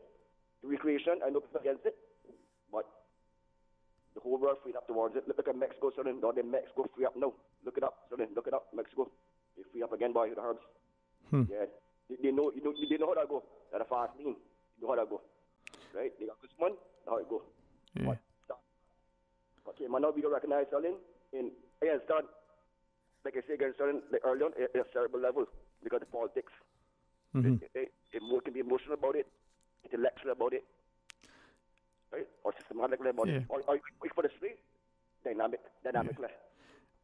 recreation, I know people against it, but the whole world freed up towards it. Look at Mexico, Sterling. Mexico free up now. Look it up, Sterling. Look it up, Mexico. They free up again by the herbs. Yeah, they know how that go. That a fast lean. You know how that go, right? They got this one. How it go. Yeah. But man, now we can recognize Sterling in against that, like I say against Sterling, like early on, at a cerebral level because of politics. Mhm. It can be emotional about it, intellectual about it, right? Or systematically about it. Or you put it straight, dynamically.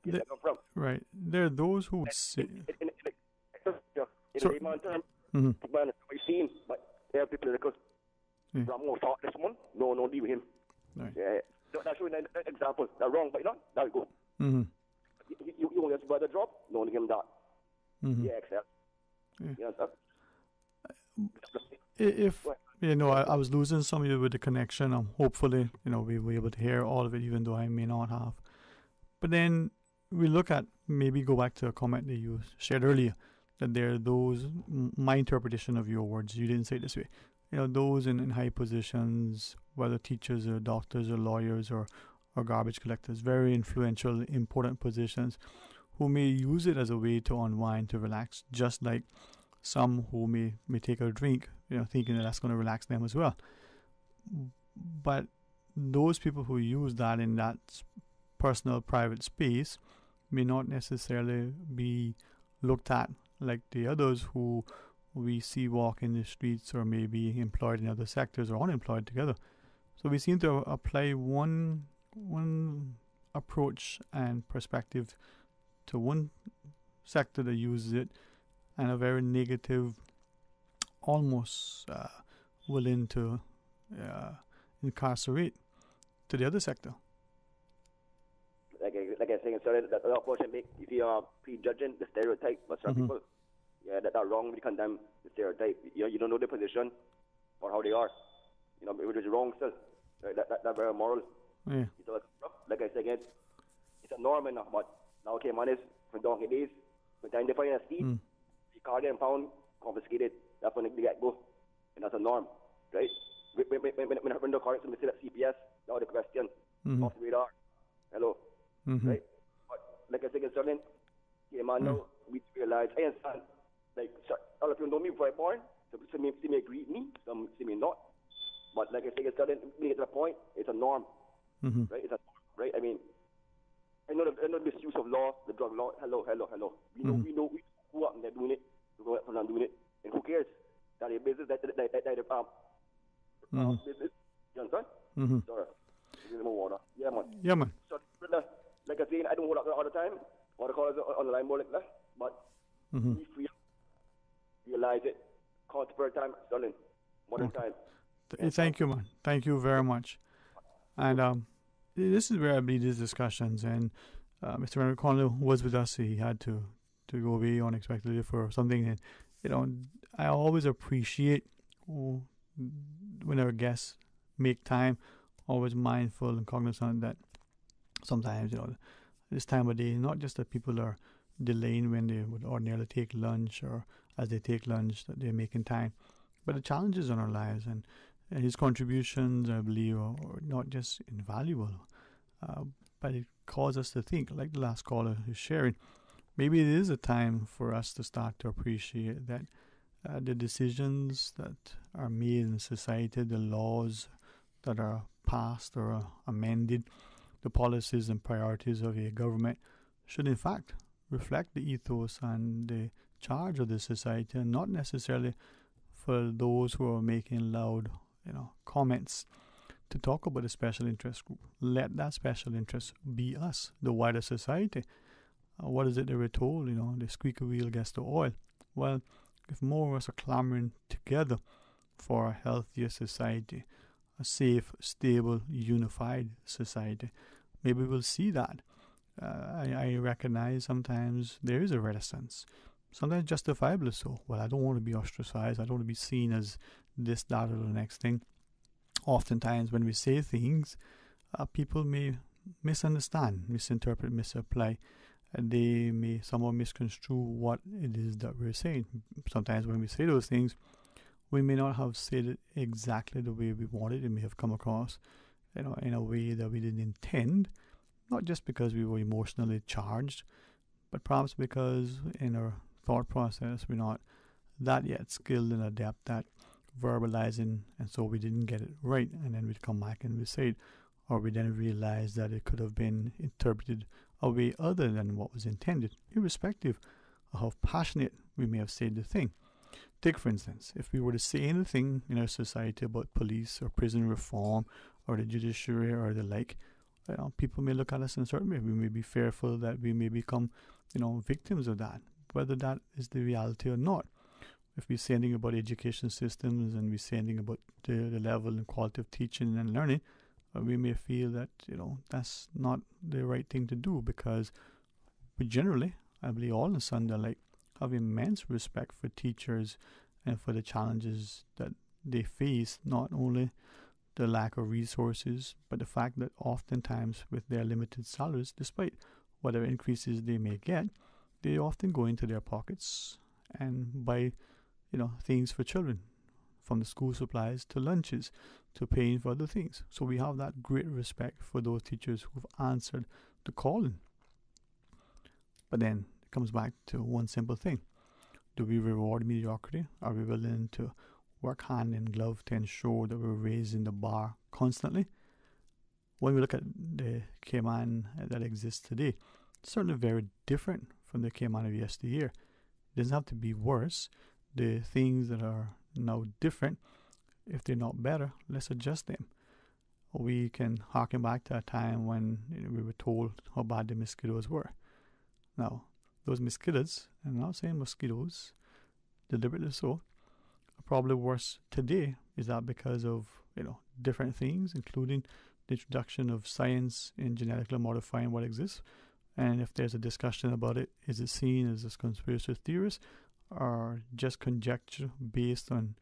Where's that come from? Right. There are those who would say. In So- layman term, Mhm. man, we've seen, but they have the political. Ramon thought this one, no, leave him. Right. Yeah. So that's showing an example. They're wrong, but there we go. Mhm. You want your brother drop? No, give him that. Mhm. Yeah, accept. Yeah. You understand? If I was losing some of you with the connection. Hopefully, we were able to hear all of it, even though I may not have. But then we look at, maybe go back to a comment that you shared earlier, that there are those, my interpretation of your words, you didn't say it this way, those in high positions, whether teachers or doctors or lawyers or garbage collectors, very influential, important positions, who may use it as a way to unwind, to relax, just like some who may take a drink, thinking that that's going to relax them as well. But those people who use that in that personal, private space may not necessarily be looked at like the others who we see walk in the streets or may be employed in other sectors or unemployed together. So we seem to apply one approach and perspective to one sector that uses it, and a very negative, almost willing to incarcerate to the other sector. Like I was saying, sorry, that other person make, if you are prejudging the stereotype of some people, that are wrong when you condemn the stereotype. You don't know their position or how they are. It is wrong still. Right? That's very immoral. Yeah. So, like I said again, it's a norm enough, but now man is for donkey days, by the time they find a seat, you card and pound, confiscated. That's when they get go. And that's a norm, right? When the cards and we still at CPS, now the question, off the radar. Hello. Right? But like I said, it's certain, man, now we realize, I understand, like, all of you know me before I born, so some may agree with me, some may not. But like I said, it's certain, we get to the point, it's a norm, right? It's a norm, right? I mean, I know the misuse of law, the drug law. Hello. We know who up and they're doing it, we go from doing it, and who cares? That is business, that business. You understand? Sorry. Give me more water. Yeah, man. So, like I said, I don't hold up all the time. All the callers on the line more like that. But we free realize it. Contemporary time, Sterling. Modern time. Thank you, man. Thank you very much. And this is where I believe these discussions. And Mr. Henry Connell was with us. He had to go away unexpectedly for something. And I always appreciate when our guests make time. Always mindful and cognizant that sometimes, this time of day, not just that people are delaying when they would ordinarily take lunch, or as they take lunch that they're making time, but the challenges in our lives and his contributions, I believe, are not just invaluable, but it calls us to think, like the last caller is sharing. Maybe it is a time for us to start to appreciate that the decisions that are made in society, the laws that are passed or amended, the policies and priorities of a government should in fact reflect the ethos and the charge of the society, and not necessarily for those who are making loud comments to talk about a special interest group. Let that special interest be us, the wider society. What is it that we're told? The squeaky wheel gets the oil. Well, if more of us are clamoring together for a healthier society, a safe, stable, unified society, maybe we'll see that. I recognize sometimes there is a reticence, sometimes justifiably so. Well, I don't want to be ostracized. I don't want to be seen as this, that, or the next thing. Oftentimes when we say things, people may misunderstand, misinterpret, misapply. They may somewhat misconstrue what it is that we're saying. Sometimes when we say those things, we may not have said it exactly the way we wanted. It may have come across, in a way that we didn't intend, not just because we were emotionally charged, but perhaps because in our thought process we're not that yet skilled and adept at verbalizing, and so we didn't get it right, and then we'd come back and we say it. or we then realize that it could have been interpreted a way other than what was intended, irrespective of how passionate we may have said the thing. Take, for instance, if we were to say anything in our society about police or prison reform or the judiciary or the like, people may look at us in a certain way. We may be fearful that we may become, victims of that, whether that is the reality or not. If we say anything about education systems and we say anything about the level and quality of teaching and learning, we may feel that, that's not the right thing to do, because we generally, I believe all in Sunday, have immense respect for teachers and for the challenges that they face, not only the lack of resources, but the fact that oftentimes with their limited salaries, despite whatever increases they may get, they often go into their pockets and buy, things for children, from the school supplies to lunches to paying for other things. So we have that great respect for those teachers who've answered the calling. But then it comes back to one simple thing. Do we reward mediocrity? Are we willing to work hand in glove to ensure that we're raising the bar constantly? When we look at the Cayman that exists today, it's certainly very different from the Cayman of yesteryear. It doesn't have to be worse. The things that are now different, if they're not better, let's adjust them. We can harken back to a time when we were told how bad the mosquitoes were. Now, those mosquitoes, and I'm not saying mosquitoes, deliberately so, are probably worse today. Is that because of, different things, including the introduction of science in genetically modifying what exists? And if there's a discussion about it, is it seen as a conspiracy theorist or just conjecture based on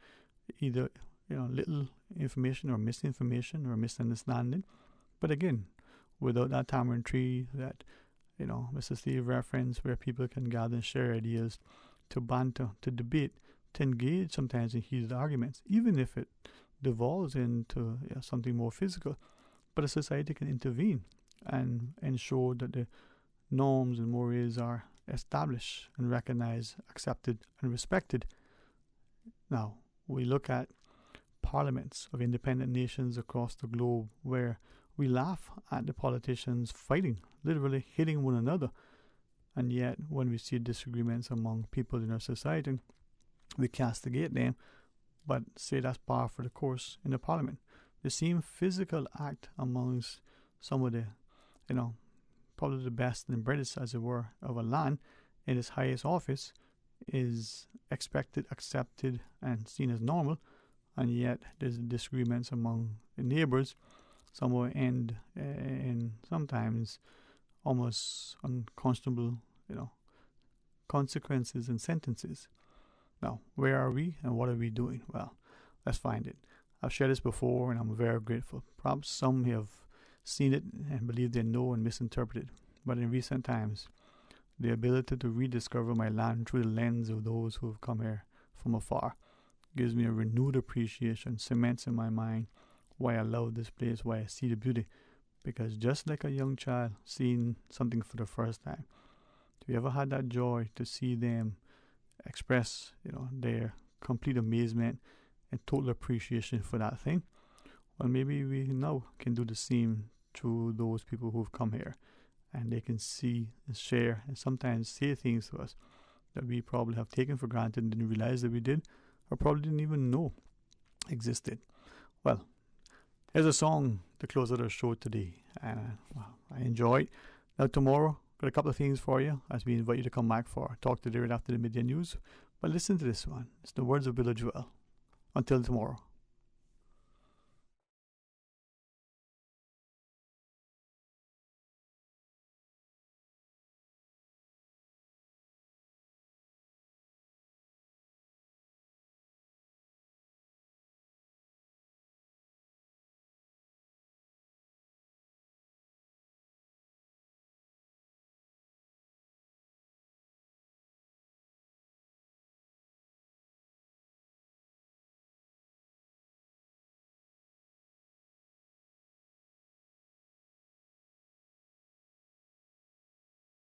either little information or misinformation or misunderstanding? But again, without that tamarind tree that Mr. Steve referenced, where people can gather and share ideas, to banter, to debate, to engage sometimes in heated arguments, even if it devolves into something more physical. But a society can intervene and ensure that the norms and mores are established and recognized, accepted, and respected. Now, we look at parliaments of independent nations across the globe where we laugh at the politicians fighting, literally hitting one another. And yet, when we see disagreements among people in our society, we castigate them, but say that's par for the course in the parliament. The same physical act amongst some of the, probably the best and brightest, as it were, of a land in its highest office is expected, accepted, and seen as normal. And yet, there's disagreements among the neighbors. Some will end in sometimes almost unconscionable, consequences and sentences. Now, where are we and what are we doing? Well, let's find it. I've shared this before and I'm very grateful. Perhaps some have seen it and believe they know and misinterpret it. But in recent times, the ability to rediscover my land through the lens of those who have come here from afar gives me a renewed appreciation, cements in my mind why I love this place, why I see the beauty. Because just like a young child seeing something for the first time, have you ever had that joy to see them express, their complete amazement and total appreciation for that thing? Well, maybe we now can do the same to those people who've come here, and they can see and share and sometimes say things to us that we probably have taken for granted and didn't realize that we did, or probably didn't even know existed. Well, here's a song to close out our show today, and I enjoyed. Now tomorrow, got a couple of things for you as we invite you to come back for Talk Today right after the midday news. But listen to this one. It's the words of Billy Joel. Until tomorrow.